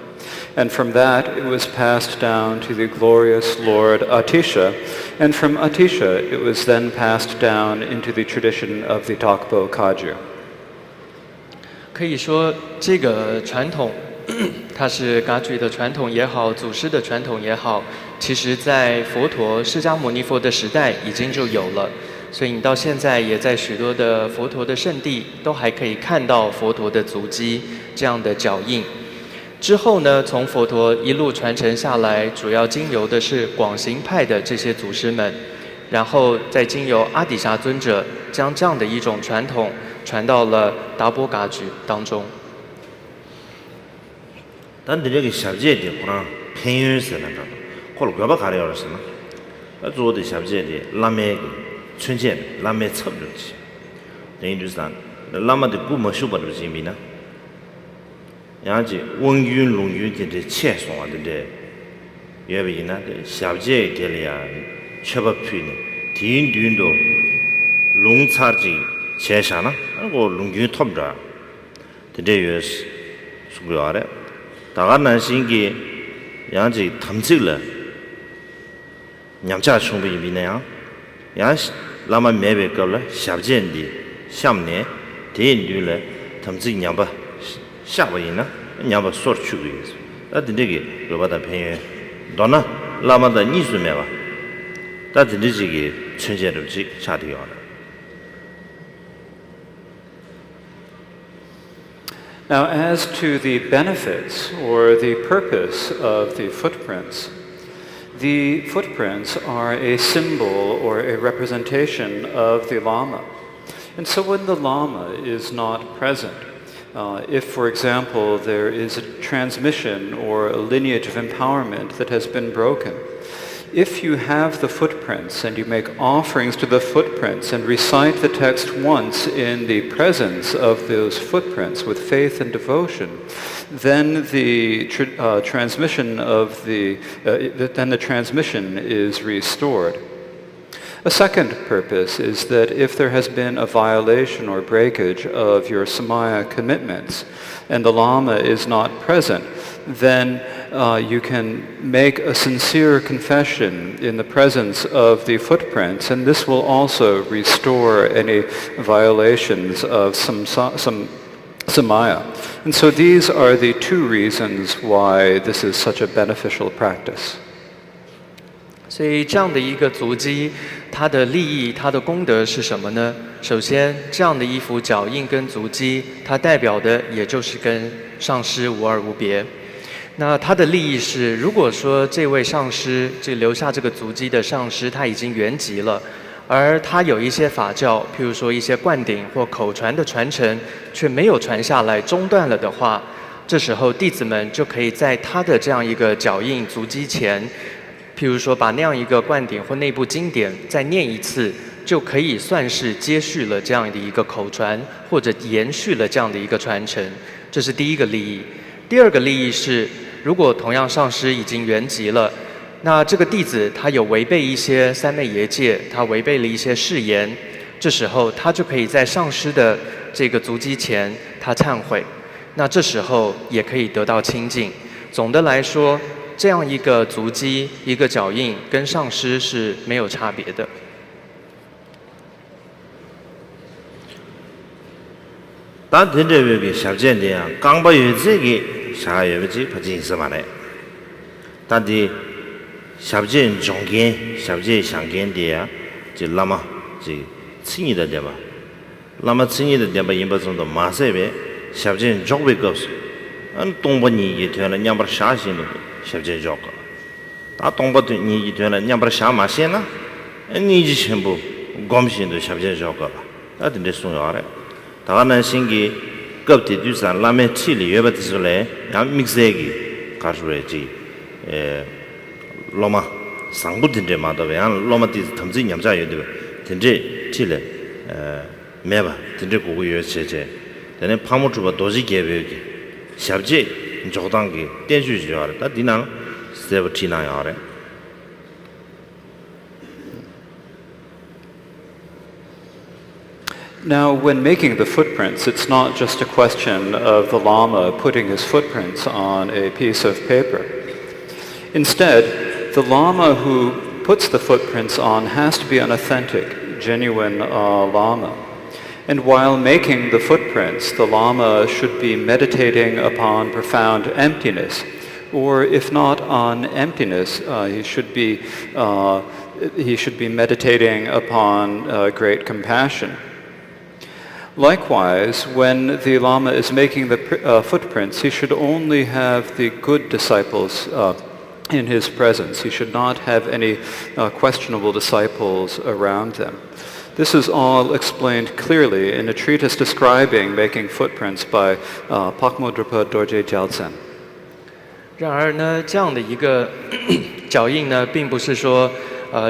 S6: And from that, it was passed down to the glorious Lord Atisha. And from Atisha, it was then passed down into the tradition of the Tokpo Kagyu.
S7: 可以说，这个传统，它是噶举的传统也好，祖师的传统也好，其实在佛陀释迦牟尼佛的时代已经就有了。所以你到现在也在许多的佛陀的圣地，都还可以看到佛陀的足迹这样的脚印。之后呢，从佛陀一路传承下来，主要经由的是广行派的这些祖师们，然后再经由阿底峡尊者将这样的一种传统传到了达波噶举当中。
S8: 但这个小节的可能偏远是那种，可能国外看的是嘛，那做的小节的拉美春节拉美差不多些，等于就是拉美的古么修不了几米呢？然后就文运龙运的钱送啊的，因为呢，小节给了呀，全部赔呢，天天都龙差的钱上了，那个龙运拖不着，这也是不要的。大家呢，是给然后就他们走了，娘家兄弟比那样，然后那么没别个了，小节的项目呢，天天了，他们自己娘吧。下不赢呢，娘把说去个意思，那的这个我把它偏远，当然，那么的艺术没吧，但是这个春节的去下地方了。
S6: Now, as to the benefits or the purpose of the footprints are a symbol or a representation of the Lama. And so when the Lama is not present, if, for example, there is a transmission or a lineage of empowerment that has been broken, if you have the footprints and you make offerings to the footprints and recite the text once in the presence of those footprints with faith and devotion, then the transmission is restored. A second purpose is that if there has been a violation or breakage of your Samaya commitments and the Lama is not present, then you can make a sincere confession in the presence of the footprints, and this will also restore any violations of some Samaya. And so these are the two reasons why this is such a beneficial practice.
S7: 所以这样的一个足迹，它的利益、它的功德是什么呢？首先，这样的一幅脚印跟足迹，它代表的也就是跟上师无二无别。那它的利益是，如果说这位上师，这留下这个足迹的上师，他已经圆寂了，而他有一些法教，譬如说一些灌顶或口传的传承，却没有传下来，中断了的话，这时候弟子们就可以在他的这样一个脚印足迹前，譬如说把那样一个灌顶或那部经典再念一次，就可以算是接续了这样的一个口传，或者延续了这样的一个传承。这是第一个利益。第二个利益是，如果同样上师已经圆寂了，那这个弟子他有违背一些三昧耶戒，他违背了一些誓言，这时候他就可以在上师的这个足迹前他忏悔，那这时候也可以得到清净。总的来说，这样一个足迹、一个脚印跟上师是没有差别的。
S8: 当天这个小见的啊，刚把有这个啥有不就不进是嘛嘞？但的小见中间、小见上间的啊，就那么就轻易的点吧，那么轻易的点吧，一般中的马赛呗，小见中位告诉，东北你一天了，两把啥线了，小见中个，打东北的你一天了，两把啥马线了，你就全部光线都小见中个了，那真的重要嘞。大家呢，先给各地对上那边处理，要不就是来，然后 mix 一个，搞出来这，老嘛，上不停这嘛，对吧？然后老嘛的同志娘家有对吧？停这这来，没吧？停这个个月切切，但是泡沫主播都是给不给，小姐你找当给电视剧好了，但地方是不听那样的。
S6: Now, when making the footprints, it's not just a question of the Lama putting his footprints on a piece of paper. Instead, the Lama who puts the footprints on has to be an authentic, genuine Lama. And while making the footprints, the Lama should be meditating upon profound emptiness. Or if not on emptiness, he should be meditating upon great compassion. Likewise, when the Lama is making the footprints, he should only have the good disciples in his presence. He should not have any questionable disciples around them. This is all explained clearly in a treatise describing making footprints by Pakmodrupa Dorje Gyaltsen.
S7: 然而呢，这样的一个脚印呢，并不是说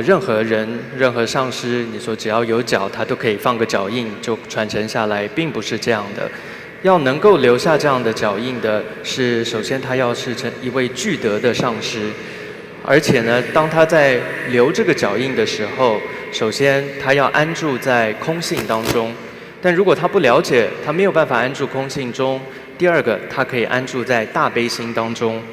S7: 任何人、任何上师，你说只要有脚，他都可以放个脚印就传承下来，并不是这样的。要能够留下这样的脚印的，是首先他要是一位具德的上师，而且呢，当他在留这个脚印的时候，首先他要安住在空性当中。但如果他不了解，他没有办法安住空性中。第二个，他可以安住在大悲心当中。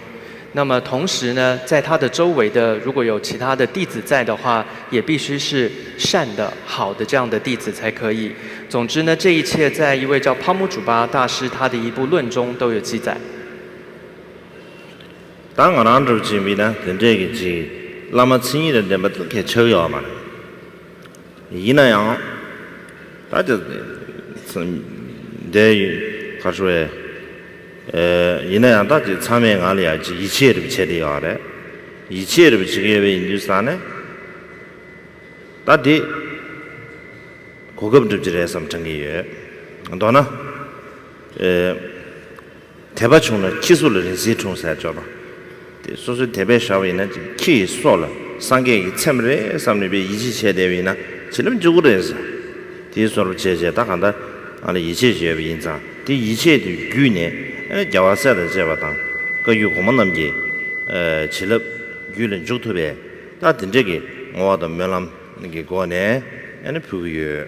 S7: 那么同时呢，在他的周围的如果有其他的弟子在的话，也必须是善的、好的这样的弟子才可以。总之呢，这一切在一位叫帕姆主巴大师他的一部论中都有记载。
S8: 当我们做前面呢，跟这个是那么轻易的那么都可以抽腰嘛，一那样，大家是在他说。一那样大家参与哪里啊？一切都不切的啊嘞，一切都不切的为印度山呢，大地各个不都知道什么成绩耶？当然，台北穷了，技术了人是穷才知道吧？所以台北稍微呢就技术了，上个参不来，上那边一起切的为呢，其他就不认识，第一说了切切，大看到啊，一切学为印章，第一切的概念。叫我说的这把当，个有我们那边，去了舆论就特别，但等这个我的没那那个过呢，那朋友。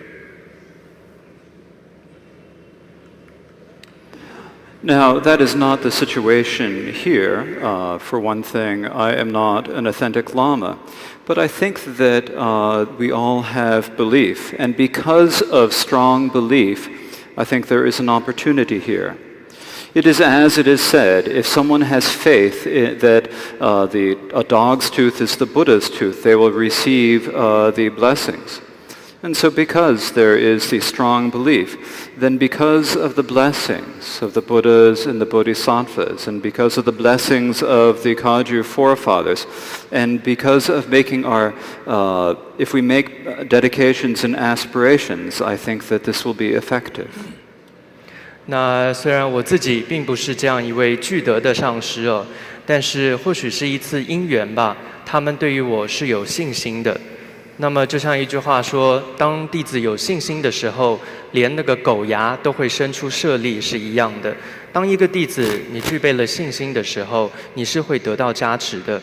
S6: Now, that is not the situation here. For one thing, I am not an authentic Lama. But I think that we all have belief. And because of strong belief, I think there is an opportunity here. It is as it is said, if someone has faith that a dog's tooth is the Buddha's tooth, they will receive the blessings. And so because there is the strong belief, then because of the blessings of the Buddhas and the Bodhisattvas, and because of the blessings of the Kagyu forefathers, and because of making if we make dedications and aspirations, I think that this will be effective.
S7: 那虽然我自己并不是这样一位具德的上师哦，但是或许是一次因缘吧，他们对于我是有信心的。那么就像一句话说，当弟子有信心的时候，连那个狗牙都会生出舍利是一样的。当一个弟子你具备了信心的时候，你是会得到加持的。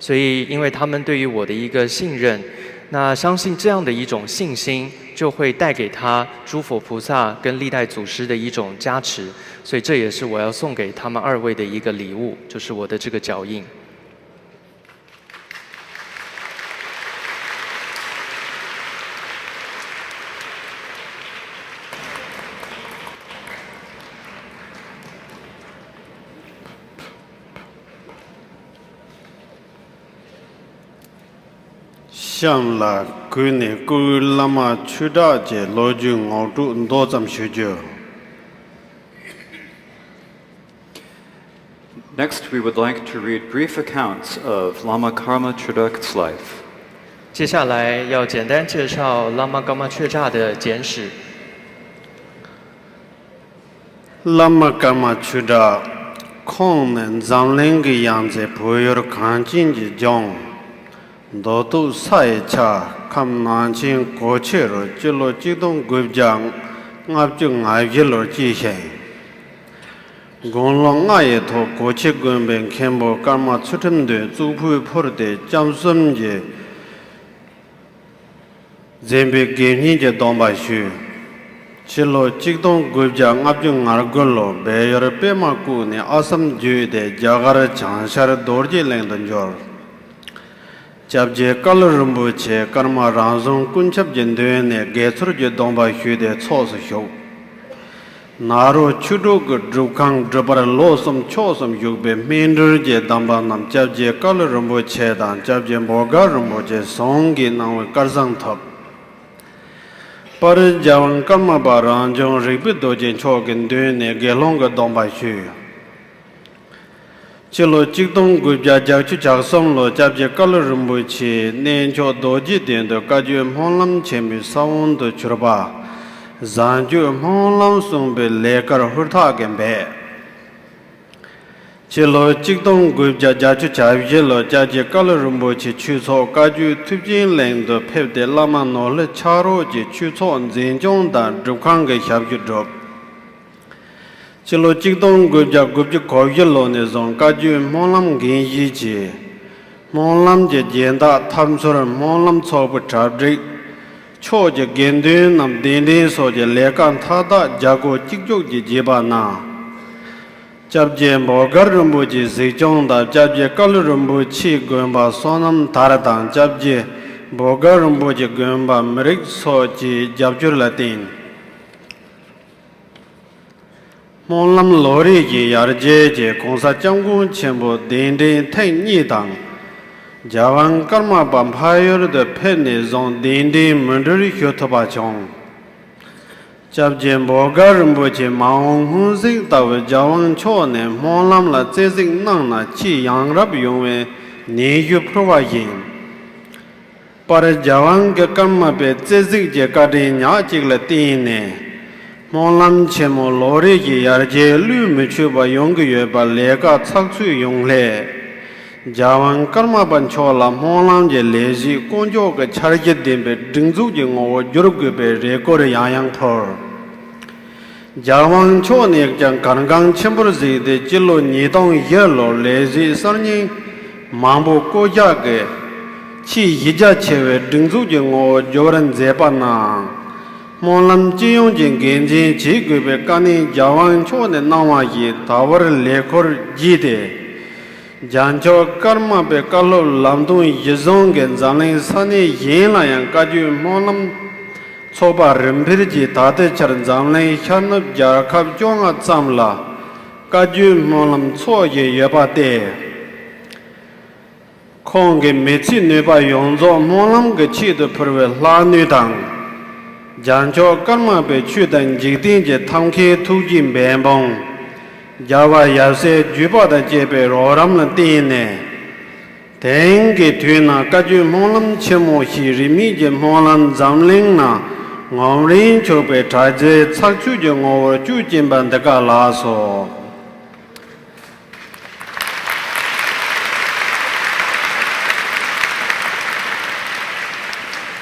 S7: 所以因为他们对于我的一个信任，那相信这样的一种信心就会带给他诸佛菩萨跟历代祖师的一种加持，所以这也是我要送给他们二位的一个礼物，就是我的这个脚印。
S9: 向来归内归拉玛去大姐罗就熬住多怎么学着。
S6: Next, we would like to read brief accounts of Lama Karma Tridak's life.
S7: 接下来要简单介绍拉玛伽玛却扎的简史。
S9: 拉玛伽玛去达，空能藏灵个样子，不要看见的讲。 都都晒茶，看南京过去了，这路激动国家，我就爱去了这些。公路爱也托过去根本看不干嘛出城的，做不破的，讲什么的，这边给你的东北去，这路激动国家，我就爱过了，别要别嘛过呢，阿什么觉得，家个人长下来多的领导着。 जब जे कल रुम्बु छे कर्मा राजों कुंचब जिंदे ने गेसुर जे दोंबा शुदे छोस show नारो छुडो ग ड्रुखांग ड्रबर लोसम छोसम युगबे मेंडर जे दंबा नम जब जे कल रुम्बु छे दान जब जे मोगा रुम्बु जे सोंगी नाव करजंग थप पर जवन कर्मा बारांजों रिपि दोजे छोगिन दे ने गेलोंग दोंबा शु चलो चिकदों गुब्जा जागचु जागसों लो जब जे कल रुम्बुची नेंचो दोजी दें तो काजू मोलम चेमी साउन तो चुरबा जानजू मोलम सुंबे लेकर हुरता गेंबे चलो चिकदों गुब्जा जागचु जागजे लो जब जे कल रुम्बुची चुसो काजू तुपजिन लें तो फेब दे लामा नोले चारो जे चुसो जिंजों दा रुखांग के शाबजू ड्रॉप चलो चिकदों गुब्जा गुब्जी कोयल लो ने जों काजू मोलम गेंजी जी मोलम जे जेंदा थमसुर मोलम चौप चाबरी छो जे गेंदे नम देंदे सो जे लेकान थादा जागो चिकजोक जी जेबा ना जब जे मोगर रुम्बु जी सिचों दा जब जे कल रुम्बु ची गुंबा सोनम तारदां जब जे मोगर रुम्बु जी गुंबा मरिक सो जी जबजुर लतीन मोलम लोरी की यार जे कोंसा चंगु चेंबो देंदे थे नीतां जावां कर्मा बंफायर द फेने जों देंदे मंडरी ह्योथबा चों जब जे बोगर बोचे माओं हुंसिक तब जावां छो ने मोलम ला चेसिक नंग ना ची यांग रब योंवे ने यु प्रोवायिन पर जावां के कर्मा पे चेसिक जे काटे न्या चिकले तीने मोलम चेमो लोरी की यार जे लु मिचु बा योंग ये बा लेका छक्सु योंग ले जावां कर्मा बंचोला मोलम जे लेजी कोंजो के छरजे दिन पे डिंगजु जे ngो जुरुग पे रेकोर यायांग फोर जावां छो ने जंग कानगांग चेंबर जी दे जिलो निदोंग ये लो लेजी सरनी मांबो कोजा के ची यिजा छेवे डिंगजु जे ngो जोरन जेपा ना मोलम जियों जिन गेंजी जी गुबे कानी जावां छो ने नावा ये तावर लेखोर जी दे जानचो कर्म पे कलो लमदु यजों के जाने सने ये लायं काजू मोलम छोबा रिम्भिर जी ताते चरण जाने शनब जाखब जोंगा चामला Kagyu Monlam Cho Ye Yaba De Kong Ge Mechi Neba Yongzo Monlam Ge Chi De Purwe La Nu Dang Jancho Karma Be Chu Dan Jigdin Je Tangke Tu Jin Ben Bong Jawa Yase Juba Da Je Be Roram La Din Ne Tengi Tuna Kagyu Monlam Chemo Shi Rimi Je Monlam Zamling Na Ngomrin Cho Be Taje Chak Chu Je Ngo Chu Jin Ban De Ka La So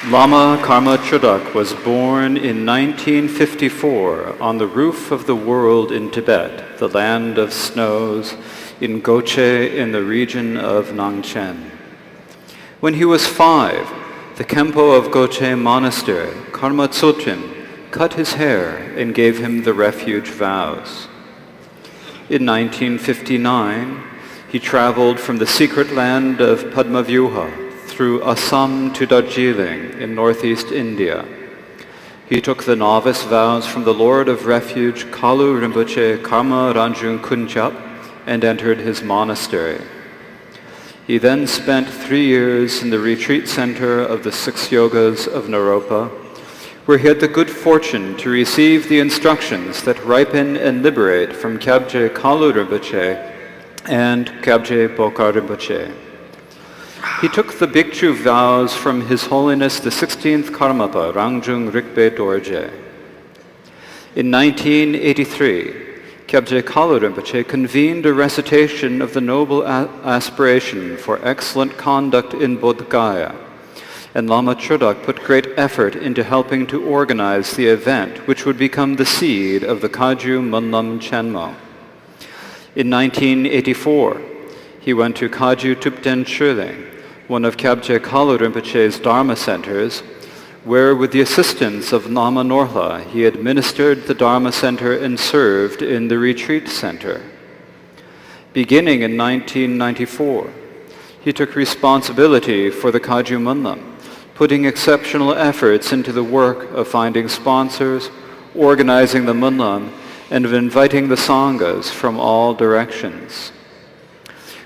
S6: Lama Karma Chodak was born in 1954 on the roof of the world in Tibet, the land of snows, in Goche in the region of Nangchen. When he was 5, the Kempo of Goche Monastery, Karma Tsotrim, cut his hair and gave him the refuge vows. In 1959, he traveled from the secret land of Padmavyuha through Assam to Darjeeling in northeast India. He took the novice vows from the Lord of Refuge Kalu Rinpoche Karma Ranjung Kunchap and entered his monastery. He then spent 3 years in the retreat center of the 6 yogas of Naropa, where he had the good fortune to receive the instructions that ripen and liberate from Kyabje Kalu Rinpoche and Kyabje Bokar Rinpoche. He took the Bhikshu vows from His Holiness the 16th Karmapa, Rangjung Rikpe Dorje. In 1983, Kyabje Kalu Rinpoche convened a recitation of the noble aspiration for excellent conduct in Bodh Gaya, and Lama Chodak put great effort into helping to organize the event which would become the seed of the Kagyu Monlam Chenmo. In 1984, he went to Kagyu Tupten Chuling, one of Kyabje Kalu Rinpoche's Dharma centers, where with the assistance of Lama Norla, he administered the Dharma center and served in the retreat center. Beginning in 1994, he took responsibility for the Kagyu Monlam, putting exceptional efforts into the work of finding sponsors, organizing the Monlam, and of inviting the Sanghas from all directions.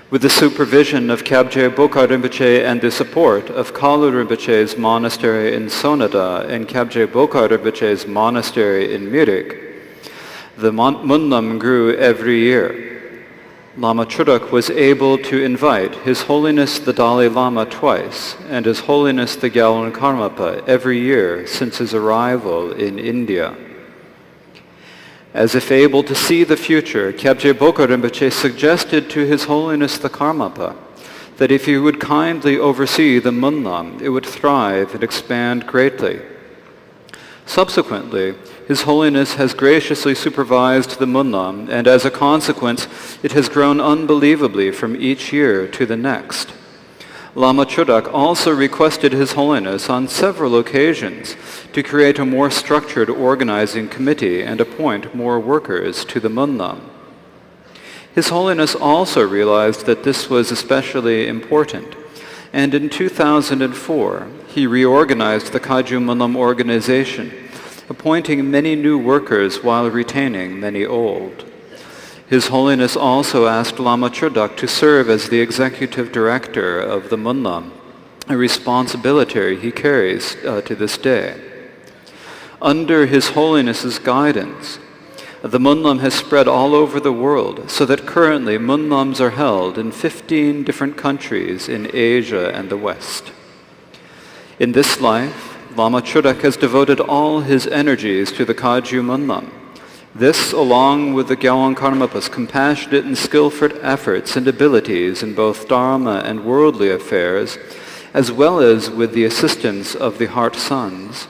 S6: With the supervision of Kyabje Bokar Rinpoche and the support of Kalu Rinpoche's monastery in Sonada and Kyabje Bokar Rinpoche's monastery in Mirik, the Monlam grew every year. Lama Chodak was able to invite His Holiness the Dalai Lama twice and His Holiness the Gyalwan Karmapa every year since his arrival in India. As if able to see the future, Kyabje Bokar Rinpoche suggested to His Holiness the Karmapa that if he would kindly oversee the Monlam, it would thrive and expand greatly. Subsequently, His Holiness has graciously supervised the Monlam, and as a consequence, it has grown unbelievably from each year to the next. Lama Chodak also requested His Holiness on several occasions to create a more structured organizing committee and appoint more workers to the Monlam. His Holiness also realized that this was especially important, and in 2004, he reorganized the Kagyu Monlam organization, appointing many new workers while retaining many old. His Holiness also asked Lama Chodak to serve as the executive director of the Monlam, a responsibility he carries to this day. Under His Holiness's guidance, the Monlam has spread all over the world, so that currently Monlams are held in 15 different countries in Asia and the West. In this life, Lama Chodak has devoted all his energies to the Kagyu Monlam. This, along with the Gyalwan Karmapa's compassionate and skillful efforts and abilities in both Dharma and worldly affairs, as well as with the assistance of the Heart Sons,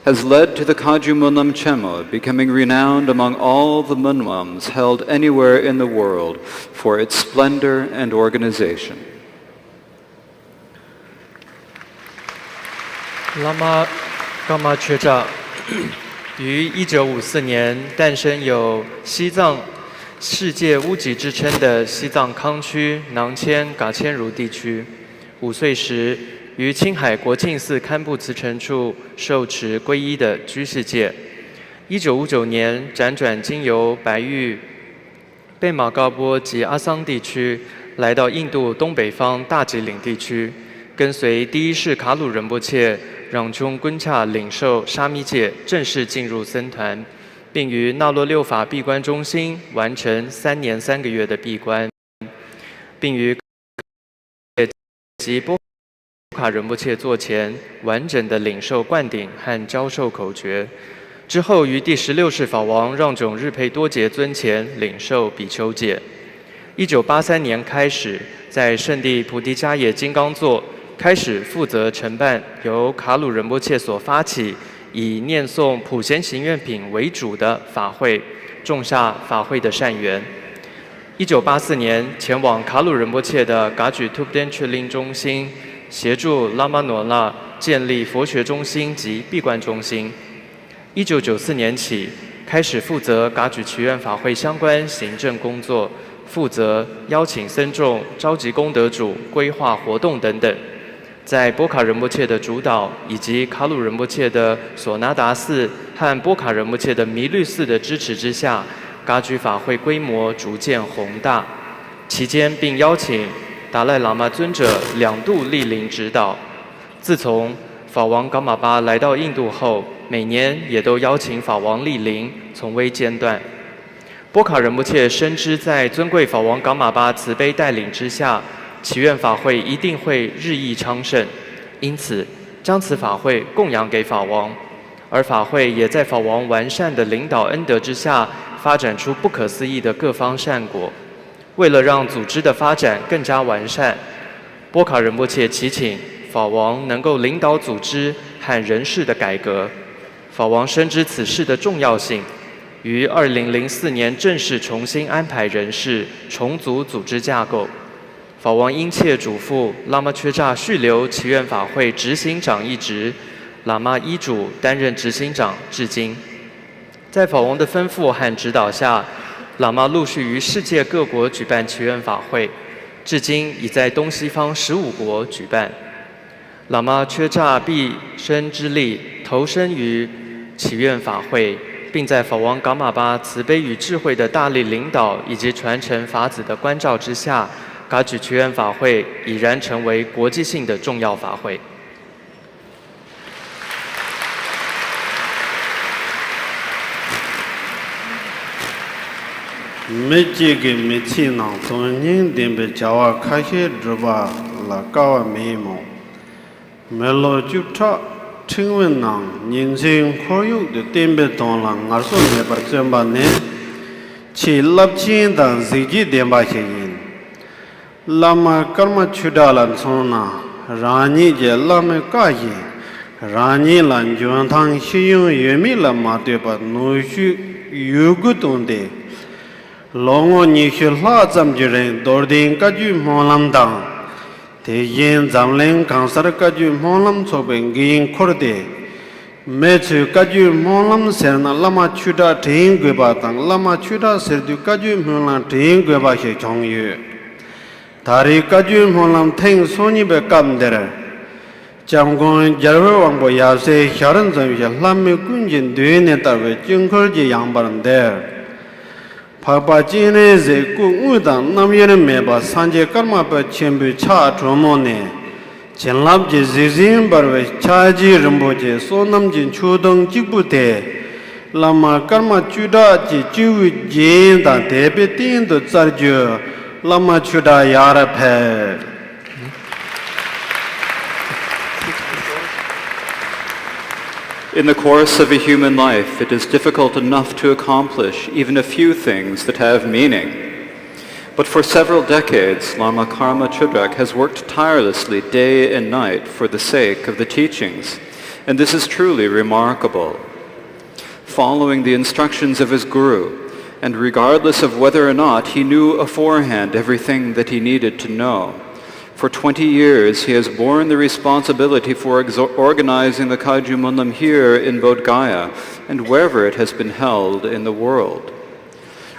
S6: has led to the Kagyu Monlam Chenmo becoming renowned among all the Monlams held anywhere in the world for its splendor and organization.
S7: Lama Karma Chodak于1954年诞生有西藏世界屋脊之称的西藏康区囊谦噶千如地区。5岁时，于青海国庆寺堪布慈城处受持皈依的居士戒。1959年辗转经由白玉贝马高波及阿桑地区，来到印度东北方大吉岭地区，跟随第一世卡鲁仁波切让琼昆恰领受沙弥戒，正式进入僧团，并于纳洛六法闭关中心完成3年3个月的闭关，并于及波卡仁波切座前完整的领受灌顶和教授口诀。之后于第16世法王让炯日佩多杰尊前领受比丘戒。1983年开始，在圣地菩提迦叶金刚座开始负责承办由卡鲁仁波切所发起，以念诵普贤行愿品为主的法会，种下法会的善缘。1984年前往卡鲁仁波切的噶举图布丹确林中心，协助拉玛诺拉建立佛学中心及闭关中心。1994年起，开始负责噶举祈愿法会相关行政工作，负责邀请僧众、召集功德主、规划活动等等。在波卡仁波切的主导以及卡鲁仁波切的索那达寺和波卡仁波切的弥律寺的支持之下，噶举法会规模逐渐宏大。期间并邀请达赖喇嘛尊者2度莅临指导。自从法王噶玛巴来到印度后，每年也都邀请法王莅临，从未间断。波卡仁波切深知在尊贵法王噶玛巴慈悲带领之下，祈愿法会一定会日益昌盛，因此将此法会供养给法王，而法会也在法王完善的领导恩德之下，发展出不可思议的各方善果。为了让组织的发展更加完善，波卡仁波切祈请法王能够领导组织和人事的改革。法王深知此事的重要性，于2004年正式重新安排人事，重组组织架构。法王殷切嘱咐喇嘛缺扎续留祈愿法会执行长一职，喇嘛依主担任执行长至今。在法王的吩咐和指导下，喇嘛陆续于世界各国举办祈愿法会，至今已在东西方15国举办。喇嘛缺扎毕生之力投身于祈愿法会，并在法王噶玛巴慈悲与智慧的大力领导以及传承法子的关照之下，噶举祈愿法会已然成为国际性的重要法会。
S9: 没几个没气囊，从人点被叫我开些知吧，拉高我眉毛，没落就差。请问呢，人生可有的点被动了，我说没把这把呢，去立钱的自己点把些人，拉嘛干嘛去打了从那，让你这拉嘛干些，让你让教堂使用原米了嘛对吧？农需有个东的。Longo ni shilha zam jiren dordin kaju Monlam dang te yin zamlen kansar kaju Monlam soben gin khorde mechu kaju Monlam serna lama chuda ting gweba tang lama chuda serdu kaju Monlam ting gweba she chongyu tari kaju Monlam teng soni be kamdere jamgon jarwe wangbo yase sharan zam ye lamme kunjin duene tarwe jingkhol ji yangbaran der Papa Jine ze ku udang nam yene meba sanje karma pa chenbu cha tromone chenlab je zizim barwe cha ji rimbo je so nam jin chodong jikbu te lama karma chuda ji jiwu jin da debe tin do zarjo lama chuda yara phe
S6: In the course of a human life, it is difficult enough to accomplish even a few things that have meaning. But for several decades, Lama Karma Chodrak has worked tirelessly day and night for the sake of the teachings, and this is truly remarkable. Following the instructions of his guru, and regardless of whether or not he knew aforehand everything that he needed to know, for 20 years, he has borne the responsibility for organizing the Kagyu Monlam here in Bodh Gaya and wherever it has been held in the world.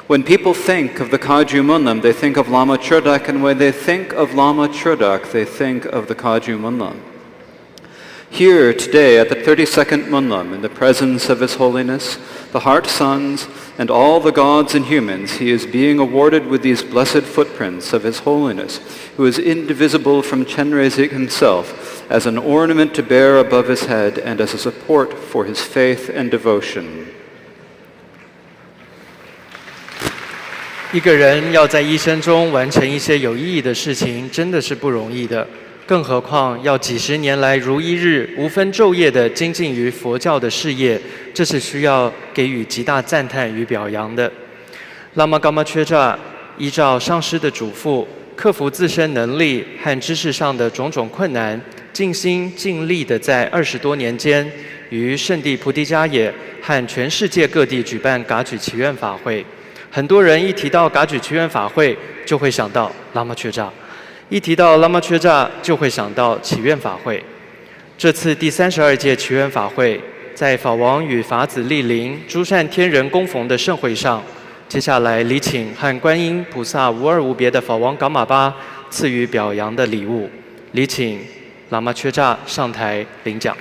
S6: When people think of the Kagyu Monlam, they think of Lama Chodrak, and when they think of Lama Chodrak, they think of the Kagyu Monlam. Here today at the 32nd Monlam, in the presence of His Holiness, the Heart Sons, and all the gods and humans, he is being awarded with these blessed footprints of His Holiness, who is indivisible from Chenrezig himself, as an ornament to bear above his head and as a support for his faith and devotion.
S7: 一个人要在一生中完成一些有意义的事情，真的是不容易的。更何况要几十年来如一日无分昼夜地精进于佛教的事业，这是需要给予极大赞叹与表扬的。拉玛伽玛缺吒依照上师的嘱咐，克服自身能力和知识上的种种困难，尽心尽力地在20多年间，于圣地菩提迦耶和全世界各地举办噶举祈愿法会。很多人一提到噶举祈愿法会，就会想到拉玛缺吒。一提到拉玛缺吒，就会想到祈愿法会。这次第32届祈愿法会，在法王与法子莅临、诸善天人供奉的盛会上，接下来礼请和观音菩萨无二无别的法王噶玛巴赐予表扬的礼物。礼请拉玛缺吒上台领奖。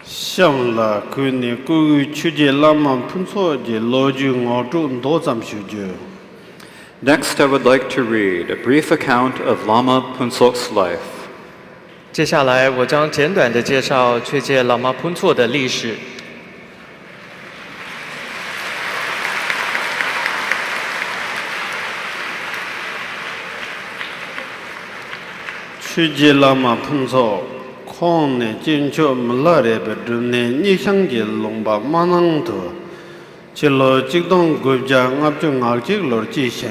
S9: 像了去年过去节拉曼喷错节罗就我中多咱们学着。
S6: Next, I would like to read a brief account of Lama Punsok's life.
S7: 接下来，我将简短地介绍确界喇嘛喷错的历史。
S9: 确界喇嘛喷错。康呢，进去没来的别人呢，你想见龙巴马能多，去了激动国家我就我这了这些，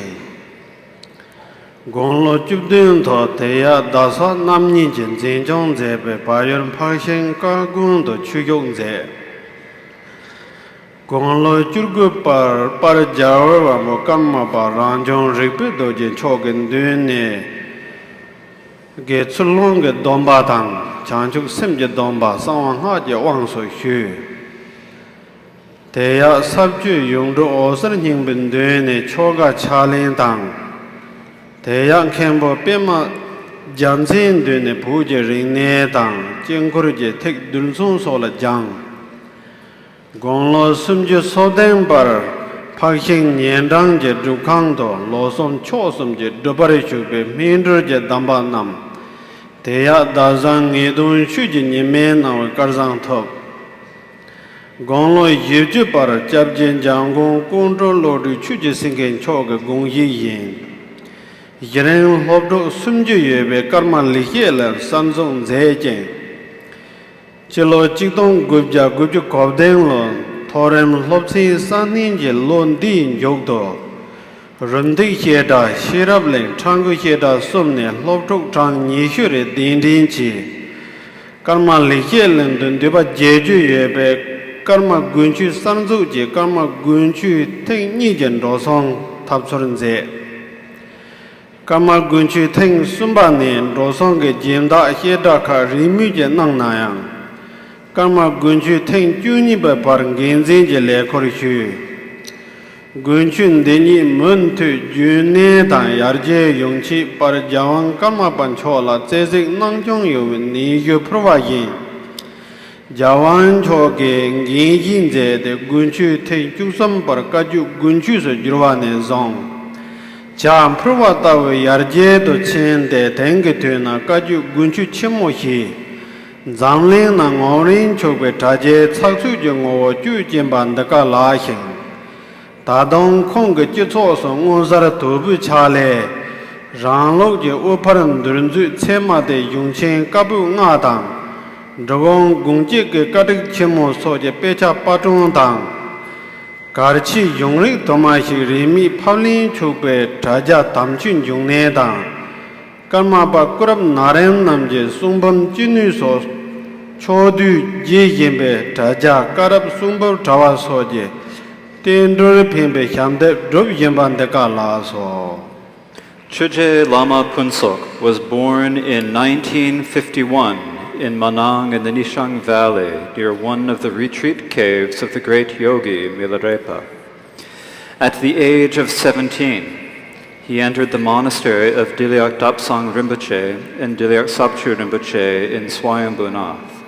S9: 光了就等他对呀，大萨男人间真正在被白人发现加工的取用在，光了就个把家伙话么干嘛把让将日本都见超跟对呢，给出龙个东巴当。长久甚至东巴上往下就往所去，但要十九用着20人本队呢，超个车辆当，但要看不别嘛，将军队呢不接人呢当，经过这特顿松说了讲，光了甚至说等把拍现年长节就看到，老松超甚至都把这就被民主节当把nam。대야 다장 예돈 휴진이 매나와 가르장톱 공로 예주 바라 잡진 장공 공로로 추지 생긴 초가 공예인 이런 법도 숨주예배 까르만리헬 산종 제제 칠로 직동 급자 급주 거den로 토렘 롭시 산닌제 론디 욕도 런디 헤다 시랍랭 창고 헤다 somne lobtok chang ni shure din din chi karma likhelen den deba jeju yebe karma gunchu sanzu je karma gunchu thing ni jen ro song thap choren je karma gunchu thing sumba ne ro song ge jenda heda kha rimi je nang na yang karma gunchu thing juni ba par gen je le khor chu gunchun deni muntu june dan yarje yongchi par jawang karma panchola zezek nangjong yu ni yu provayin jawang choge ngin je de gunchu te jusam par kaju gunchu se jurwane zong jam provata we yarje do chen de denge tuna kaju gunchu chemo hi zamling na ngorin chobe taje chaksu je ngo ju jemban da ka la hin 다동 콩게 찌초서 온사라 도부 차레 랑록제 오파른 드른주 체마데 용첸 까부 나당 저공 공직게 까득 체모 소제 빼차 빠종당 가르치 용리 도마시 리미 파블린 축배 자자 담춘 용내당 karma kurab naren namje sumbam chinu so chodu je yembe daja karab sumbam tawa soje tendur phembe hyamde drop yembande ka la so.
S6: Chuje Lama Punsok was born in 1951 in Manang in the Nishang Valley near one of the retreat caves of the great yogi Milarepa. At the age of 17, he entered the monastery of Dilyak Dapsang Rinpoche and Dilyak Sabchu Rinpoche in Swayambhu Nath.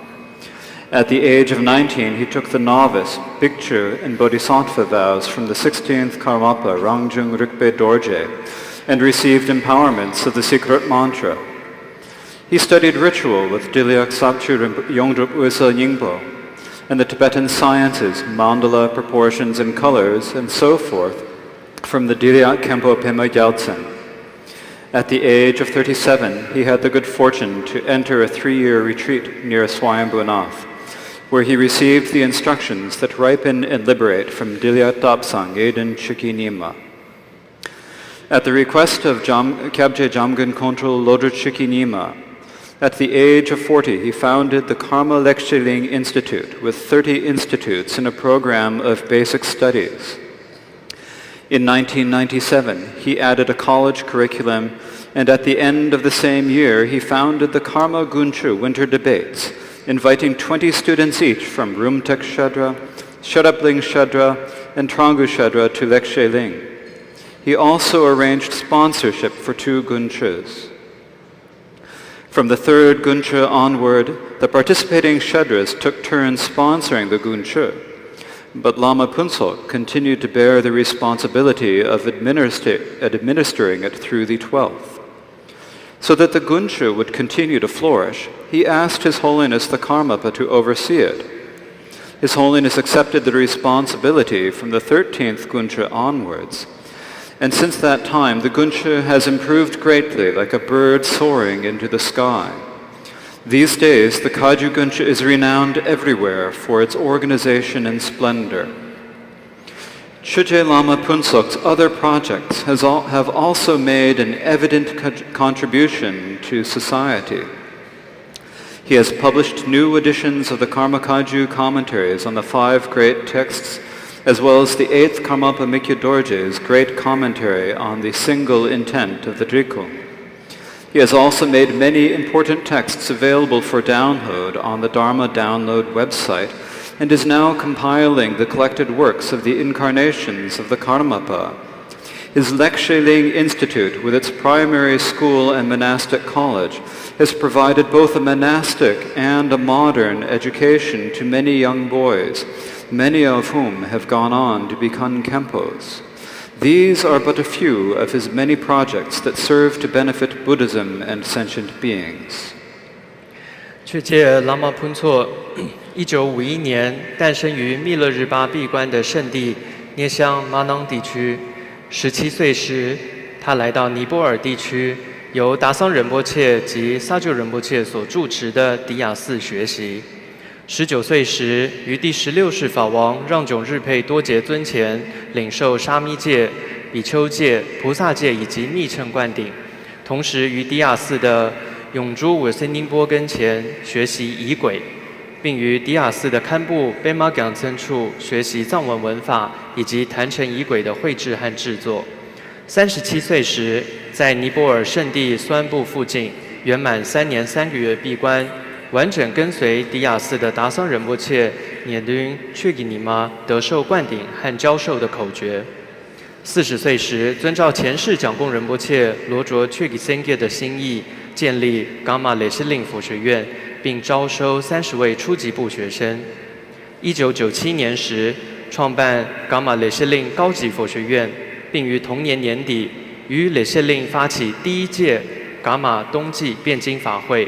S6: At the age of 19, he took the novice, bhikshu, and bodhisattva vows from the 16th Karmapa Rangjung Rikpe Dorje and received empowerments of the secret mantra. He studied ritual with Dilyak Sabchu Yongdrup Usa Nyingpo and the Tibetan sciences, mandala, proportions, and colors, and so forth, from the Dilyak Kempo Pema Gyaltsen. At the age of 37, he had the good fortune to enter a 3-year retreat near Swayambhu Nath, where he received the instructions that ripen and liberate from Dilyak Dapsang Eden Chiki Nima. At the request of Kyabje Jamgun Kontrol Lodra Chiki Nima, at the age of 40, he founded the Karma Leksheling Institute with 30 institutes in a program of basic studies. In 1997, he added a college curriculum, and at the end of the same year, he founded the Karma Gunchu Winter Debates, inviting 20 students each from Rumtek Shadra, Shadapling Shadra, and Trangu Shadra to Lekshe Ling. He also arranged sponsorship for 2 Gunchus. From the 3rd Guncha onward, the participating Shadras took turns sponsoring the Gunchu. But Lama Punsok continued to bear the responsibility of administering it through the 12th. So that the Gunchu would continue to flourish, he asked His Holiness the Karmapa to oversee it. His Holiness accepted the responsibility from the 13th Guncha onwards. And since that time, the Guncha has improved greatly, like a bird soaring into the sky. These days, the Kagyu Guncha is renowned everywhere for its organization and splendor. Chuje Lama Punsok's other projects have also made an evident contribution to society. He has published new editions of the Karma Kagyu commentaries on the 5 great texts, as well as the 8th Karmapa Mikya Dorje's great commentary on the single intent of the Drikung. He has also made many important texts available for download on the Dharma Download website and is now compiling the collected works of the incarnations of the Karmapa. His Leksheling Institute, with its primary school and monastic college, has provided both a monastic and a modern education to many young boys, many of whom have gone on to become Kempos. These are but a few of his many projects that serve to benefit Buddhism and sentient beings.
S7: 确切拉玛普措，1951年诞生于密勒日巴闭关的圣地聂香马囊地区。17岁时，他来到尼泊尔地区，由达桑仁波切及萨救仁波切所住持的迪亚寺学习。19岁时，于第16世法王让炯日佩多杰尊前领受沙弥戒、比丘戒、菩萨戒以及密乘灌顶，同时于迪亚寺的永珠韦森宁波跟前学习仪轨，并于迪亚寺的堪布贝玛冈村处学习藏文文法以及坛城仪轨的绘制和制作。37岁时，在尼泊尔圣地苏安布附近圆满3年3个月闭关，完整跟随迪亚寺的达桑仁波切念敦却给尼玛得受灌顶和教授的口诀。40岁时，遵照前世讲供仁波切罗卓却给森耶的心意，建立伽马雷西令佛学院，并招收30位初级部学生。1997年时，创办伽马雷西令高级佛学院，并于同年年底于雷西令发起第1届伽马冬季辩经法会。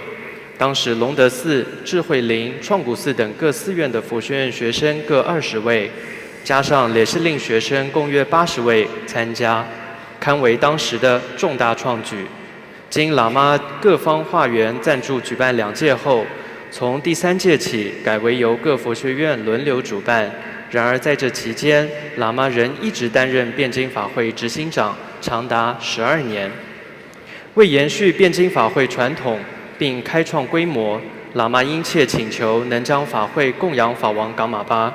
S7: 当时隆德寺、智慧林、创古寺等各寺院的佛学院学生各20位，加上雷士令学生共约80位参加，堪为当时的重大创举。经喇嘛各方化缘赞助举办2届后，从第3届起改为由各佛学院轮流主办，然而在这期间，喇嘛仍一直担任辩经法会执行长，长达12年。为延续辩经法会传统并开创规模，喇嘛殷切请求能将法会供养法王噶玛巴，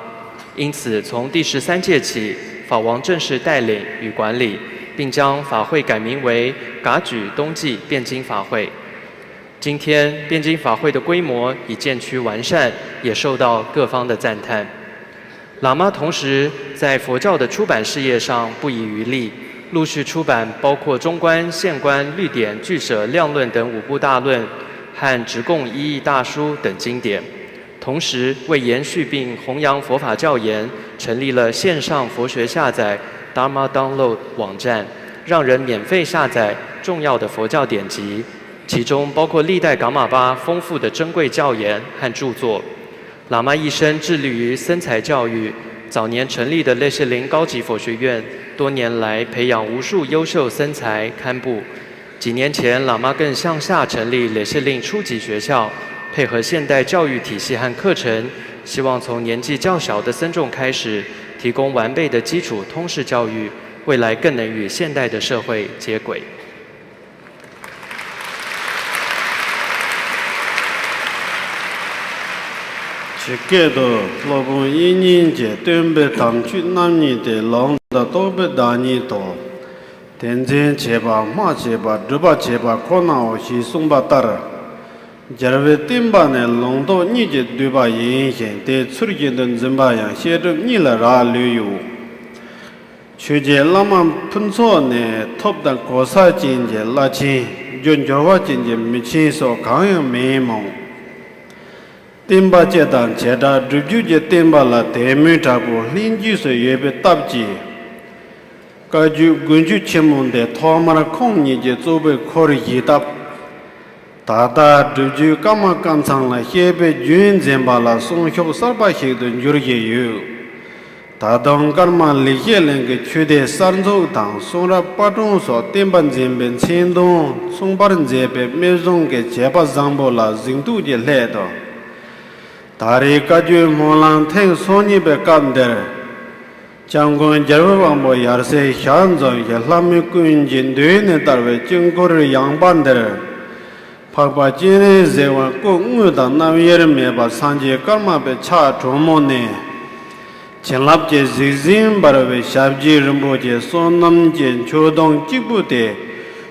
S7: 因此从第13届起，法王正式带领与管理，并将法会改名为噶举冬季辩经法会。今天，辩经法会的规模已渐趋完善，也受到各方的赞叹。喇嘛同时在佛教的出版事业上不遗余力，陆续出版包括中观、现观、律典、俱舍、量论等5部大论和直供一义大书等经典。同时，为延续并弘扬佛法教研，成立了线上佛学下载 Dharma Download 网站，让人免费下载重要的佛教典籍，其中包括历代噶玛巴丰富的珍贵教研和著作。喇嘛一生致力于僧才教育，早年成立的烈士林高级佛学院，多年来培养无数优秀僧才堪布。几年前，喇嘛更向下成立烈士林初级学校，配合现代教育体系和课程，希望从年纪较小的僧众开始，提供完备的基础通识教育，未来更能与现代的社会接轨。
S9: 제게도 로본 이닌제 뜀베 담추 남니데 롱다 도베 다니도 덴젠 제바 마 제바 르바 제바 코나오시 송바 따라 자르베 띵바네 롱도 니제 르바 인신 데 추르긴던 점바양 셰르 니라라 류유 최제 라만 푼소네 톱단 고사 진제 라친 준조와 진제 미치소 강영 메모 Timba chedan cheda rubju je timba la temi tabu linji so yebe tabji Kagyu gunju chemunde thomara khongni je zobe khori yitab Tata rubju kama kansang la yebe juen zemba la songhyok sarba shekdun yurge yu Tadong karma likhe lenge chude sarnzo tang songra patung so timban zemben chendong songparan zebe mezong ke jeba zangbo la zingdu je ledo 다리 가주 몰랑 탱 손이 베간데 장군 절반모 야르세 현존 열람이 군진 되는 달에 증거를 양반데 박바진의 제와 공무다 남여름에 바 산지 깔마베 차 조모네 전랍제 지진 바르베 샵지 름보제 손남진 초동 지부대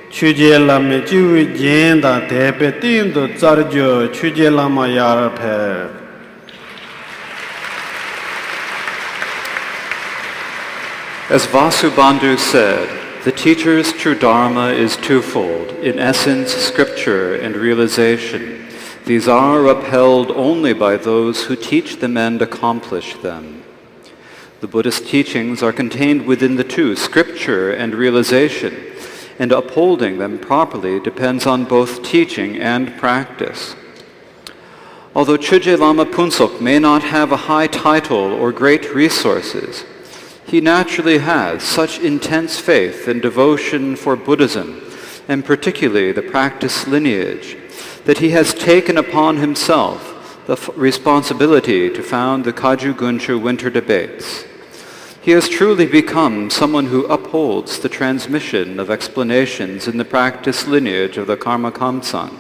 S9: 취제람의 지위 진다 대배 띵도 자르죠 취제람아 야르페
S6: As Vasubandhu said, the teacher's true dharma is twofold, in essence, scripture and realization. These are upheld only by those who teach them and accomplish them. The Buddhist teachings are contained within the two, scripture and realization, and upholding them properly depends on both teaching and practice. Although Chögyal Lama Phuntsok may not have a high title or great resources, he naturally has such intense faith and devotion for Buddhism, and particularly the practice lineage, that he has taken upon himself the responsibility to found the Kagyu Gunchu winter debates. He has truly become someone who upholds the transmission of explanations in the practice lineage of the Karma Kamsang.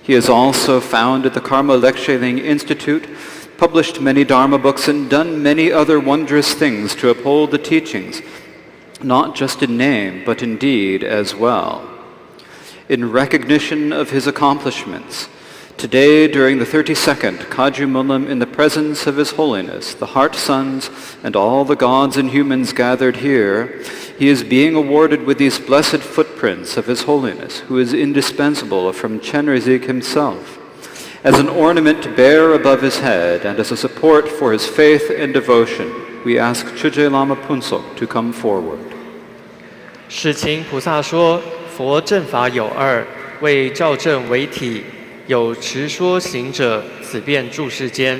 S6: He has also founded the Karma Lecturing Institute, published many Dharma books, and done many other wondrous things to uphold the teachings, not just in name, but in deed as well. In recognition of his accomplishments, today, during the 32nd Kagyu Monlam, in the presence of His Holiness, the Heart Sons, and all the gods and humans gathered here, he is being awarded with these blessed footprints of His Holiness, who is indispensable from Chenrezig himself, as an ornament to bear above his head and as a support for his faith and devotion. We ask Chögyal Lama Phuntsok to come forward.
S7: 世亲菩萨说，佛正法有二，为教正为体，有持说行者，此便住世间。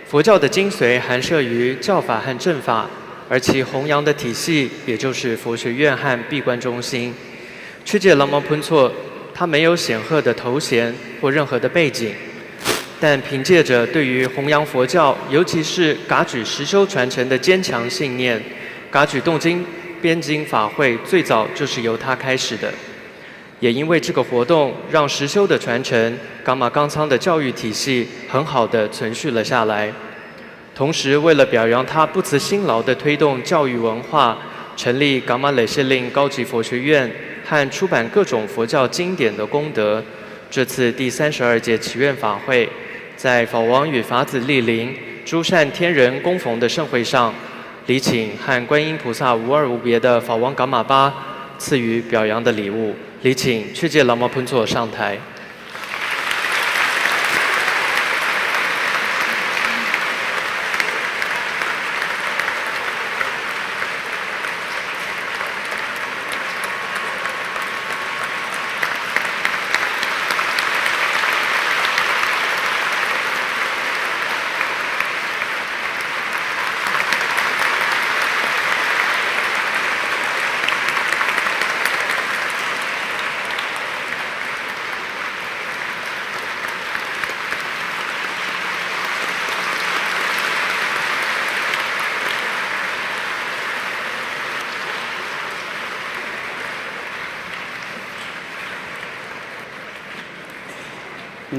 S7: 佛教的精髓含摄于教法和正法，而其弘扬的体系，也就是佛学院和闭关中心。Chögyal Lama Phuntsok他没有显赫的头衔或任何的背景，但凭借着对于弘扬佛教，尤其是噶举实修传承的坚强信念，噶举诵经编经法会最早就是由他开始的。也因为这个活动，让实修的传承、噶玛冈仓的教育体系很好的存续了下来。同时，为了表扬他不辞辛劳地推动教育文化，成立噶玛累谢令高级佛学院和出版各种佛教经典的功德，这次第32届祈愿法会，在法王与法子莅临、诸善天人供逢的盛会上，礼请和观音菩萨无二无别的法王噶玛巴赐予表扬的礼物。礼请确界喇嘛喷措上台。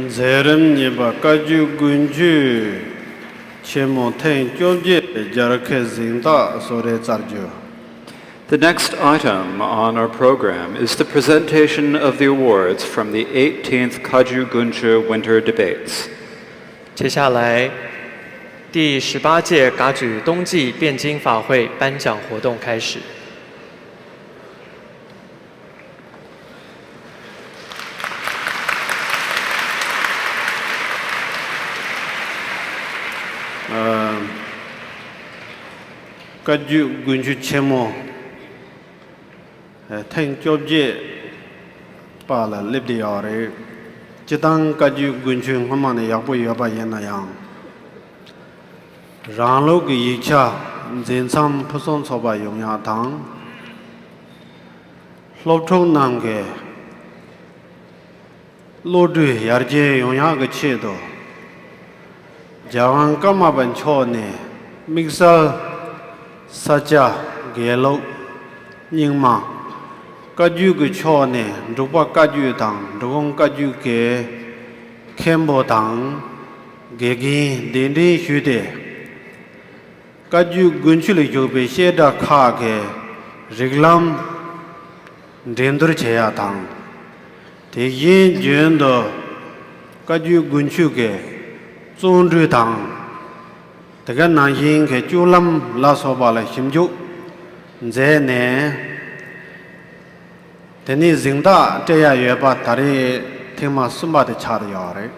S9: Zeram Niba Kagyu Gunju Chemo Ten Jobje Jarake Zinda Sore Zarjo.
S6: The next item on our program is the presentation of the awards from the 18th Kagyu Gunchu Winter Debates.
S7: 接下来，第18届噶举冬季辩经法会颁奖活动开始。
S9: Kagyu Gunchu Chemo Ten Jobje Pala Libdiare Chitang Kagyu Gunchu Hamane Yapu Yaba Yanayang Ranlo Gi Yicha Zinsam Puson Soba Yongya Tang Lopcho Nange Lodu Yarje Yongya Gachedo Jawan Kamaban Chone Mixal Sacha Gelo Ningma Kagyu Chone Drupa Kagyu Tang Drugong Kagyu Ke Kembo Tang Gegi Dindi Shude Kagyu Gunchuli Jobe Sheda Kage Riglam Dendur Chea Tang Teyin Jendo Kagyu Gunchuke Zondru Tang Taga Nanjing ke Chulam La Sobala Shimju Zene Teni Zinda Teya Yeba Tari Tima Sumba de Charyare.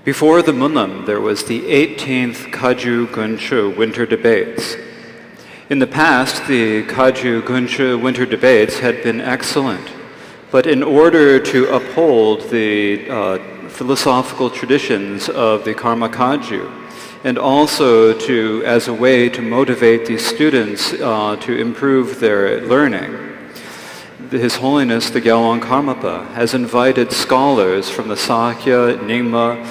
S6: Before the Monlam, there was the 18th Kagyu Gunchu Winter Debates. In the past, the Kagyu Gunchu Winter Debates had been excellent. But in order to uphold the philosophical traditions of the Karma Kagyu, and also as a way to motivate these students to improve their learning, His Holiness the Gyalwang Karmapa has invited scholars from the Sakya, Nyingma,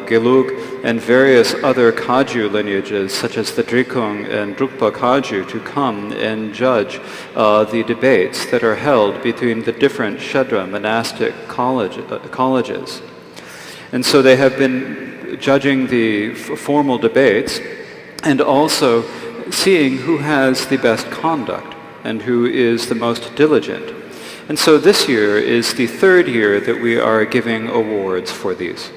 S6: Gelug, and various other Kagyu lineages, such as the Drikung and Drukpa Kagyu, to come and judge the debates that are held between the different Shedra monastic colleges. And so they have been judging the formal debates and also seeing who has the best conduct and who is the most diligent. And so this year is the third year that we are giving awards for these.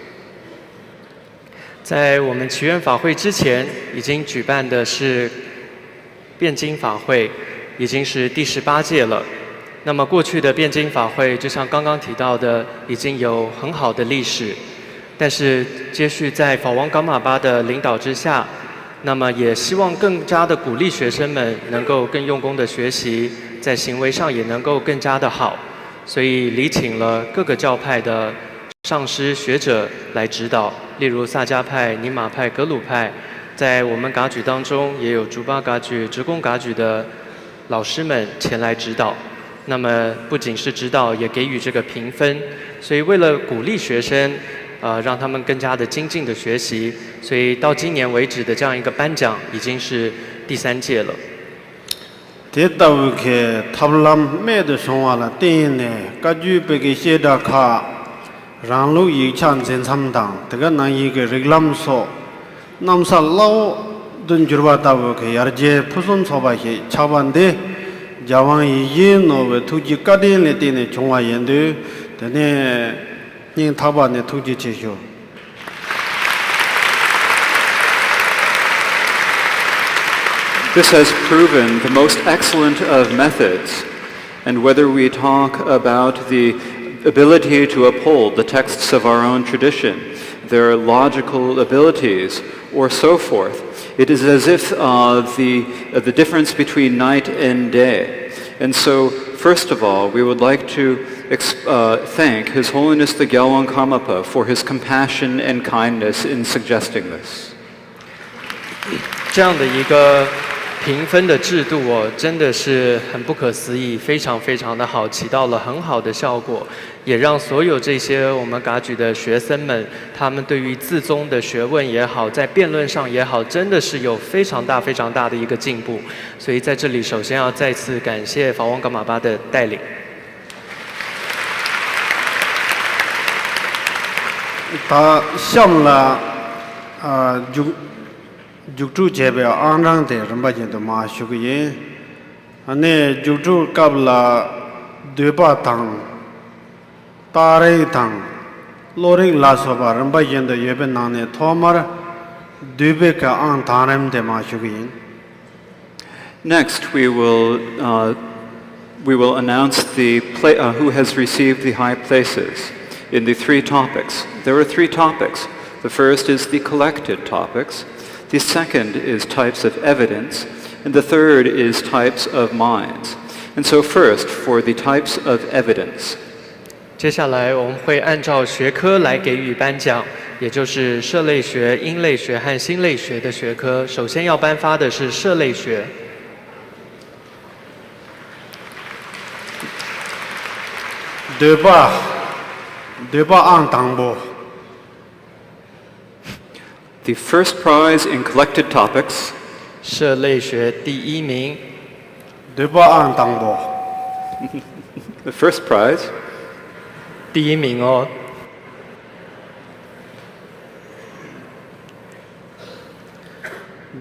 S7: 在我们祈愿法会之前，已经举办的是辩经法会，已经是第18届了。那么过去的辩经法会，就像刚刚提到的，已经有很好的历史。但是接续在法王噶玛巴的领导之下，那么也希望更加的鼓励学生们能够更用功的学习，在行为上也能够更加的好。所以礼请了各个教派的上师学者来指导，例如萨迦派、尼玛派、格鲁派，在我们噶举当中也有竹巴噶举、直贡噶举的老师们前来指导。那么不仅是指导，也给予这个评分。所以为了鼓励学生，让他们更加的精进的学习，所以到今年为止的这样一个颁奖已经是第3届了。
S9: 대다우케 탑람 매도 송와라 땡네 가주 베게 셰다카 랑루 이찬 젠삼당 대가 나이게 레글람소 남살라오 든주르바다우케 야르제 푸손 소바히 차반데 자왕 이예노베 투지 까데네 땡네 종화연데 데네 닝 타바네 투지 제쇼
S6: This has proven the most excellent of methods, and whether we talk about the ability to uphold the texts of our own tradition, their logical abilities, or so forth, it is as if the difference between night and day. And so, first of all, we would like to thank His Holiness the Gyalwang Karmapa for his compassion and kindness in suggesting this.
S7: 这样的一个评分的制度真的是很不可思议，非常非常的好，起到了很好的效果，也让所有这些我们噶举的学生们，他们对于自宗的学问也好，在辩论上也好，真的是有非常大非常大的一个进步。所以在这里，首先要再次感谢法王噶玛巴的带领。
S9: 他项了जुगटू जेबे आंरांग दे रंबा जे तो मा शुगये अने जुगटू कबला द्वेपा तंग तारे तंग लोरिंग लासोबा रंबा जे तो येबे नाने थोमर द्वेबे का आंग तारम दे मा शुगये
S6: Next, we will announce who has received the high places in the 3 topics. There are 3 topics. The first is the collected topics. The second is types of evidence, and the third is types of minds. And so first, for the types of evidence.
S7: 接下来我们会按照学科来给予颁奖，也就是社类学、音类学和心类学的学科。首先要颁发的是社类学。
S9: 对吧按当不。
S6: The first prize in collected topics.
S7: 社类学第1名。
S9: 对吧按当不。
S6: The first prize.
S7: 第1名哦。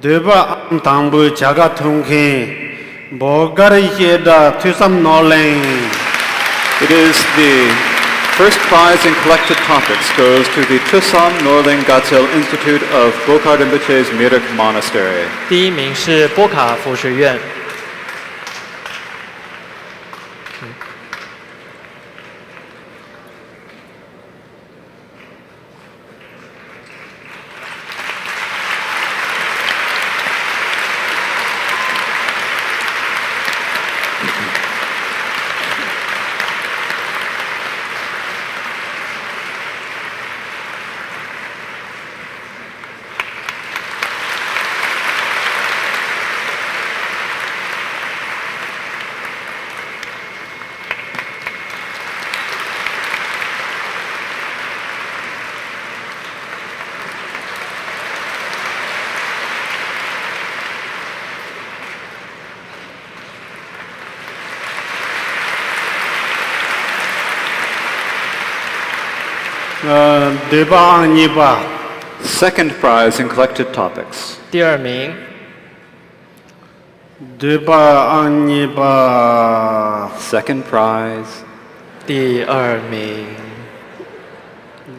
S9: 对吧按当不加个通看，不个一些的推上脑筋。
S6: It is the first prize in collected topics goes to the Tusam Norling Gatsel Institute of Bokar Rinpoche's Mirik Monastery.
S7: 第1名是波卡佛学院。
S9: 对吧按你吧。
S6: Second prize in collected topics.
S7: 第2名。
S9: 对吧按你吧。
S6: Second prize.
S7: 第2名。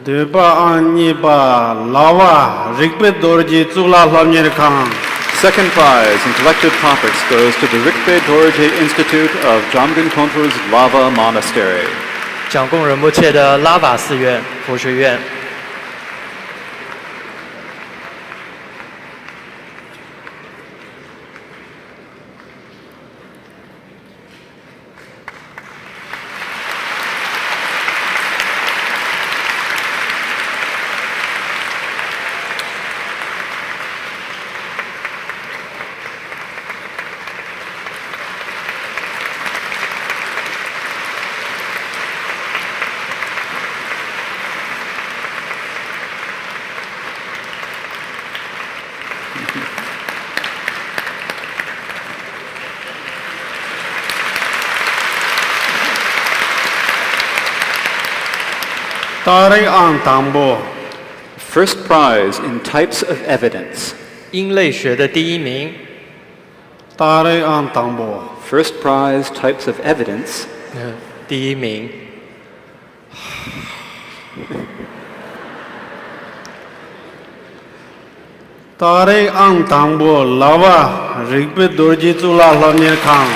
S9: 对吧按你吧，老哇，日本多吉祖拉老年的康。
S6: Second prize in collected topics goes to the Rikpe Dorje Institute of Jamgun Kontro's Lava Monastery.
S7: 蒋贡仁波切的拉瓦寺院佛学院。
S9: Tare ang tangbo.
S6: First prize in types of evidence.
S7: 因类学的第一名，
S9: Tare ang tangbo.
S6: First prize types of evidence.
S7: 第一名，
S9: Tare ang tangbo lava rigpe dorji chula lamir khang.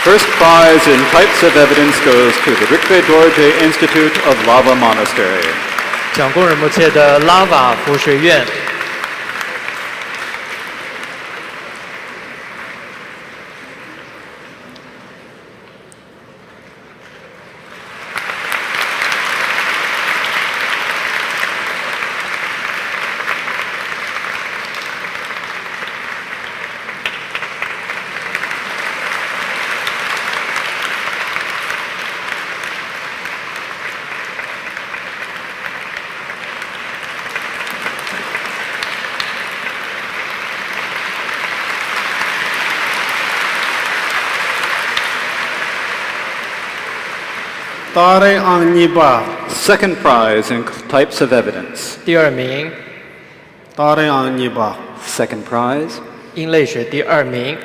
S6: First prize in types of evidence goes to the Rikpe Dorje Institute of Lava Monastery.
S7: 蒋公仁波切的拉瓦佛学院。
S9: Tare ang nipa.
S6: Second prize in types of evidence.
S7: 第二名，
S9: Tare ang nipa.
S6: Second prize.
S7: 因类学第二名，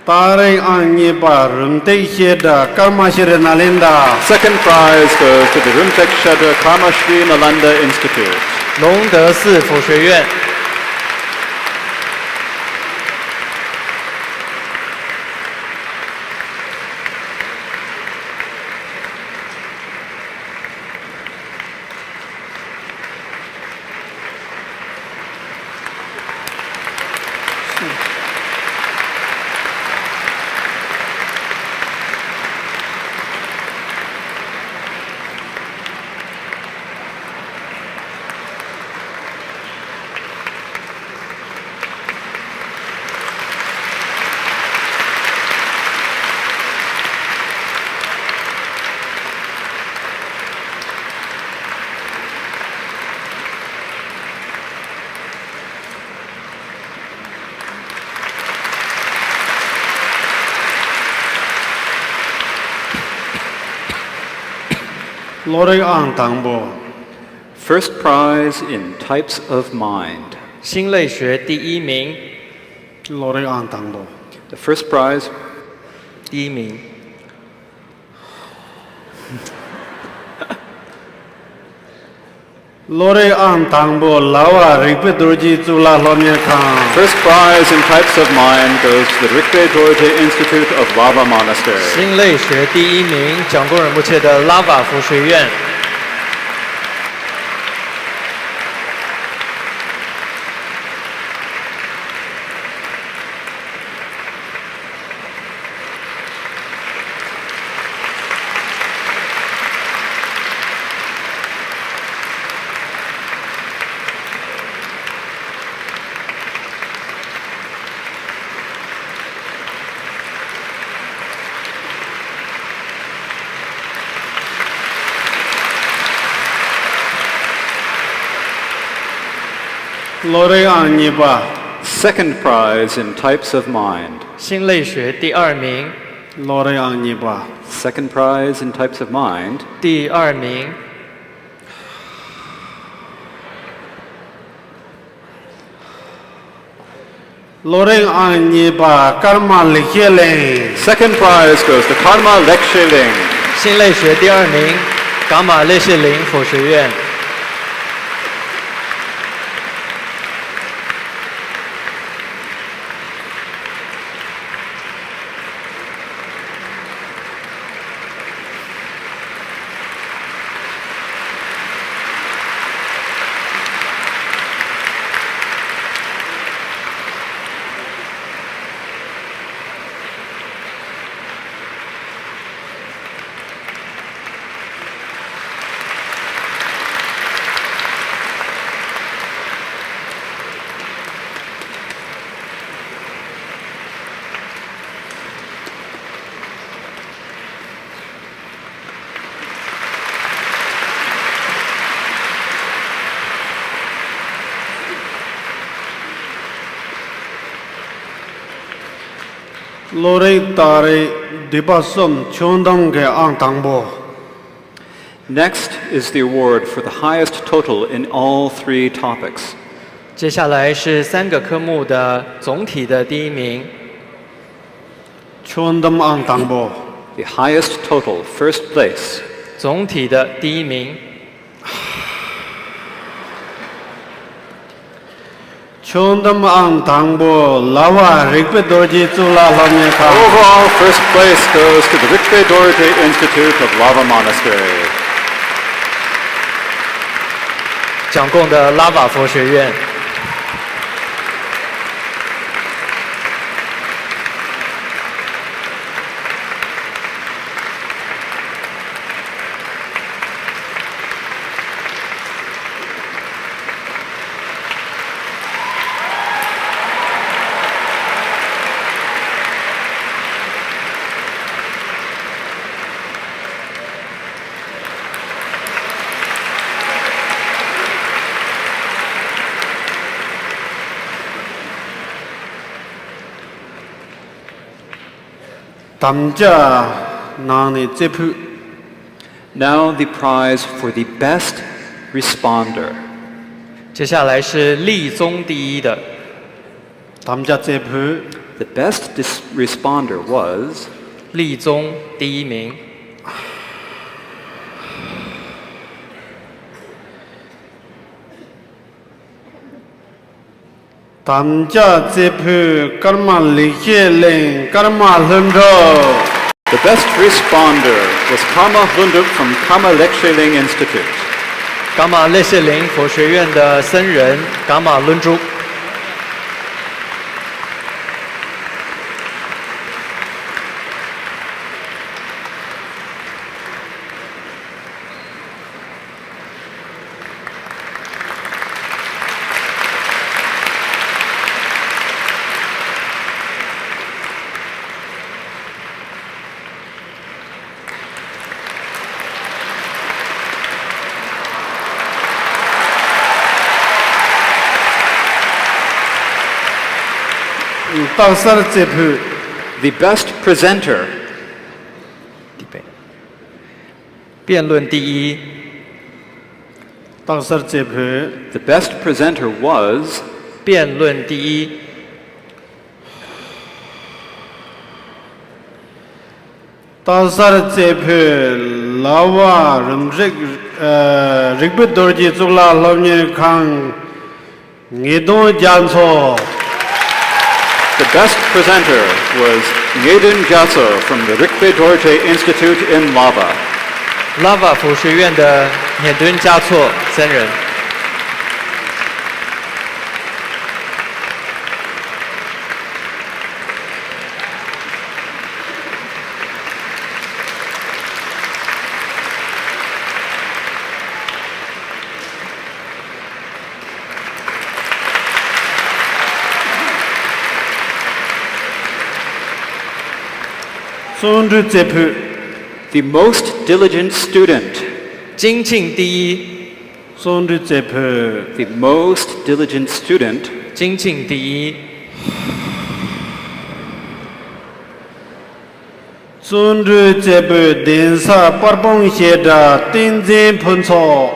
S9: Tare ang nipa rumte sheda karma shire nalinda.
S6: Second prize goes to the Rumtek Shedra Karmashri Nalanda Institute.
S7: 龙德寺佛学院。
S9: Lore ang tangbo.
S6: First prize in types of mind.
S7: 心类学第一名，
S9: Lore ang tangbo.
S6: The first prize.
S7: 第一名，
S9: Lore ang tangbo lava rigpe dorji chula lamir khang.
S6: First prize in types of mind goes to the Rikpe Dorje Institute of Lava Monastery.
S7: 心类学第一名，蒋公仁波切的拉瓦佛学院。
S9: Lore ang nipa.
S6: Second prize in types of mind.
S7: 心类学第二名，
S9: Lore ang nipa.
S6: Second prize in types of mind.
S7: 第二名，
S9: Lore ang nipa karma likhele.
S6: Second prize goes to Karma Lekshiling.
S7: 心类学第二名，伽马列谢林佛学院。
S9: Lore tare dipasum chondam ke ang tangbo.
S6: Next is the award for the highest total in all 3 topics.
S7: 接下来是3个科目的总体的第1名，
S9: Chondam ang tangbo.
S6: The highest total, first place.
S7: 总体的第1名。
S9: Chondam ang tangbo lava rikpe dorji chula lamye ka.
S6: Overall, first place goes to the Rikpe Dorje Institute of Lava Monastery.
S7: 蒋贡的拉瓦佛学院。
S9: Tamja nani zepu.
S6: Now the prize for the best responder.
S7: 接下来是立宗第1的，
S9: Tamja zepu.
S6: The best responder was
S7: 立宗第1名。
S9: Tamja zepu karma likhe len karma lundro.
S6: the best responder was Kama Hunduk from Kama Leksheling Institute.
S7: 伽马列谢林佛学院的僧人伽马伦珠。
S9: Taksar zepu.
S6: The best presenter
S7: 辩论第1，
S9: Taksar zepu.
S6: the best presenter was
S7: 辩论第1，
S9: Taksar zepu lava rumrik rikpe dorji chula lamye kang ngedon janso.
S6: the best presenter was Ngedun Gyatso from the Rikpe Dorje Institute in Lava.
S7: 拉瓦佛学院的缅敦嘉措僧人。
S9: Sondru zepu.
S6: The most diligent student.
S7: 精进第1，
S9: Sondru zepu.
S6: The most diligent student
S7: 精进第1，
S9: Sondru zepu densa parpong sheda tenzin punso.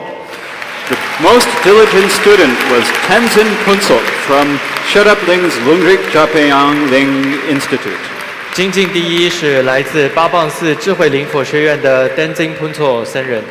S6: The most diligent student was Tenzin Punsok from Sherapling's Lungrik Japeyang Ling Institute.
S7: 精进第1是来自八棒寺智慧林佛学院的丹津pun措僧人。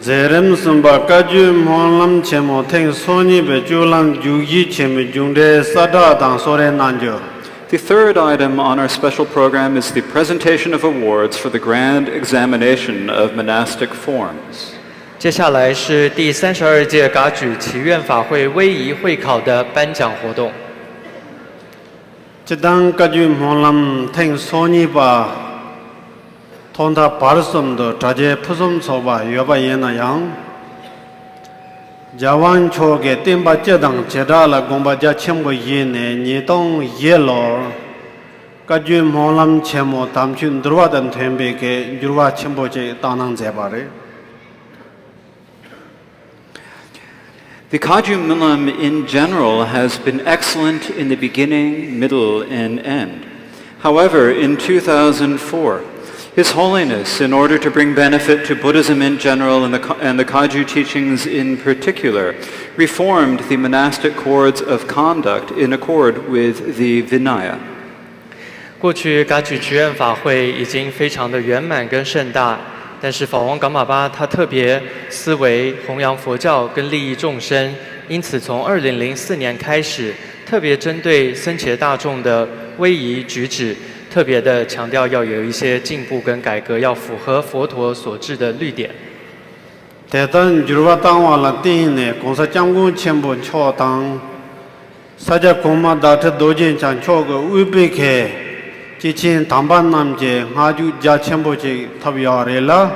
S9: Zerem sumba Kagyu Monlam chemo teng soni be julam jugi chemi jungde sada dang sore nanjo.
S6: The third item on our special program is the presentation of awards for the grand examination of monastic forms.
S7: 接下来是第32届噶举祈愿法会威仪会考的颁奖活动。
S9: Chidang Kagyu Monlam Teng Soni Ba Tonda Parsum Do Traje Pusum Soba Yoba Yena Yang Jawan Choge Timba Chedang Chedala Gomba Ja Chembo Yene Nidong Yelo Kagyu Monlam Chemo Tamchun Durwa Dan Tembe Ke Jurwa Chembo Che Tanang Zebare.
S6: The Kagyu Monlam in general has been excellent in the beginning, middle, and end. However, in 2004, His Holiness, in order to bring benefit to Buddhism in general and the Kagyu teachings in particular, reformed the monastic codes of conduct in accord with the Vinaya.
S7: 过去噶举祈愿法会已经非常的圆满跟盛大。 但是法王噶玛巴他特别思维弘扬佛教跟利益众生，因此从2004年开始，特别针对僧伽大众的威仪举止，特别的强调要有一些进步跟改革，要符合佛陀所制的律典。
S9: 대단 유르바당와라 띠네 공사 장군 첨부 초당 사자 공마 다트 도진 장초가 우베케 지친 담반 남제 아주 자첨보지 탑야레라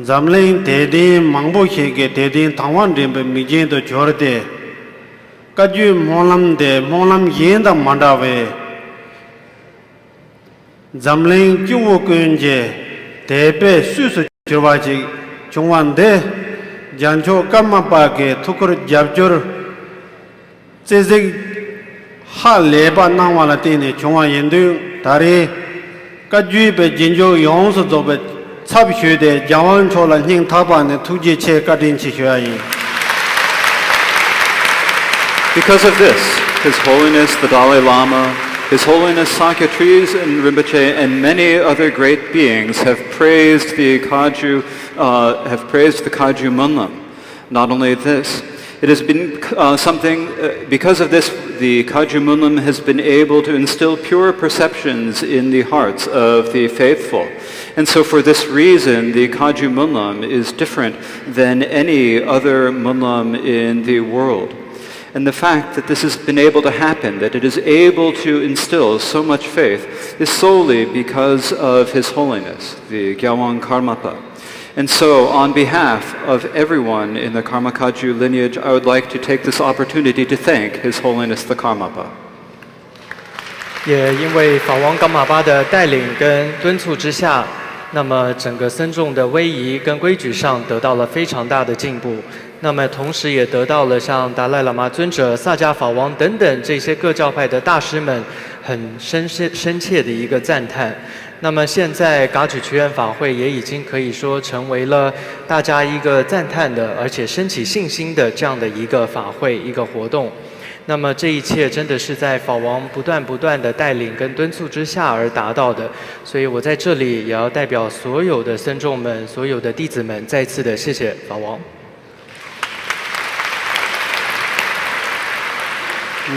S9: 잠랭 대디 망보케게 대디 당원 림베 미제도 조르데 까주 몰람데 몰람 예다 만다베 잠랭 주워근제 대배 수수 조바지 중완데 jancho kama pa ke thukur jabjur tsezek ha leba nangwala tene chungwa yendu tari kajui pe jinjo yongsu zobe tsab shude jawan chola nying taba ne tuji che kadin chi shuayi.
S6: Because of this, His Holiness the Dalai Lama, His Holiness Sakya-Tries and Rinpoche, and many other great beings have praised the Kagyu Monlam. Not only this, it has been because of this, the Kagyu Monlam has been able to instill pure perceptions in the hearts of the faithful. And so for this reason, the Kagyu Monlam is different than any other Monlam in the world. And the fact that this has been able to happen, that it is able to instill so much faith, is solely because of His Holiness, the Gyalwang Karmapa. And so, on behalf of everyone in the Karma Kagyu lineage, I would like to take this opportunity to thank His Holiness the Karmapa.
S7: 也因为法王噶玛巴的带领跟敦促之下，那么整个僧众的威仪跟规矩上得到了非常大的进步。那么同时也得到了像达赖喇嘛尊者、萨迦法王等等这些各教派的大师们很深切的一个赞叹。那么现在噶举祈愿法会也已经可以说成为了大家一个赞叹的，而且升起信心的这样的一个法会、一个活动。那么这一切真的是在法王不断的带领跟敦促之下而达到的，所以我在这里也要代表所有的僧众们、所有的弟子们，再次的谢谢法王。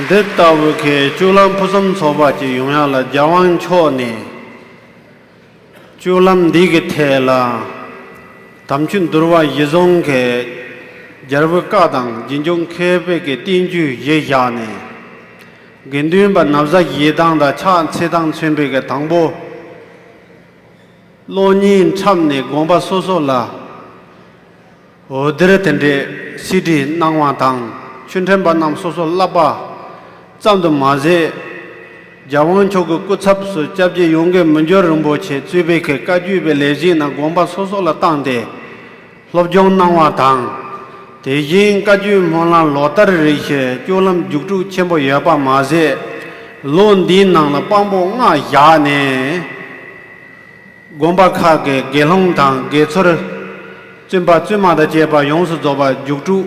S9: Detabuke Chulam Pusam Sobachi Yungala Jawan Choni Chulam Digitela Tamchun Durwa Yizongke Jarvakadang Jinjong Kebeke Tinju Yeyane Gendumba Navza Yedang da Chan Sedang Swembeke Tangbo Lonin Chamne Gomba Sosola Odretende City Nangwatang Chuntemba Nam Soso Laba Zamdo maze Jawan chogo kutsapsu chabje yonge manjor rumboche tsubeke kajube lezi na gomba soso la tangde lobjong nangwa tang te yin kaju mola lotar rishe cholam juktu chembo yapa maze lon din nang la pambo nga ya ne gomba kha ge gelong tang ge chor chimba chima da jeba yongsu zoba juktu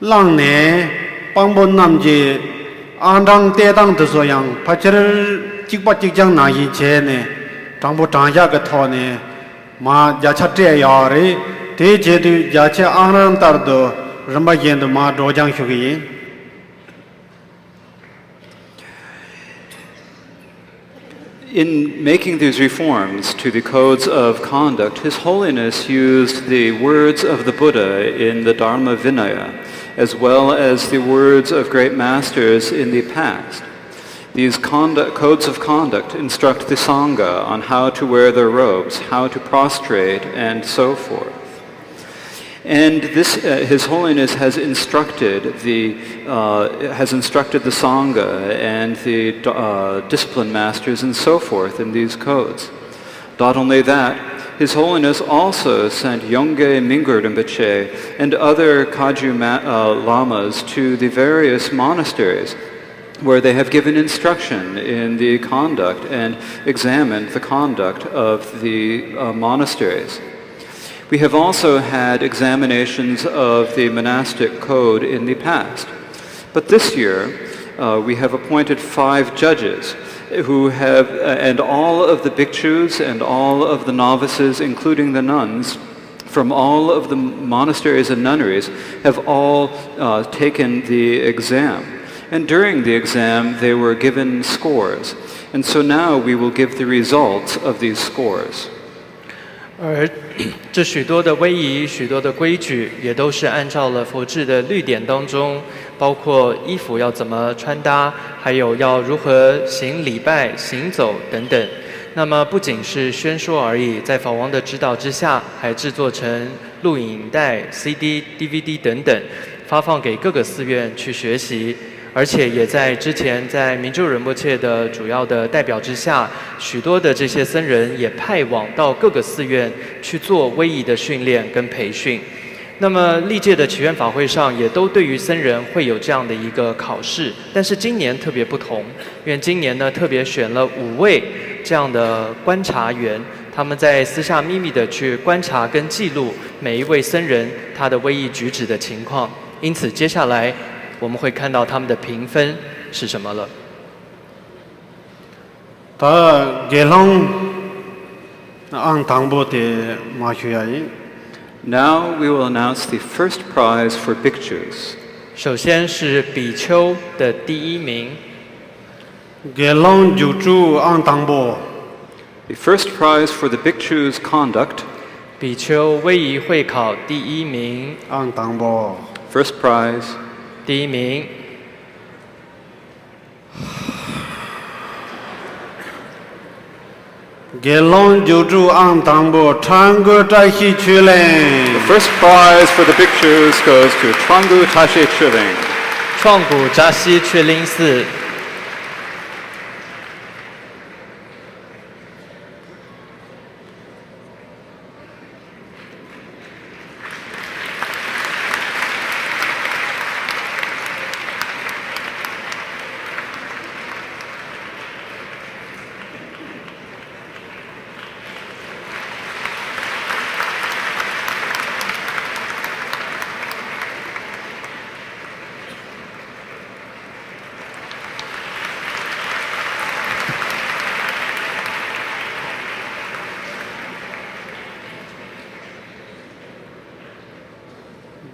S9: lang ne Pangbo namje andang tedang deso yang pachar jikpa jikjang na yi che ne tangbo tangya ga tho ne ma jacha te ya re te je du jacha anang tar do ramba yen do ma dojang shu gi.
S6: In making these reforms to the codes of conduct, His Holiness used the words of the Buddha in the Dharma Vinaya, as well as the words of great masters in the past. These codes of conduct instruct the Sangha on how to wear their robes, how to prostrate, and so forth. And this, His Holiness has instructed the Sangha and the discipline masters and so forth in these codes. Not only that, His Holiness also sent Yongey Mingyur Rinpoche and other Kagyu lamas to the various monasteries where they have given instruction in the conduct and examined the conduct of the monasteries. We have also had examinations of the monastic code in the past. But this year, we have appointed 5 judges who have, and all of the bhikshus and all of the novices, including the nuns, from all of the monasteries and nunneries, have all taken the exam. And during the exam, they were given scores. And so now we will give the results of these scores.
S7: 而这许多的威仪、许多的规矩，也都是按照了佛制的律典当中，包括衣服要怎么穿搭，还有要如何行礼拜、行走等等。那么不仅是宣说而已，在法王的指导之下，还制作成录影带、CD、DVD 等等，发放给各个寺院去学习。而且也在之前在明州仁波切的主要的代表之下，许多的这些僧人也派往到各个寺院去做威仪的训练跟培训。那么历届的祈愿法会上也都对于僧人会有这样的一个考试，但是今年特别不同，因为今年呢特别选了5位这样的观察员，他们在私下秘密的去观察跟记录每一位僧人他的威仪举止的情况。因此接下来我们会看到他们的评分是什么了。
S9: 다 게랑 안 당보데 마휴야인.
S6: Now we will announce the first prize for bhikshus.
S7: 首先是比丘的第1名。
S9: 게랑 주주 안 당보.
S6: The first prize for the bhikshus' conduct.
S7: 比丘威仪会考第1名。
S9: 안 당보.
S6: First prize.
S7: 第1名。
S9: 게랑 주주 안 당보 창고 다시 출랭.
S6: The first prize for the bhikshus goes to Trangu Tashi Chiling.
S7: 创古扎西却林寺。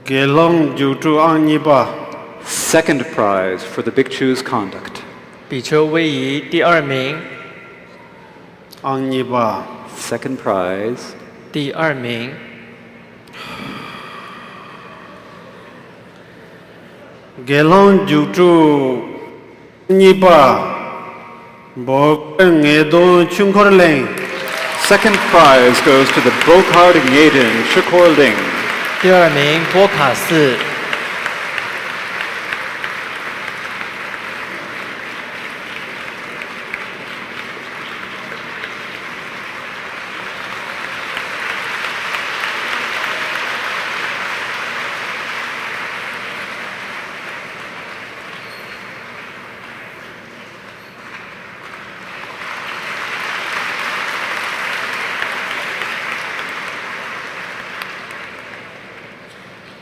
S9: 게랑 주주 안 니바.
S6: Second prize for the bhikshus' conduct.
S7: 比丘威仪第2名。
S9: 안 니바.
S6: Second prize.
S7: 第2名。
S9: 게랑 주주 니바. 뭐 녜도 춘코르랭.
S6: Second prize goes to the Bokard Ngeden Shikor Ling.
S7: 第2名波卡寺。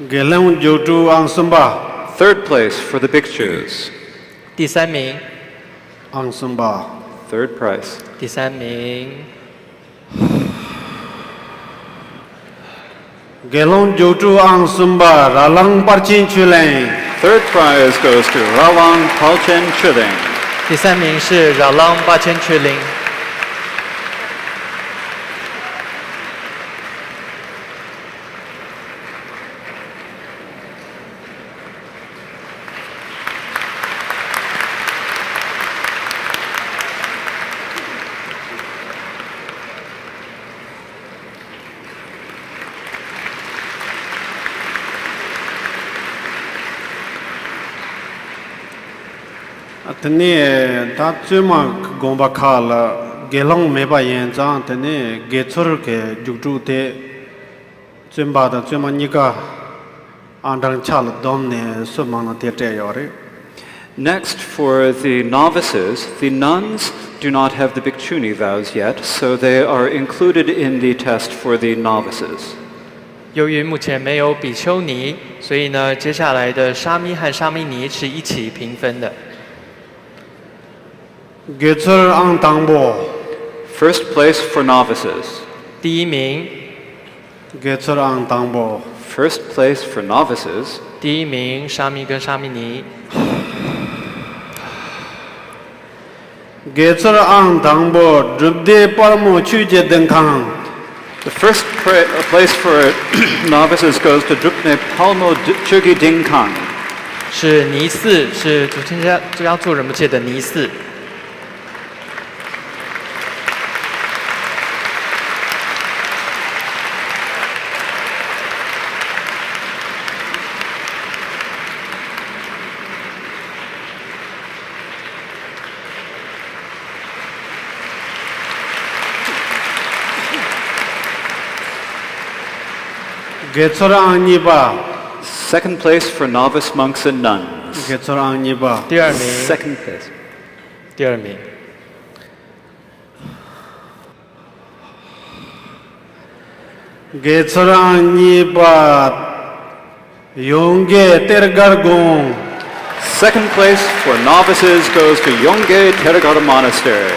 S9: 게랑 주주 안 선바.
S6: Third place for the bhikshus.
S7: 第3名。
S9: 안 선바.
S6: Third prize.
S7: 第3名。
S9: 게랑 주주 안 선바 라랑 파친 출랭.
S6: Third prize goes to Rawang Palchen Chiling.
S7: 第3名是 Ralang 8000却林。
S9: tene ta tsuma gomba khala gelong meba yen jang tene gechur ke jukju te tsumba da tsuma nika andang chal domne sumana te te yore.
S6: Next, for the novices, the nuns do not have the bhikkhuni vows yet, so they are included in the test for the novices.
S7: 由于目前没有比丘尼，所以呢，接下来的沙弥和沙弥尼是一起评分的。
S9: Gechur ang tangbo.
S6: First place for novices.
S7: 第一名，
S9: Gechur ang tangbo.
S6: First place for novices.
S7: 第一名沙弥跟沙弥尼。
S9: Gechur ang tangbo drupde parmo chuje denkang.
S6: The first place for novices goes to Drupne Palmo Chugi Dingkang.
S7: 是尼寺，是主天家做人不界的尼寺。
S9: Gechur ang niba.
S6: Second place for novice monks and nuns.
S9: Gechur ang niba.
S7: 第二名，
S6: Second place.
S7: 第二名，
S9: Gechur ang niba. Yongge tergargong.
S6: Second place for novices goes to Yongge Theravada Monastery.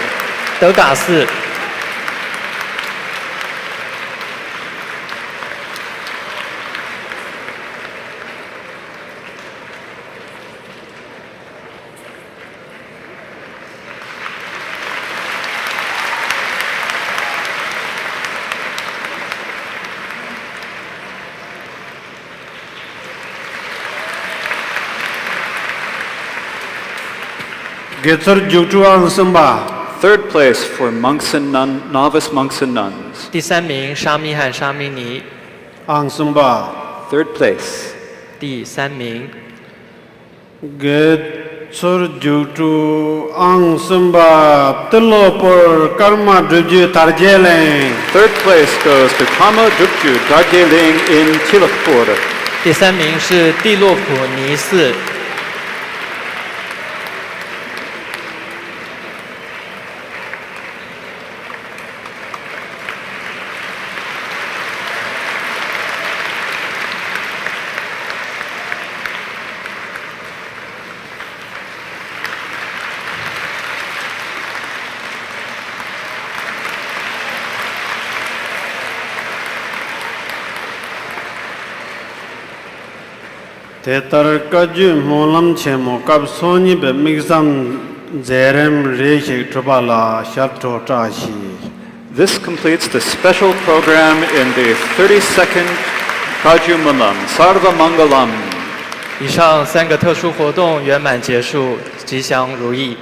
S7: 德嘎寺。
S9: Gechur jukju ang samba.
S6: Third place for monks and novice monks and nuns.
S7: 第三名沙弥和沙弥尼。
S9: Ang samba.
S6: Third place.
S7: 第三名，
S9: Gechur jukju ang samba. Telopur karma drupju tarjeleng.
S6: Third place goes to Kama Drupju Darjeeling in Tilakpur.
S7: 第三名是蒂洛普尼寺。
S9: Tetar Kagyu Monlam chemo kap soni be mixam zerem rekhe trupala sharto tashi.
S6: This completes the special program in the 32nd Kagyu Monlam, Sarva Mangalam.
S7: 以上3个特殊活动圆满结束，吉祥如意。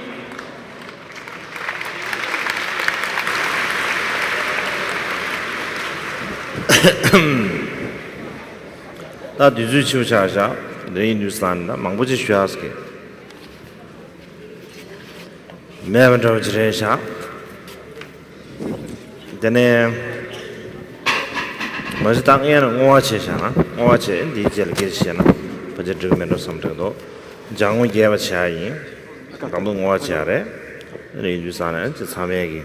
S8: 다 뒤주 치우샤샤 레인 뉴스란다 망보지 쉬하스게 매번 지레샤 데네 먼저 당에는 오아체샤나 오아체 디젤 게시나 버제 드그면도 섬도 장원 예바 차이 감도 오아체아레 레인 뉴스란에 참여하기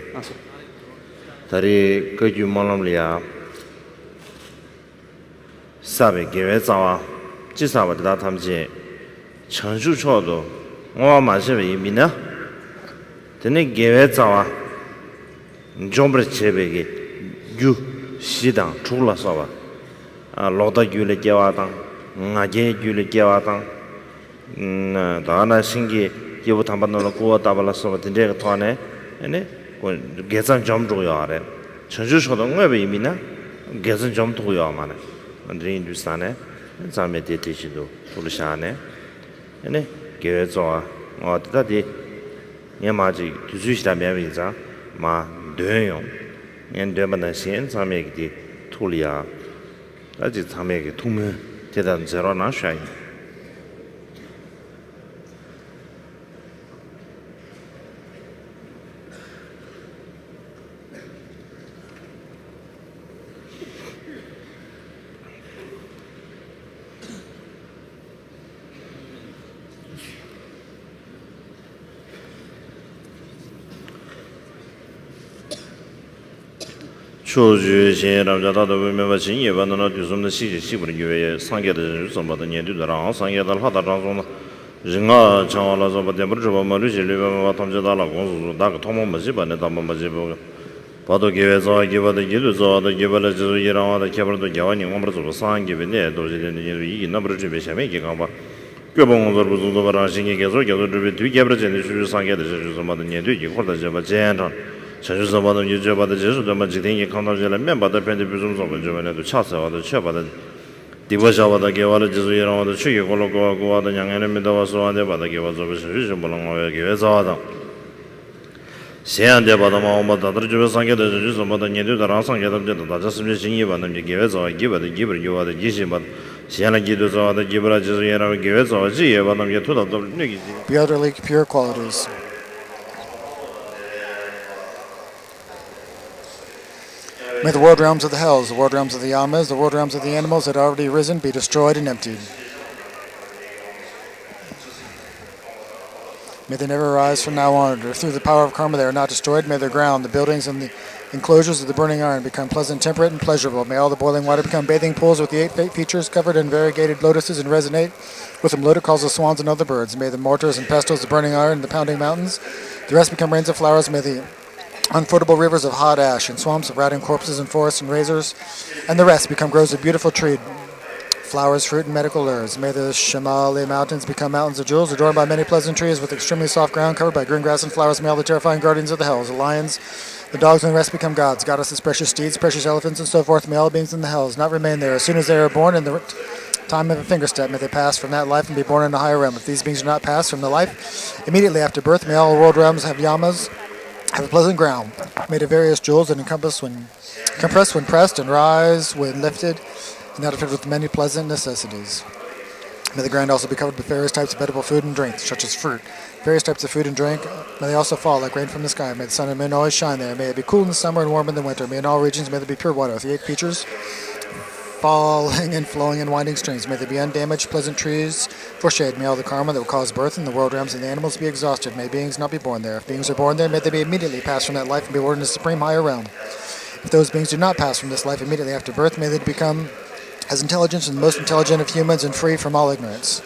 S8: 다리 그 유망람리야 사베 개외 자와 지사바다 탐지 청주 초도 와 마시베 이미나 데네 개외 자와 좀브르 제베게 유 시당 출라서바 아 로다 유레 개와당 나게 유레 개와당 다나 신기 예부 담반노로 고와 다발라서 데게 토네 에네 개산 좀 줘야래 청주 초도 왜 이미나 개산 좀 줘야 마네 Andrin Dusane, Zame de Tishido, Pulishane, and a Gezoa, or Daddy Yamaji, Tuzushita Maviza, Ma Duyon, and Demanasian, Samek de Tulia, that is Samek Tumu, Tedan Zerona Shine. 초주 신람자다도 외면과 진예반나 뒤숨의 시시시부는 유에 상계의 좀바다 년도랑 상계달 하다랑송 링아 창라서 버데버저 마르실레바 탐자달라 공수 다가 통모마지바네 담마지보 바도 계획서 기바도 기도서도 기바를 지루이랑하다 개발도 야원이 엄버서 상계베네 도지는 일이 넘버를 준비하면 기가봐 꽤봉을 부족도 바라신게 계속 뒤개버전의 수주 상계의 주소마다 년도 이거다 잡아 제한 전주서마다 유저바다 제수도 마지딩이 강남절에 멤버들 밴드 비좀 좀번에도 차서와도 쳐바다 디버샤바다 개와를 지수이랑하다 추기 골로고와고와다 양해는 믿어와서 안돼 바다 개와서 비수주 몰랑와야 개와서하다 시안데 바다 마오마다 들주베 상계의 주소마다 년도랑 상계도 다자스미 진이 받는 개와서 기바다 기버 요와다 기시바 시안의 기도서와다 기브라 지수이랑 개와서 지에 받는 게 토다도 느끼지
S2: The utterly pure qualities. May the world realms of the hells, the world realms of the yamas, the world realms of the animals that had already risen be destroyed and emptied. May they never rise from now on, or through the power of karma they are not destroyed. May their ground, the buildings, and the enclosures of the burning iron become pleasant, temperate, and pleasurable. May all the boiling water become bathing pools with the 8 features covered in variegated lotuses and resonate with the melodic calls of swans and other birds. May the mortars and pestles, the burning iron, and the pounding mountains, the rest become rains of flowers. May the unfordable rivers of hot ash and swamps of rotting corpses and forests and razors, and the rest become groves of beautiful tree, flowers, fruit, and medical herbs. May the Shamali mountains become mountains of jewels, adorned by many pleasant trees with extremely soft ground covered by green grass and flowers. May all the terrifying guardians of the hells, the lions, the dogs, and the rest become gods, goddesses, precious steeds, precious elephants, and so forth. May all beings in the hells not remain there. As soon as they are born in the time of a finger step, may they pass from that life and be born in a higher realm. If these beings do not pass from the life immediately after birth, may all world realms have yamas, have a pleasant ground, made of various jewels that compress when pressed and rise when lifted, and outfitted with many pleasant necessities. May the ground also be covered with various types of edible food and drink, such as fruit. Various types of food and drink, may they also fall like rain from the sky. May the sun and moon always shine there. May it be cool in the summer and warm in the winter. May in all regions may there be pure water with the 8 features, falling and flowing in winding streams. May there be undamaged, pleasant trees for shade. May all the karma that will cause birth in the world realms and the animals be exhausted. May beings not be born there. If beings are born there, may they be immediately pass from that life and be born in the supreme higher realm. If those beings do not pass from this life immediately after birth, may they become as intelligent as the most intelligent of humans and free from all ignorance.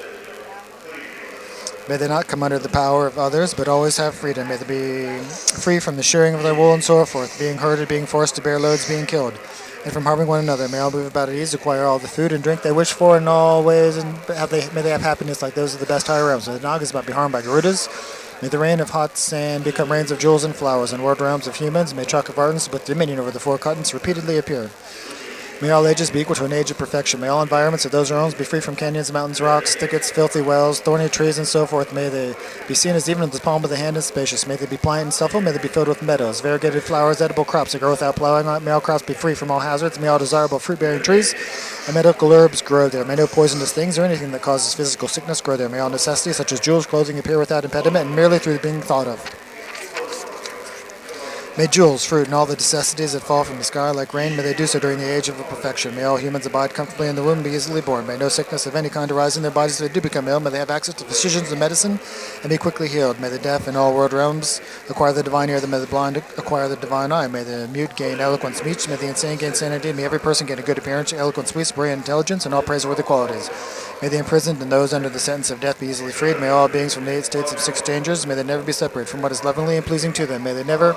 S2: May they not come under the power of others, but always have freedom. May they be free from the shearing of their wool and so forth, being herded, being forced to bear loads, being killed, and from harming one another. May all move about at ease, acquire all the food and drink they wish for in all ways, and may they have happiness like those of the best higher realms. May the Nagas not be harmed by Garudas. May the rain of hot sand become rains of jewels and flowers, and world realms of humans. May Chakravartins with dominion over the 4 continents repeatedly appear. May all ages be equal to an age of perfection. May all environments of those realms be free from canyons, mountains, rocks, thickets, filthy wells, thorny trees, and so forth. May they be seen as even in the palm of the hand and spacious. May they be pliant and supple. May they be filled with meadows, variegated flowers, edible crops that grow without plowing. May all crops be free from all hazards. May all desirable fruit-bearing trees and medical herbs grow there. May no poisonous things or anything that causes physical sickness grow there. May all necessities such as jewels, clothing appear without impediment and merely through being thought of. May jewels, fruit, and all the necessities that fall from the sky like rain, may they do so during the age of perfection. May all humans abide comfortably in the womb and be easily born. May no sickness of any kind arise in their bodies if they do become ill. May they have access to physicians and medicine and be quickly healed. May the deaf in all world realms acquire the divine ear. May the blind acquire the divine eye. May the mute gain eloquent speech. May the insane gain sanity. May every person gain a good appearance, eloquent speech, brilliant intelligence, and all praiseworthy qualities. May the imprisoned and those under the sentence of death be easily freed. May all beings from the 8 states of 6 dangers, may they never be separated from what is lovingly and pleasing to them. May they never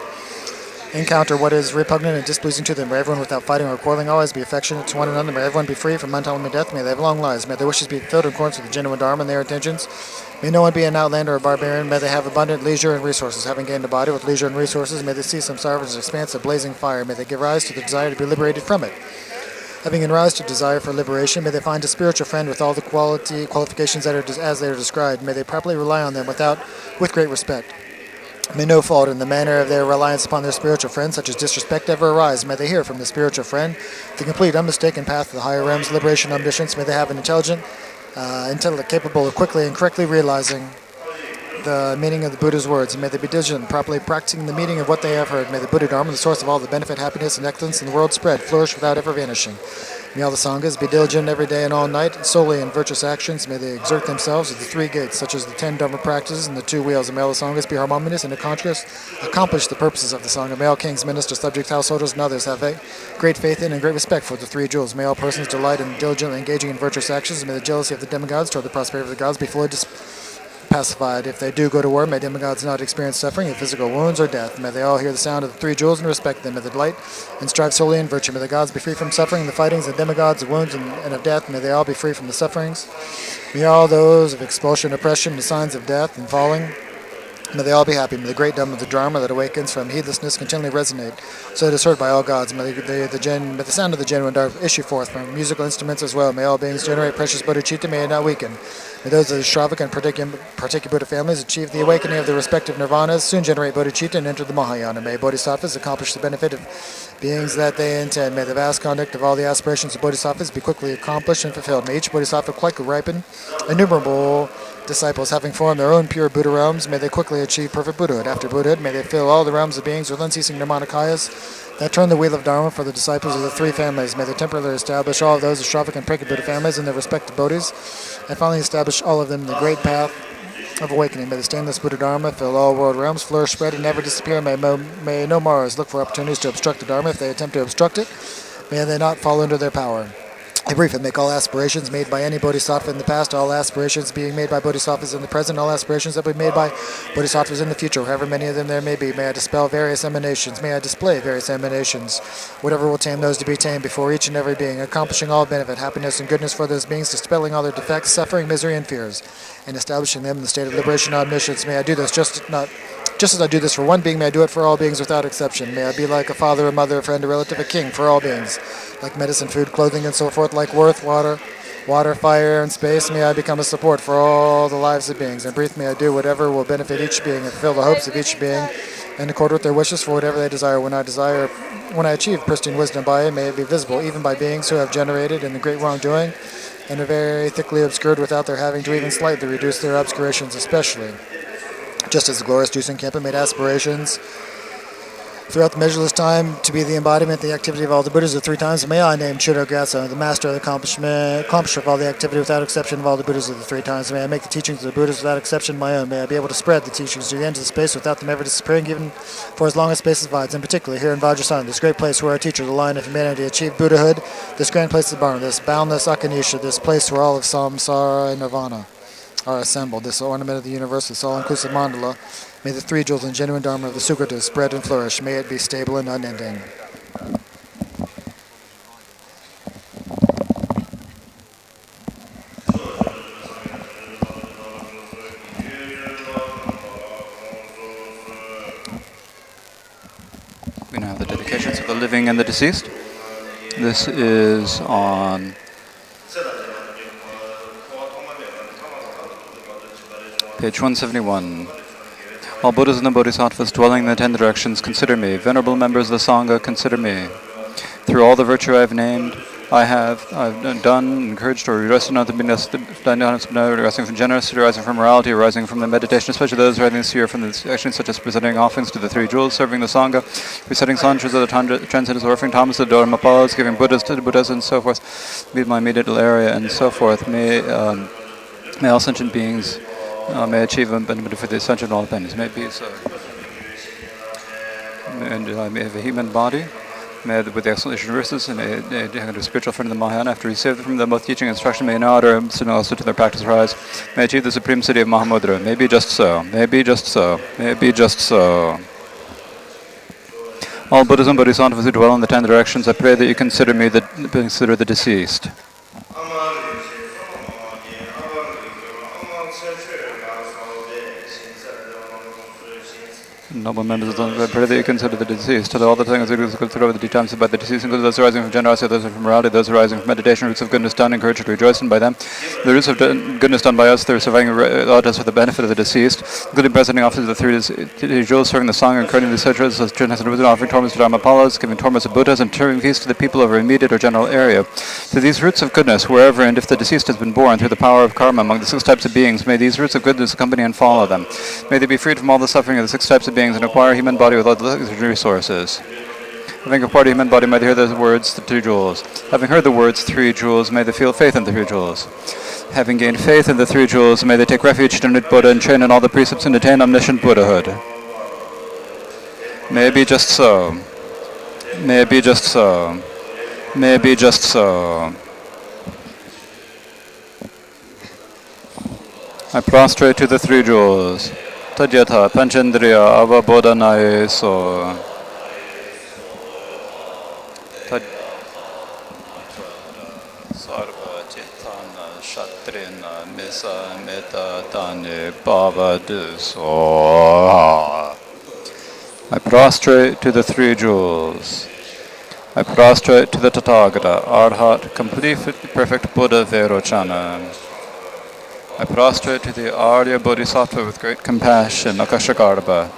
S2: encounter what is repugnant and displeasing to them. May everyone without fighting or quarreling always be affectionate to one another. May everyone be free from untimely death. May they have long lives. May their wishes be fulfilled in accordance with the genuine Dharma and their intentions. May no one be an outlander or barbarian. May they have abundant leisure and resources. Having gained a body with leisure and resources, may they see some sovereign's expanse of blazing fire. May they give rise to the desire to be liberated from it. Having aroused to desire for liberation, may they find a spiritual friend with all the qualifications that are as they are described. May they properly rely on them with great respect. May no fault in the manner of their reliance upon their spiritual friend, such as disrespect, ever arise. May they hear from the spiritual friend the complete, unmistaken path of the higher realms, liberation, omniscience. May they have an intelligent intellect capable of quickly and correctly realizing the meaning of the Buddha's words. And may they be diligent, properly practicing the meaning of what they have heard. May the Buddha Dharma, the source of all the benefit, happiness, and excellence in the world, spread, flourish without ever vanishing. May all the Sanghas be diligent every day and all night, solely in virtuous actions. May they exert themselves at the 3 gates, such as the 10 Dharma practices and the 2 wheels. And may all the Sanghas be harmonious and accomplish the purposes of the Sangha. May all kings, ministers, subjects, householders, and others have great faith in and great respect for the 3 jewels. May all persons delight in diligently engaging in virtuous actions. And may the jealousy of the demigods toward the prosperity of the gods be fully pacified. If they do go to war, may demigods not experience suffering of physical wounds or death. May they all hear the sound of the 3 jewels and respect them. May they delight and strive solely in virtue. May the gods be free from suffering, the fightings of demigods, of wounds, and of death. May they all be free from the sufferings. May all those of expulsion, oppression, the signs of death and falling, may they all be happy. May the great Dhamma of the Dharma that awakens from heedlessness continually resonate, so it is heard by all gods. May the sound of the genuine Dharma issue forth from musical instruments as well. May all beings generate precious bodhicitta, may it not weaken. May those of the Shravaka and Pratyeka Buddha families achieve the awakening of their respective nirvanas, soon generate bodhicitta and enter the Mahayana. May bodhisattvas accomplish the benefit of beings that they intend. May the vast conduct of all the aspirations of bodhisattvas be quickly accomplished and fulfilled. May each bodhisattva quickly ripen innumerable disciples having formed their own pure Buddha realms. May they quickly achieve perfect Buddhahood. After Buddhahood, may they fill all the realms of beings with unceasing nirmanakayas that turn the wheel of Dharma for the disciples of the 3 families. May they temporarily establish all of those of Shravaka and Pratyeka Buddha families in their respective bodhis, and finally establish all of them in the great path of awakening. May the stainless Buddha Dharma fill all world realms, flourish, spread, and never disappear. May no Maras look for opportunities to obstruct the Dharma. If they attempt to obstruct it, may they not fall under their power. I brief and make all aspirations made by any bodhisattva in the past, all aspirations being made by bodhisattvas in the present, all aspirations that will be made by bodhisattvas in the future, however many of them there may be. May I dispel various emanations, may I display various emanations, whatever will tame those to be tamed before each and every being, accomplishing all benefit, happiness, and goodness for those beings, dispelling all their defects, suffering, misery, and fears, and establishing them in the state of liberation and omniscience. May I do this just as I do this for one being, may I do it for all beings without exception. May I be like a father, a mother, a friend, a relative, a king for all beings. Like medicine, food, clothing, and so forth, like water, fire, air, and space, may I become a support for all the lives of beings. And brief, may I do whatever will benefit each being and fulfill the hopes of each being in accord with their wishes for whatever they desire. When I achieve pristine wisdom by it, may it be visible even by beings who have generated in the great wrongdoing and are very thickly obscured without their having to even slightly reduce their obscurations, especially. Just as the glorious Dusan Kempa made aspirations throughout the measureless time to be the embodiment, the activity of all the Buddhas of 3 times, may I name Chidogasa, the master of the accomplisher of all the activity without exception of all the Buddhas of the 3 times. May I make the teachings of the Buddhas without exception my own. May I be able to spread the teachings to the ends of the space without them ever disappearing, even for as long as space divides. In particular, here in Vajrasana, this great place where our teacher, the Lion of Humanity, achieved Buddhahood, this grand place of Dharma, this boundless Akanisha, this place where all of samsara and nirvana are assembled, this ornament of the universe, this all-inclusive mandala. May the 3 jewels and genuine Dharma of the Sukrita spread and flourish. May it be stable and unending.
S6: We now have the dedications of the living and the deceased. This is on page 171. All Buddhas and the Bodhisattvas dwelling in the 10 directions, consider me. Venerable members of the Sangha, consider me. Through all the virtue I have named, I've done, encouraged, or rejoiced in other arising from generosity, arising from morality, arising from the meditation, especially those arising this year from the actions such as presenting offerings to the 3 jewels, serving the Sangha, reciting santras of the transcendence, offering Thomas, the Dharmapalas, giving Buddhas to the Buddhas, and so forth, be my immediate area, and so forth. May all sentient beings may achieve and benefit for the ascension of all things. May it be so. And I may have a human body, may with the excellent verses, and a spiritual friend of the Mahayana, after receiving from them both teaching and instruction, may now utter and also to their practice rise. May achieve the supreme city of Mahamudra. May be just so. May be just so. May be just so. All Buddhas and Bodhisattvas who dwell in the 10 directions, I pray that you consider the deceased. Noble members of the Sangha, I pray that you consider the deceased. To all the things that you consider over the details about the deceased, including those arising from generosity, those from morality, those arising from meditation, roots of goodness done, encouraged to rejoice in by them. The roots of goodness done by us, the surviving relatives for the benefit of the deceased, including presenting offices of the 3 jewels, serving the Sangha, encouraging the sutras, offering torments to Dharmapalas, giving torments to Buddhas, and serving feasts to the people of our immediate or general area. Through these roots of goodness, wherever and if the deceased has been born, through the power of karma among the 6 types of beings, may these roots of goodness accompany and follow them. May they be freed from all the suffering of the 6 types of beings and acquire a human body with all the resources.
S10: Having a party human body, may they hear the words, the 3 jewels. Having heard the words, 3 jewels, may they feel faith in the 3 jewels. Having gained faith in the 3 jewels, may they take refuge in Buddha and train in all the precepts and attain omniscient Buddhahood. May it be just so. May it be just so. May it be just so. I prostrate to the 3 jewels. Tadyatha Panchendriya Avabodhanaye so. Sarva Chitana Shatrina Misa Meta Tane Bhavadu so. I prostrate to the 3 jewels. I prostrate to the Tathagata, Arhat, complete perfect Buddha Vairochana. I prostrate to the Arya Bodhisattva with great compassion, Akashagarbha.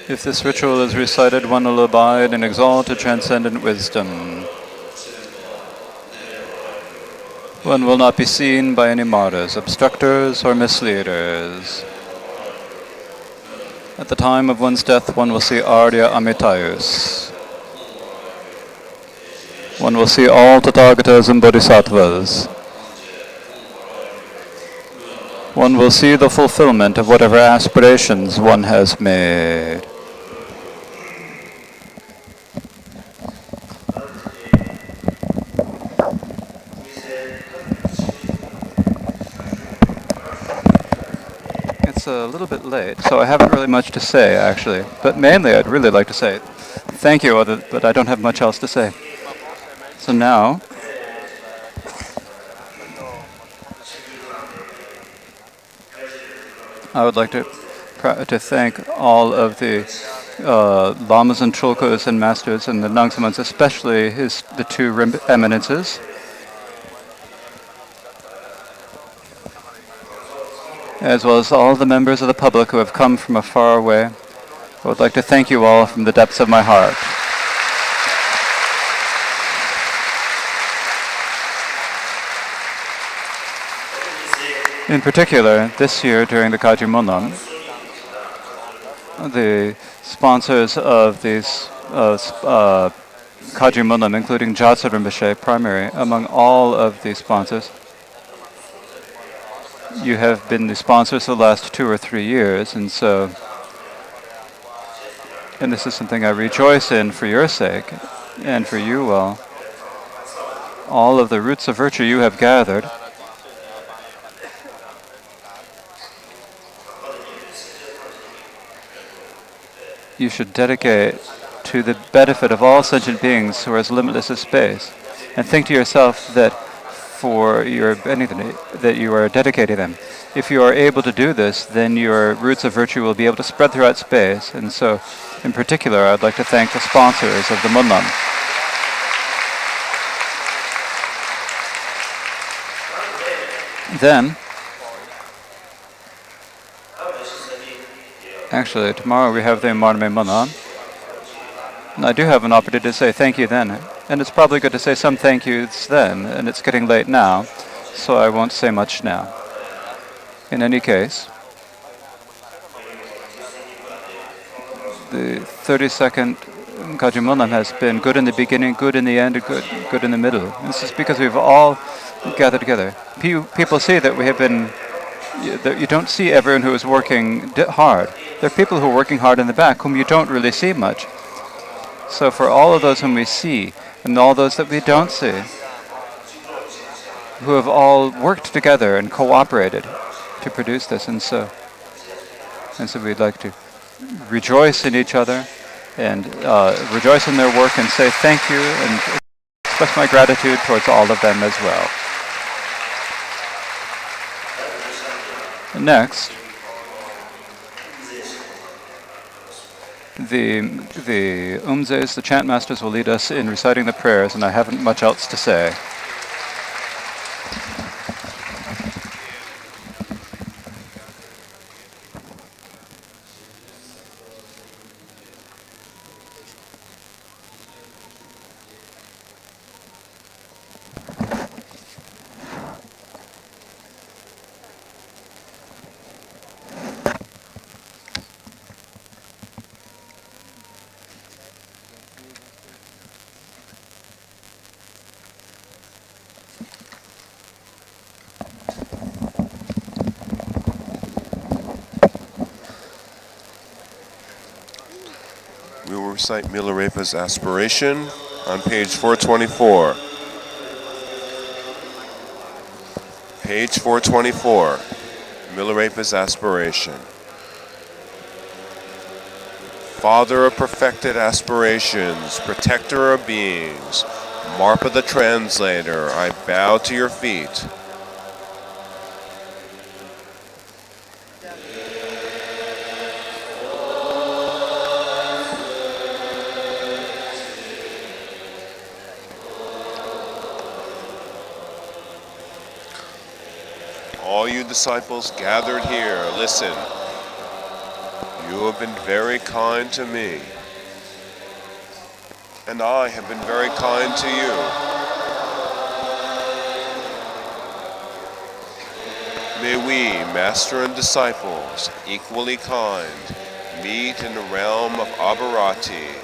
S10: If this ritual is recited, one will abide in exalted transcendent wisdom. One will not be seen by any martyrs, obstructors, or misleaders. At the time of one's death, one will see Arya Amitayus. One will see all Tathagatas and Bodhisattvas. One will see the fulfillment of whatever aspirations one has made. It's a little bit late, so I haven't really much to say, actually. But mainly, I'd really like to say thank you, but I don't have much else to say. So now, I would like to thank all of the lamas and chulkos and masters and the nangsamans, especially the 2 eminences. As well as all the members of the public who have come from a far away. I would like to thank you all from the depths of my heart. In particular, this year during the Kagyu Monlam, the sponsors of these Kagyu Monlam, including Jatsu Rinpoche primary, among all of these sponsors, you have been the sponsors for the last 2 or 3 years, and this is something I rejoice in for your sake, and for you all of the roots of virtue you have gathered. You should dedicate to the benefit of all sentient beings who are as limitless as space, and think to yourself that for your benefit, that you are dedicating them. If you are able to do this, then your roots of virtue will be able to spread throughout space. And so, in particular, I'd like to thank the sponsors of the Monlam. Then, actually, tomorrow we have the Marme Monlam. And I do have an opportunity to say thank you then. And it's probably good to say some thank yous then, and it's getting late now, so I won't say much now. In any case, the 32nd Kagyu Monlam has been good in the beginning, good in the end, good in the middle. This is because we've all gathered together. People see that we have been, that you don't see everyone who is working hard. There are people who are working hard in the back whom you don't really see much. So for all of those whom we see, and all those that we don't see, who have all worked together and cooperated to produce this, and so we'd like to rejoice in each other and rejoice in their work and say thank you and express my gratitude towards all of them as well. Next, the umzes, the chant masters, will lead us in reciting the prayers, and I haven't much else to say.
S1: recite Milarepa's aspiration on page 424. Page 424, Milarepa's aspiration. Father of perfected aspirations, protector of beings, Marpa the translator, I bow to your feet. All you disciples gathered here, listen. You have been very kind to me, and I have been very kind to you. May we, master and disciples, equally kind, meet in the realm of Abharati.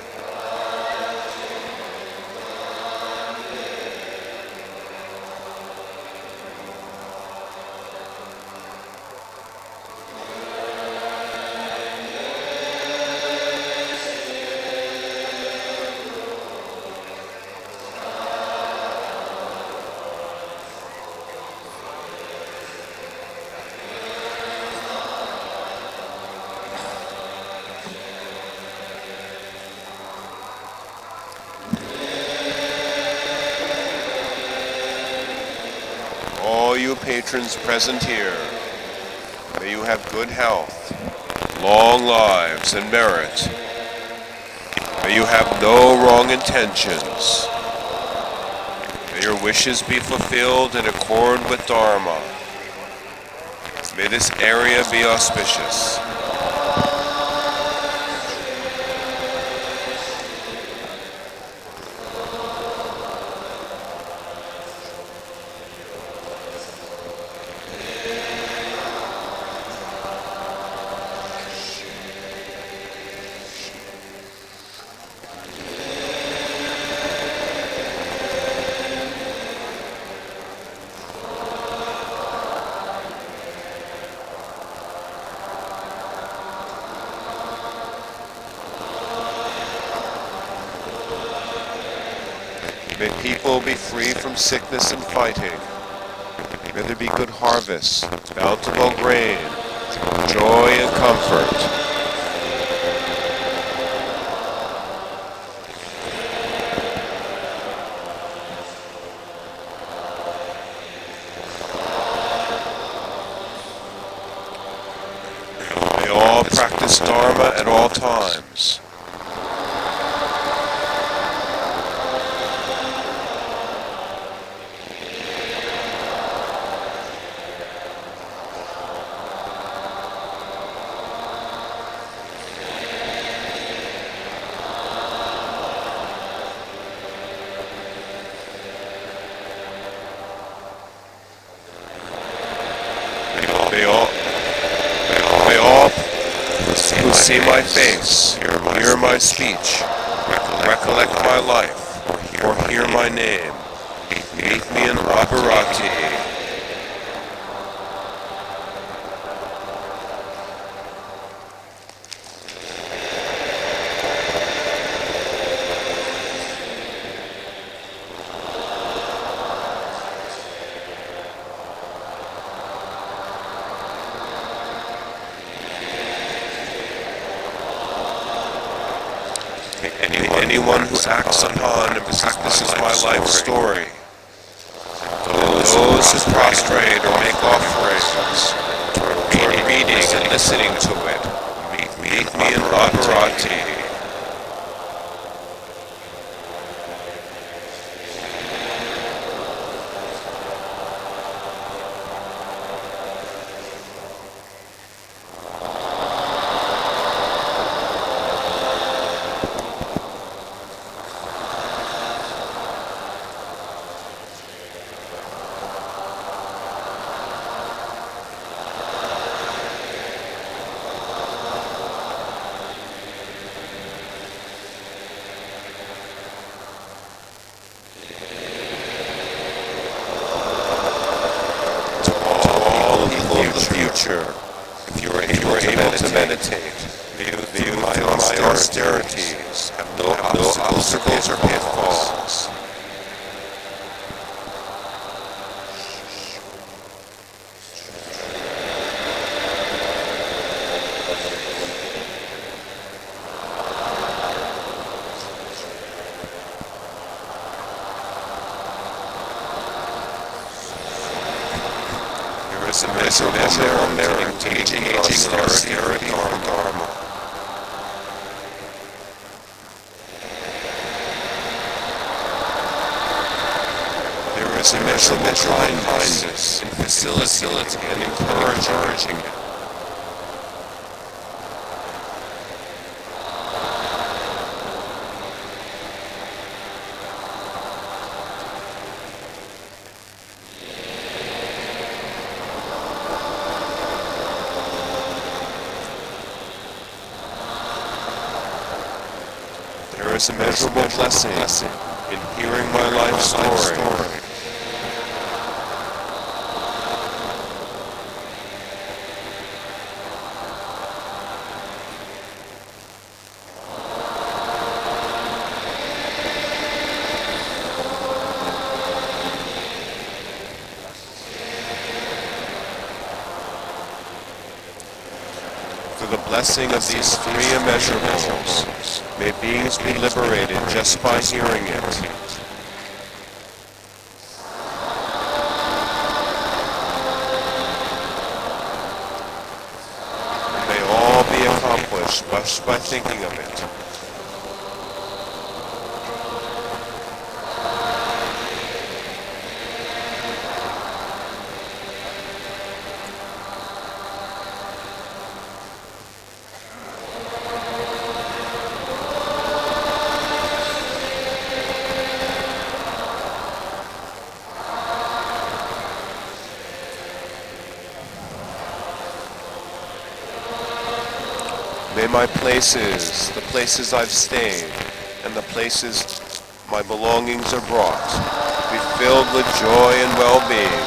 S1: All you patrons present here, may you have good health, long lives, and merit. May you have no wrong intentions. May your wishes be fulfilled in accord with Dharma. May this area be auspicious. May people be free from sickness and fighting. May there be good harvests, bountiful grain, joy and comfort. May all practice Dharma at all times. May all who see my face, hear my speech, recollect my life, or hear my name, meet me in Abharati. Anyone who acts upon and practices my life story, those who prostrate or make offerings, toward reading and listening to it, meet me in Abharati. If you are able to meditate, may you through my austerities have no obstacles or pitfalls. There is a measurable merit to engaging in austerity and dharma. There is a measurable kindness in facilitating and encouraging it. There is a measurable blessing in hearing my life story. Through the blessing of these three immeasurables, may beings be liberated just by hearing it. May all be accomplished just by thinking of it. May my places, the places I've stayed, and the places my belongings are brought, be filled with joy and well-being.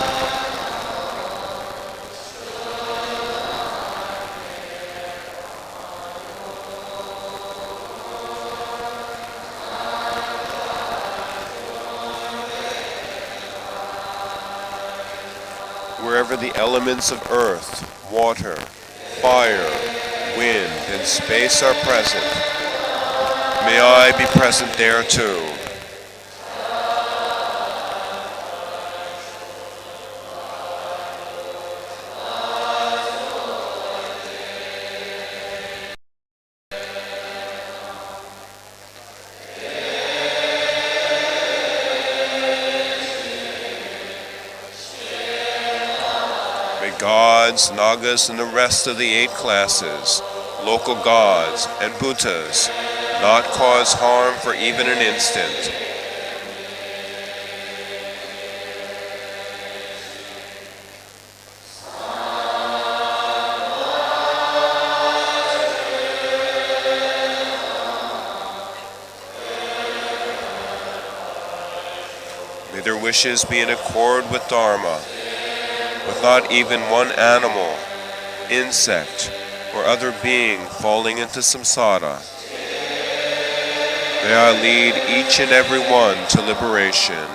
S1: Wherever the elements of earth, water, fire, wind, and space are present, may I be present there too. May gods, nagas, and the rest of the 8 classes, local gods, and Buddhas not cause harm for even an instant. May their wishes be in accord with Dharma, with not even one animal, insect, or other being falling into samsara. May I lead each and every one to liberation.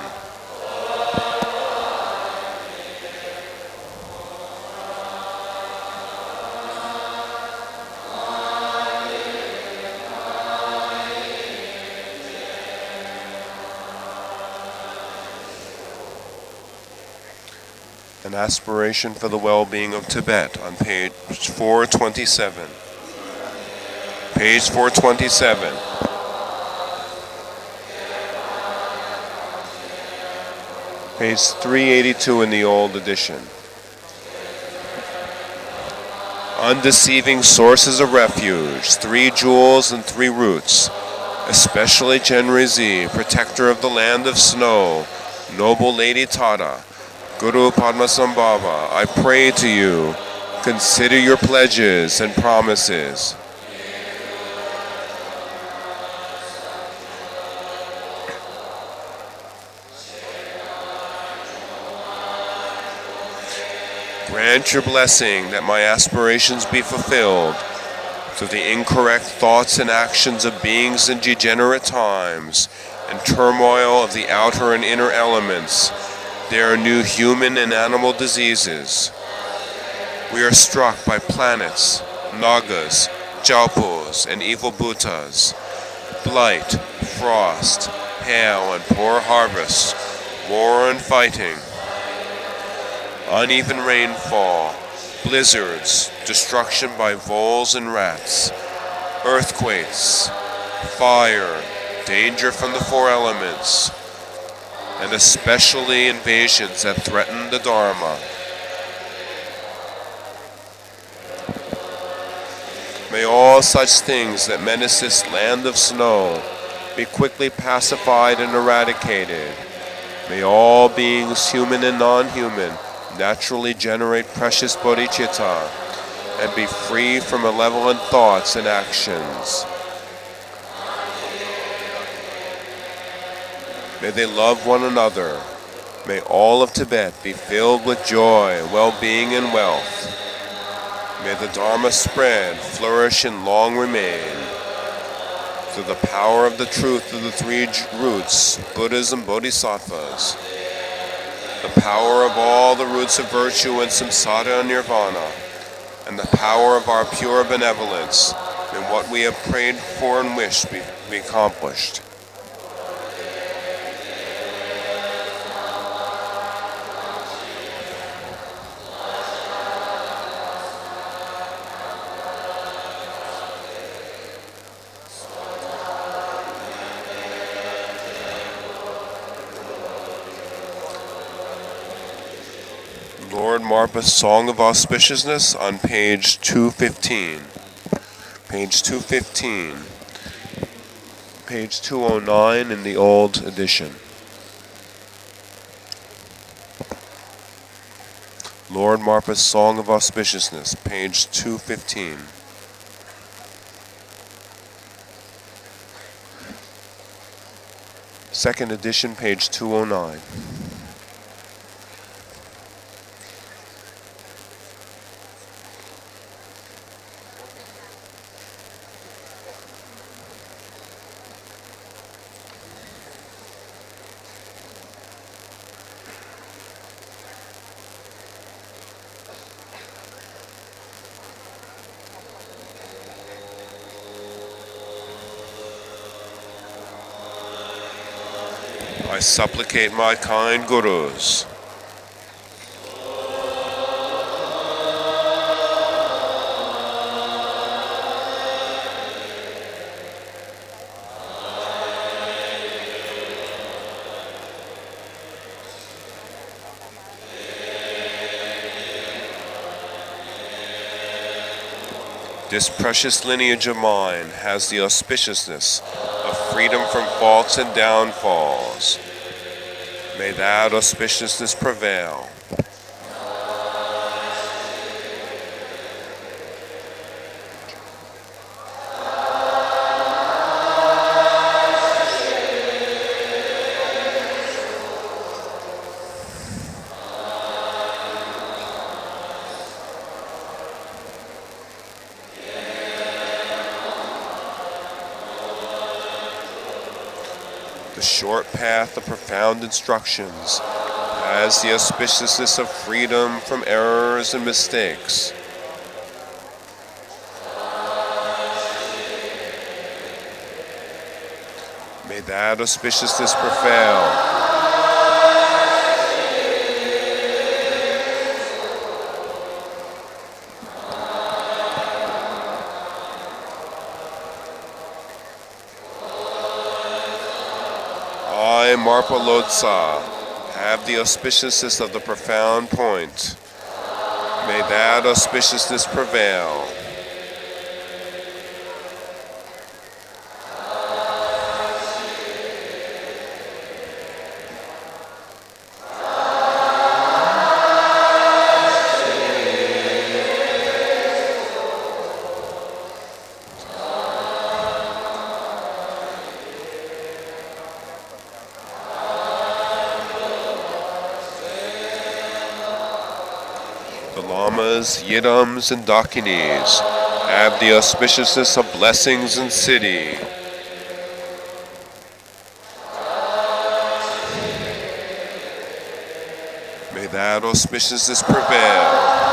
S1: An aspiration for the well-being of Tibet on page 427. Page 427. Page 382 in the old edition. Undeceiving sources of refuge, 3 jewels and 3 roots, especially Genrizi, protector of the land of snow, noble Lady Tata, Guru Padmasambhava, I pray to you, consider your pledges and promises. Grant your blessing that my aspirations be fulfilled through the incorrect thoughts and actions of beings in degenerate times and turmoil of the outer and inner elements, there are new human and animal diseases. We are struck by planets, nagas, jalpos, and evil bhutas, blight, frost, hail, and poor harvest, war and fighting, uneven rainfall, blizzards, destruction by voles and rats, earthquakes, fire, danger from the four elements, and especially invasions that threaten the Dharma. May all such things that menace this land of snow be quickly pacified and eradicated. May all beings, human and non-human, naturally generate precious bodhicitta and be free from malevolent thoughts and actions. May they love one another. May all of Tibet be filled with joy, well-being, and wealth. May the Dharma spread, flourish, and long remain. Through the power of the truth of the three roots, Buddhas and Bodhisattvas, the power of all the roots of virtue and samsara and nirvana, and the power of our pure benevolence, may what we have prayed for and wished be accomplished. Lord Marpa's Song of Auspiciousness on page 215. Page 215. Page 209 in the old edition. Lord Marpa's Song of Auspiciousness, page 215. Second edition, page 209. I supplicate my kind gurus. This precious lineage of mine has the auspiciousness of freedom from faults and downfalls. May that auspiciousness prevail. The short path of profound instructions has the auspiciousness of freedom from errors and mistakes. May that auspiciousness prevail. I, Marpa Lotsa, have the auspiciousness of the profound point. May that auspiciousness prevail. The lamas, yidams, and dakinis have the auspiciousness of blessings in city. May that auspiciousness prevail.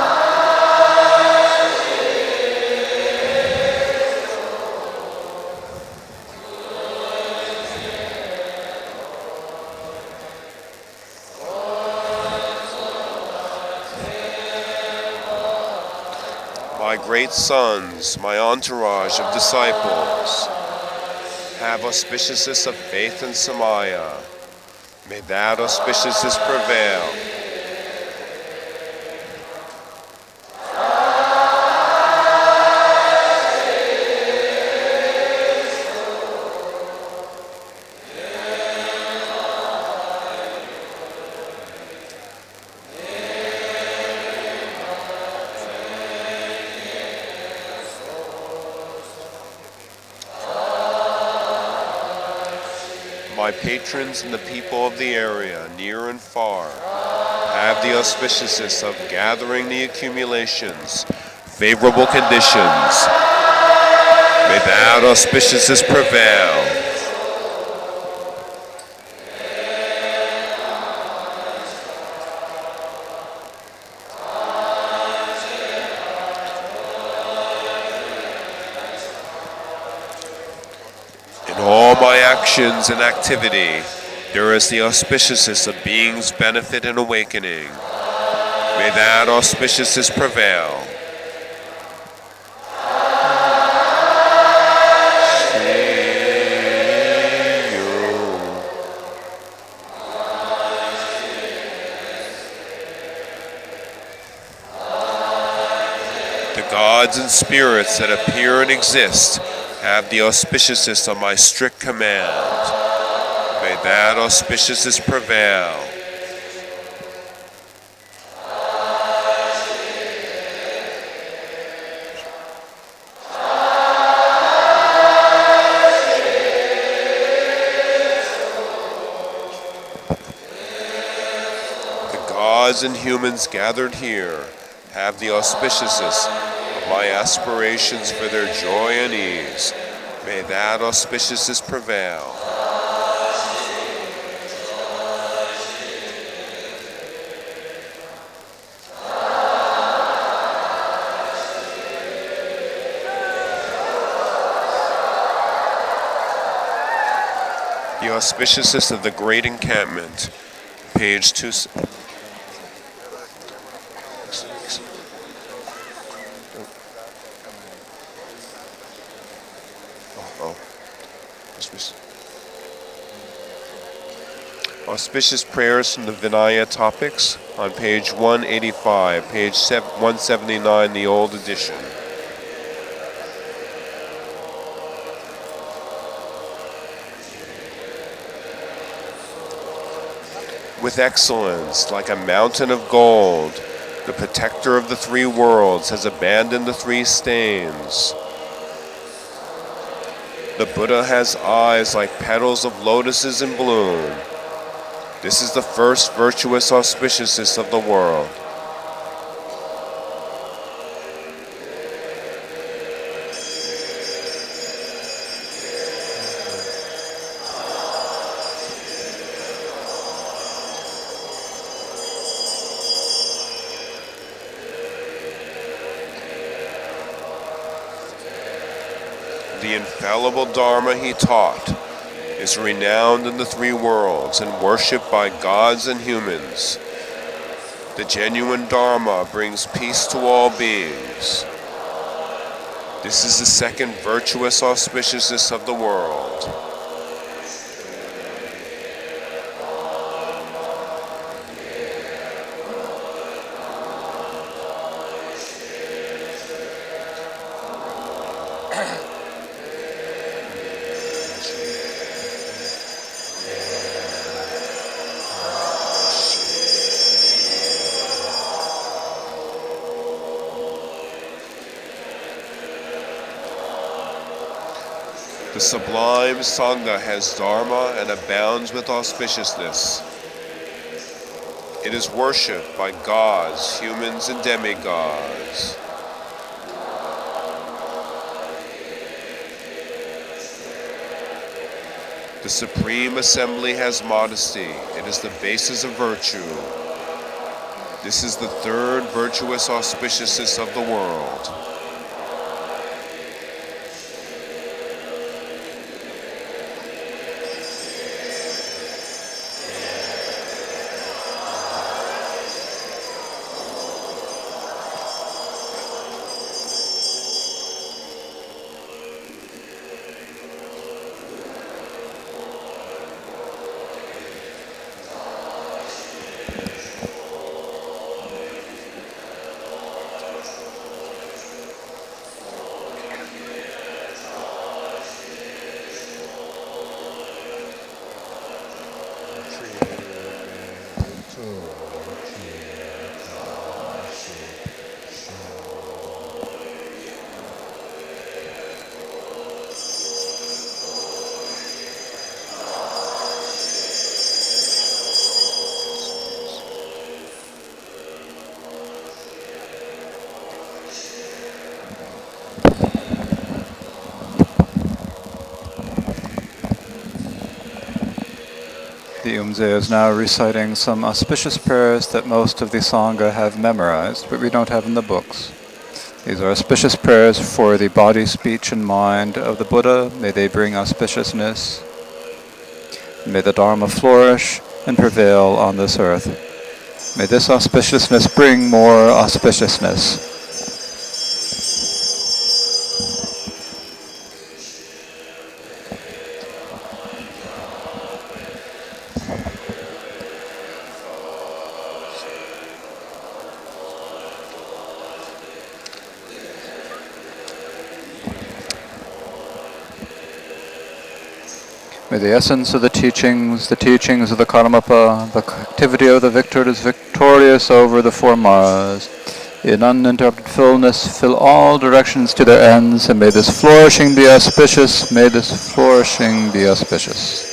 S1: My great sons, my entourage of disciples, have auspiciousness of faith and samaya. May that auspiciousness prevail. My patrons and the people of the area, near and far, have the auspiciousness of gathering the accumulations, favorable conditions. May that auspiciousness prevail. In all my actions and activity, there is the auspiciousness of being's benefit and awakening. May that auspiciousness prevail. The gods and spirits that appear and exist have the auspiciousness of my strict command. May that auspiciousness prevail. The gods and humans gathered here have the auspiciousness of my aspirations for their joy and ease. May that auspiciousness prevail. The auspiciousness of the great encampment, page 2. Auspicious prayers from the Vinaya topics on page 185, page 179, the old edition. With excellence, like a mountain of gold, the protector of the three worlds has abandoned the three stains. The Buddha has eyes like petals of lotuses in bloom. This is the first virtuous auspiciousness of the world. The infallible Dharma he taught is renowned in the three worlds and worshipped by gods and humans. The genuine Dharma brings peace to all beings. This is the second virtuous auspiciousness of the world. The sublime Sangha has Dharma and abounds with auspiciousness. It is worshipped by gods, humans, and demigods. The Supreme Assembly has modesty. It is the basis of virtue. This is the third virtuous auspiciousness of the world.
S10: The Umze is now reciting some auspicious prayers that most of the Sangha have memorized, but we don't have in the books. These are auspicious prayers for the body, speech, and mind of the Buddha. May they bring auspiciousness. May the Dharma flourish and prevail on this earth. May this auspiciousness bring more auspiciousness. May the essence of the teachings of the Karmapa, the activity of the victor is victorious over the four Maras. In uninterrupted fullness, fill all directions to their ends, and may this flourishing be auspicious, may this flourishing be auspicious.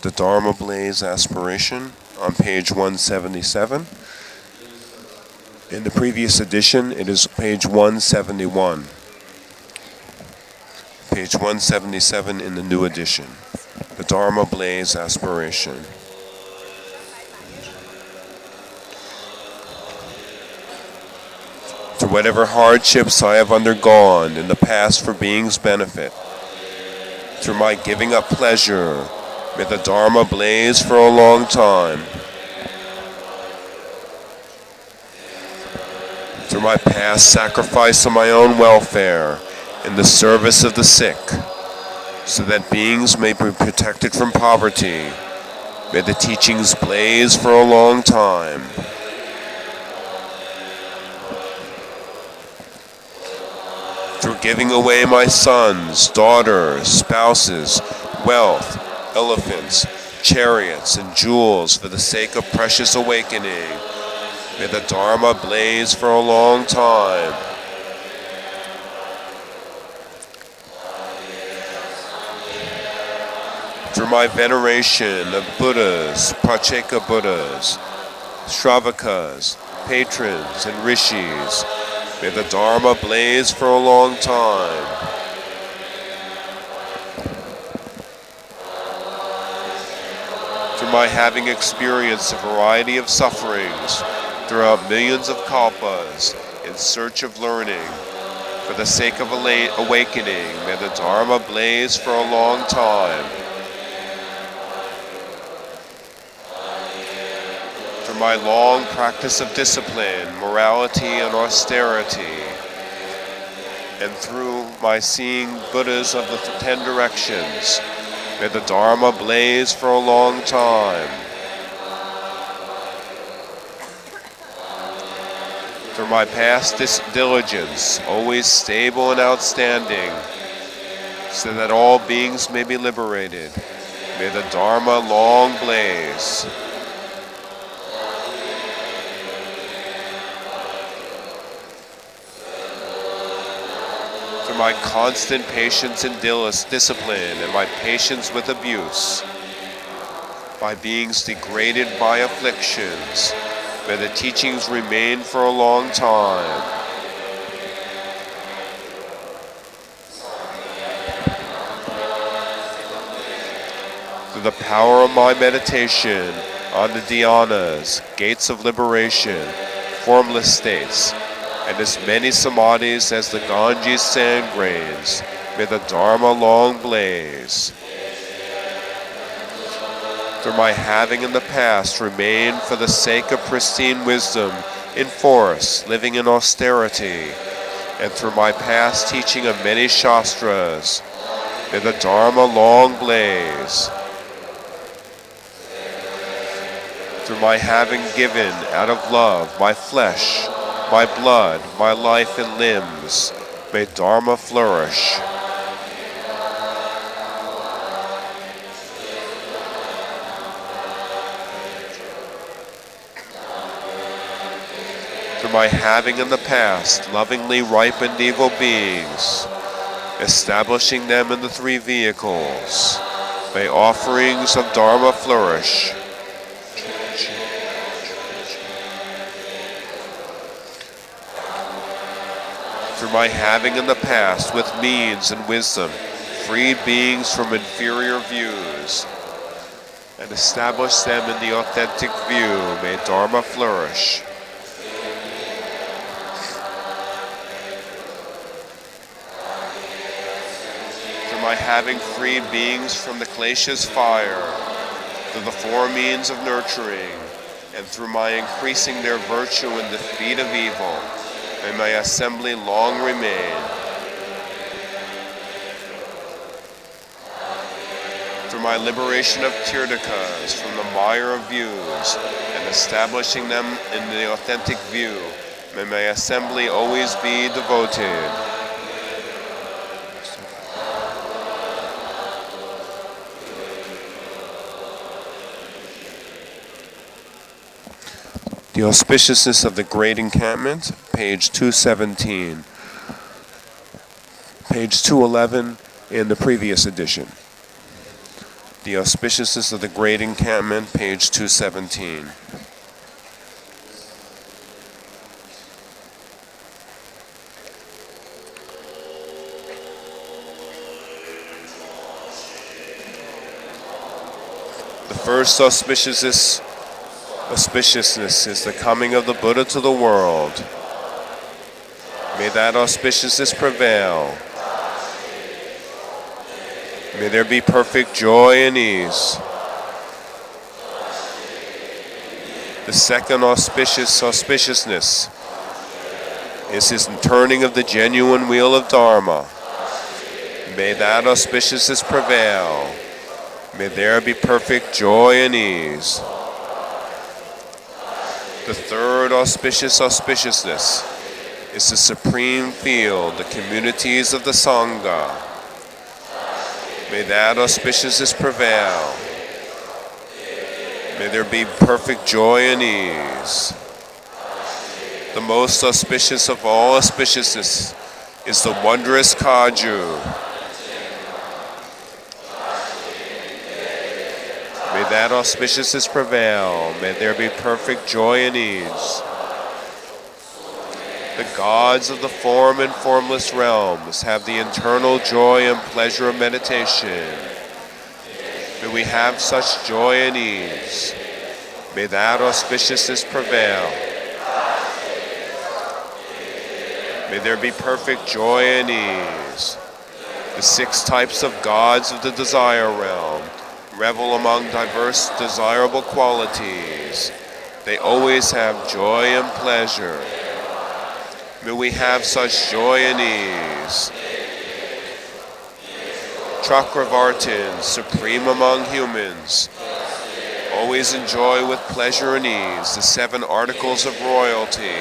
S1: The Dharma Blaze Aspiration on page 177. In the previous edition, it is page 171. Page 177 in the new edition. The Dharma Blaze Aspiration. Through whatever hardships I have undergone in the past for being's benefit, through my giving up pleasure, may the Dharma blaze for a long time. Through my past sacrifice of my own welfare in the service of the sick, so that beings may be protected from poverty, may the teachings blaze for a long time. Through giving away my sons, daughters, spouses, wealth, elephants, chariots, and jewels for the sake of precious awakening. May the Dharma blaze for a long time. Through my veneration of Buddhas, Pracheka Buddhas, Shravakas, patrons, and rishis, may the Dharma blaze for a long time. Through my having experienced a variety of sufferings throughout millions of kalpas in search of learning, for the sake of awakening, may the Dharma blaze for a long time. Through my long practice of discipline, morality, and austerity, and through my seeing Buddhas of the 10 directions, may the Dharma blaze for a long time. Through my past diligence, always stable and outstanding, so that all beings may be liberated, may the Dharma long blaze. Through my constant patience and discipline, and my patience with abuse, by beings degraded by afflictions, may the teachings remain for a long time. Through the power of my meditation on the dhyanas, gates of liberation, formless states, and as many samadhis as the Ganges sand grains, may the Dharma long blaze. Through my having in the past remained for the sake of pristine wisdom in forests, living in austerity, and through my past teaching of many shastras, may the Dharma long blaze. Through my having given out of love my flesh, my blood, my life and limbs, may Dharma flourish. Through my having in the past lovingly ripened evil beings, establishing them in the 3 vehicles, may offerings of Dharma flourish. Through my having in the past with means and wisdom freed beings from inferior views and established them in the authentic view, may Dharma flourish. Through my having freed beings from the Klesha's fire, through the 4 means of nurturing, and through my increasing their virtue in defeat of evil, may my assembly long remain. Through my liberation of Tirthakas from the mire of views and establishing them in the authentic view, may my assembly always be devoted. The auspiciousness of the Great Encampment, page 217. Page 211 in the previous edition. The auspiciousness of the Great Encampment, page 217. The first auspiciousness is the coming of the Buddha to the world. May that auspiciousness prevail. May there be perfect joy and ease. The second auspiciousness is his turning of the genuine wheel of Dharma. May that auspiciousness prevail. May there be perfect joy and ease. The third auspiciousness is the supreme field, the communities of the Sangha. May that auspiciousness prevail. May there be perfect joy and ease. The most auspicious of all auspiciousness is the wondrous Kagyu. May that auspiciousness prevail. May there be perfect joy and ease. The gods of the form and formless realms have the internal joy and pleasure of meditation. May we have such joy and ease. May that auspiciousness prevail. May there be perfect joy and ease. The 6 types of gods of the desire realm revel among diverse desirable qualities. They always have joy and pleasure. May we have such joy and ease. Chakravartins, supreme among humans, always enjoy with pleasure and ease the 7 articles of royalty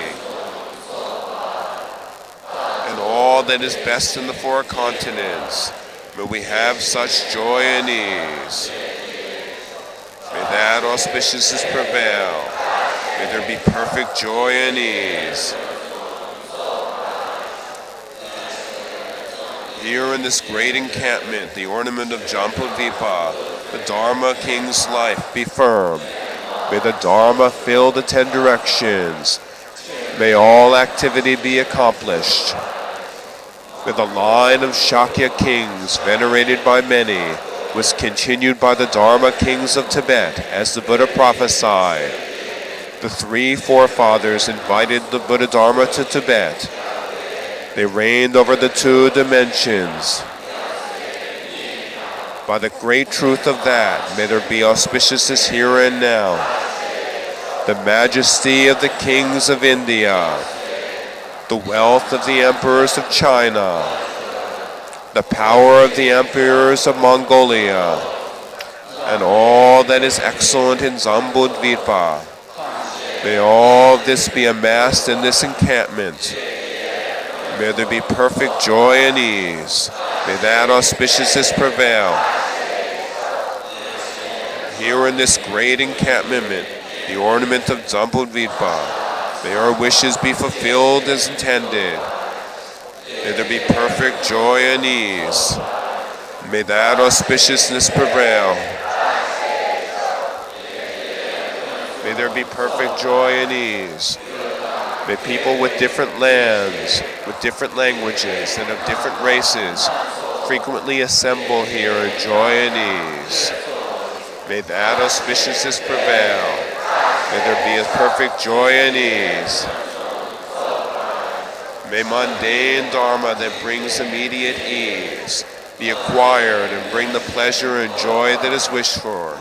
S1: and all that is best in the 4 continents. May we have such joy and ease. May that auspiciousness prevail. May there be perfect joy and ease. Here in this great encampment, the ornament of Jampudvipa, the Dharma King's life be firm. May the Dharma fill the 10 directions. May all activity be accomplished. May the line of Shakya kings, venerated by many, was continued by the Dharma kings of Tibet, as the Buddha prophesied. The 3 forefathers invited the Buddha Dharma to Tibet. They reigned over the 2 dimensions. By the great truth of that, may there be auspiciousness here and now. The majesty of the kings of India, the wealth of the emperors of China, the power of the emperors of Mongolia, and all that is excellent in Jambudvipa. May all this be amassed in this encampment. May there be perfect joy and ease. May that auspiciousness prevail. Here in this great encampment, the ornament of Jambudvipa, may our wishes be fulfilled as intended. May there be perfect joy and ease. May that auspiciousness prevail. May there be perfect joy and ease. May people with different lands, with different languages, and of different races frequently assemble here in joy and ease. May that auspiciousness prevail. May there be a perfect joy and ease. May mundane dharma that brings immediate ease be acquired and bring the pleasure and joy that is wished for.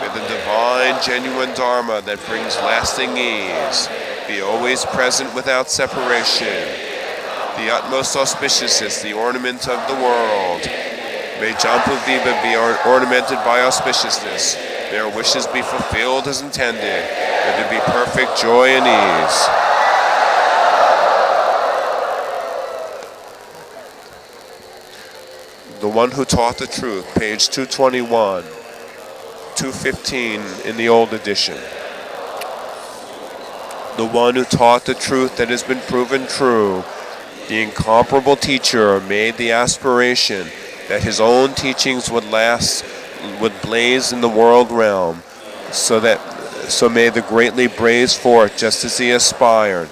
S1: May the divine, genuine dharma that brings lasting ease be always present without separation. The utmost auspiciousness, the ornament of the world. May Jampudvipa be ornamented by auspiciousness. May our wishes be fulfilled as intended. May there be perfect joy and ease. The one who taught the truth, page 221, 215 in the old edition. The one who taught the truth that has been proven true, the incomparable teacher, made the aspiration that his own teachings would blaze in the world realm, so may the greatly blaze forth just as he aspired.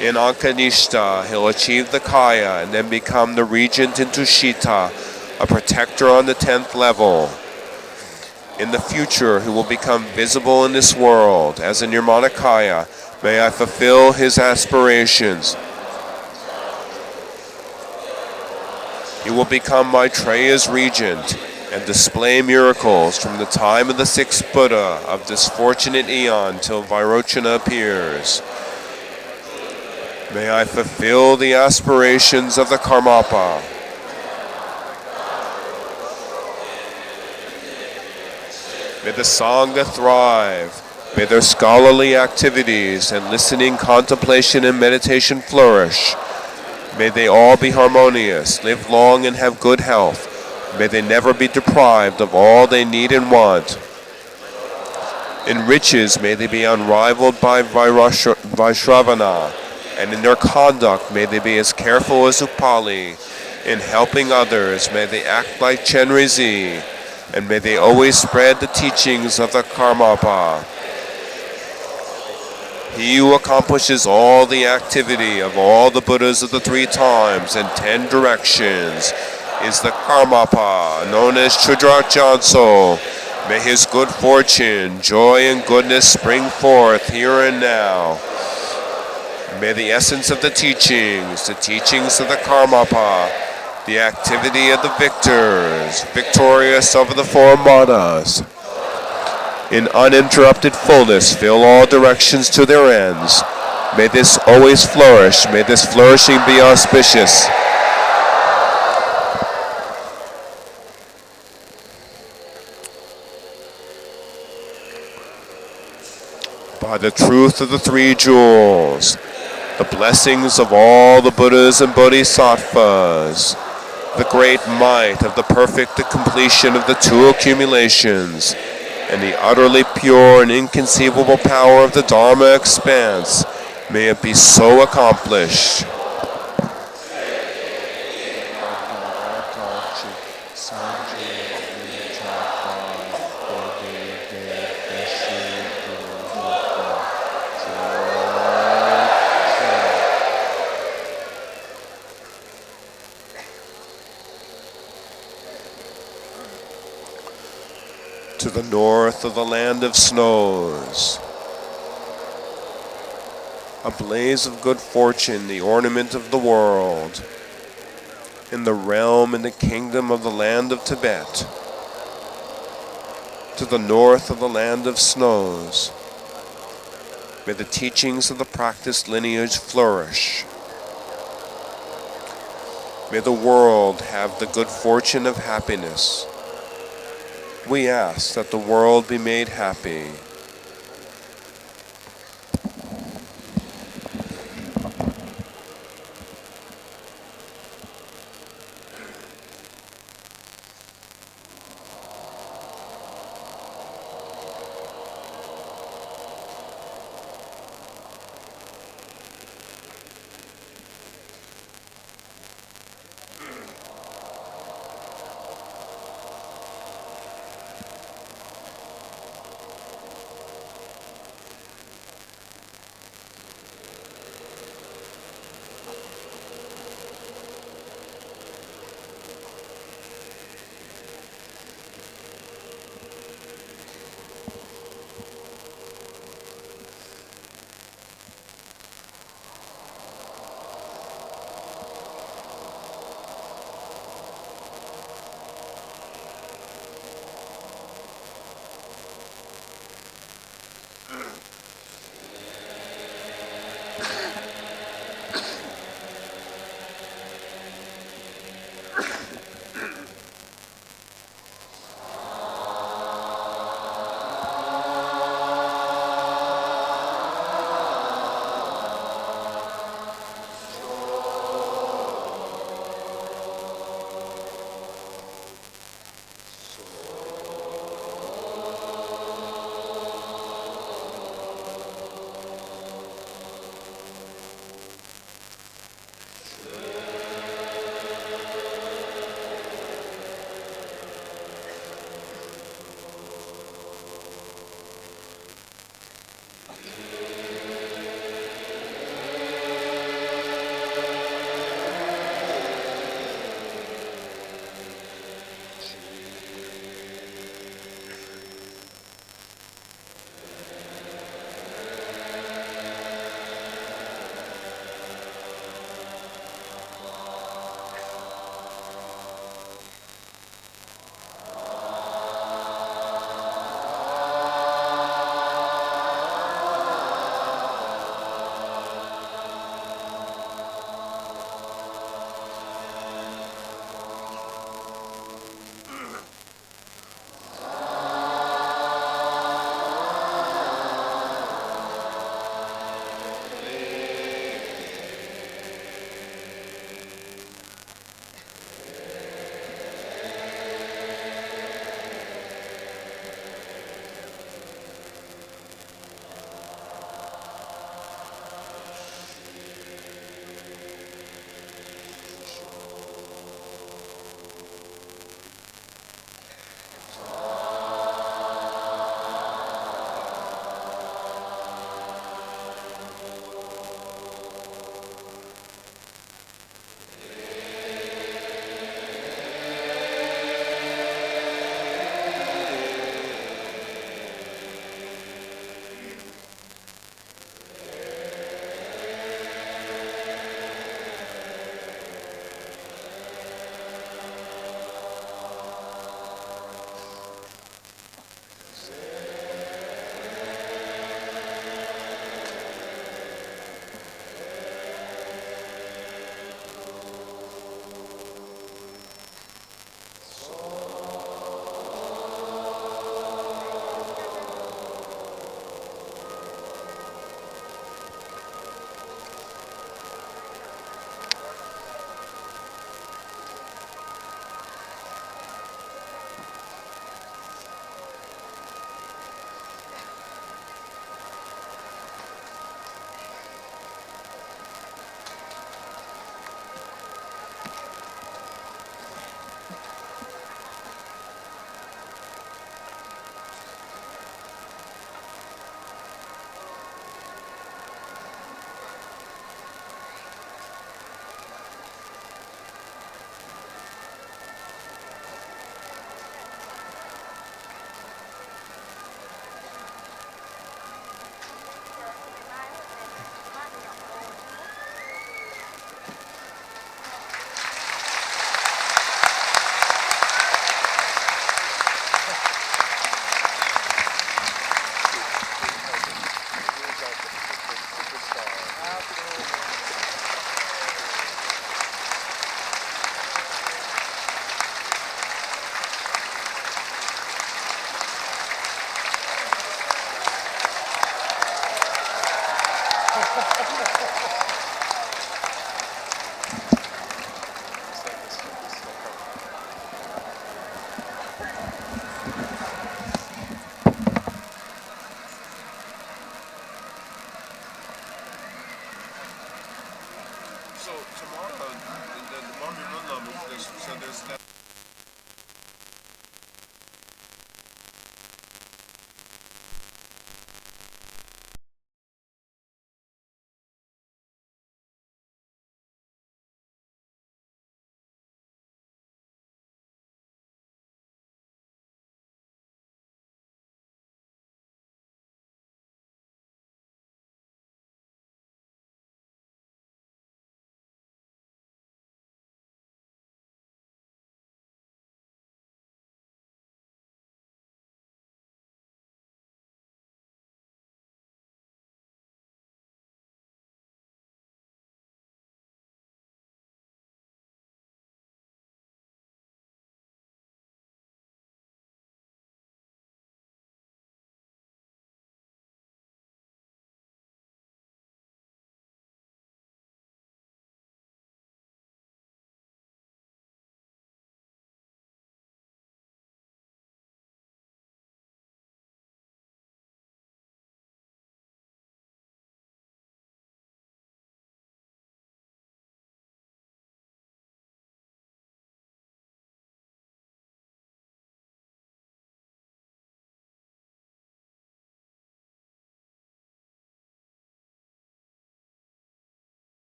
S1: In Ankanishta, he'll achieve the Kaya and then become the regent in Tushita, a protector on the 10th level. In the future, he will become visible in this world, as in Nirmanakaya. May I fulfill his aspirations. He will become Maitreya's regent and display miracles from the time of the 6th Buddha of this fortunate eon till Vairochana appears. May I fulfill the aspirations of the Karmapa. May the Sangha thrive. May their scholarly activities and listening, contemplation, and meditation flourish. May they all be harmonious, live long and have good health. May they never be deprived of all they need and want. In riches, may they be unrivaled by Vaishravana, and in their conduct, may they be as careful as Upali. In helping others, may they act like Chenrezi, and may they always spread the teachings of the Karmapa. He who accomplishes all the activity of all the Buddhas of the 3 times and 10 directions is the Karmapa, known as Chudrachanso. May his good fortune, joy, and goodness spring forth here and now. May the essence of the teachings of the Karmapa, the activity of the victors, victorious over the 4 manas, in uninterrupted fullness fill all directions to their ends. May this always flourish. May this flourishing be auspicious. By the truth of the 3 jewels, the blessings of all the Buddhas and Bodhisattvas, the great might of the perfect completion of the 2 accumulations, and the utterly pure and inconceivable power of the Dharma expanse, may it be so accomplished. To the north of the land of snows, a blaze of good fortune, the ornament of the world, in the realm and the kingdom of the land of Tibet, to the north of the land of snows, may the teachings of the practiced lineage flourish. May the world have the good fortune of happiness. We ask that the world be made happy.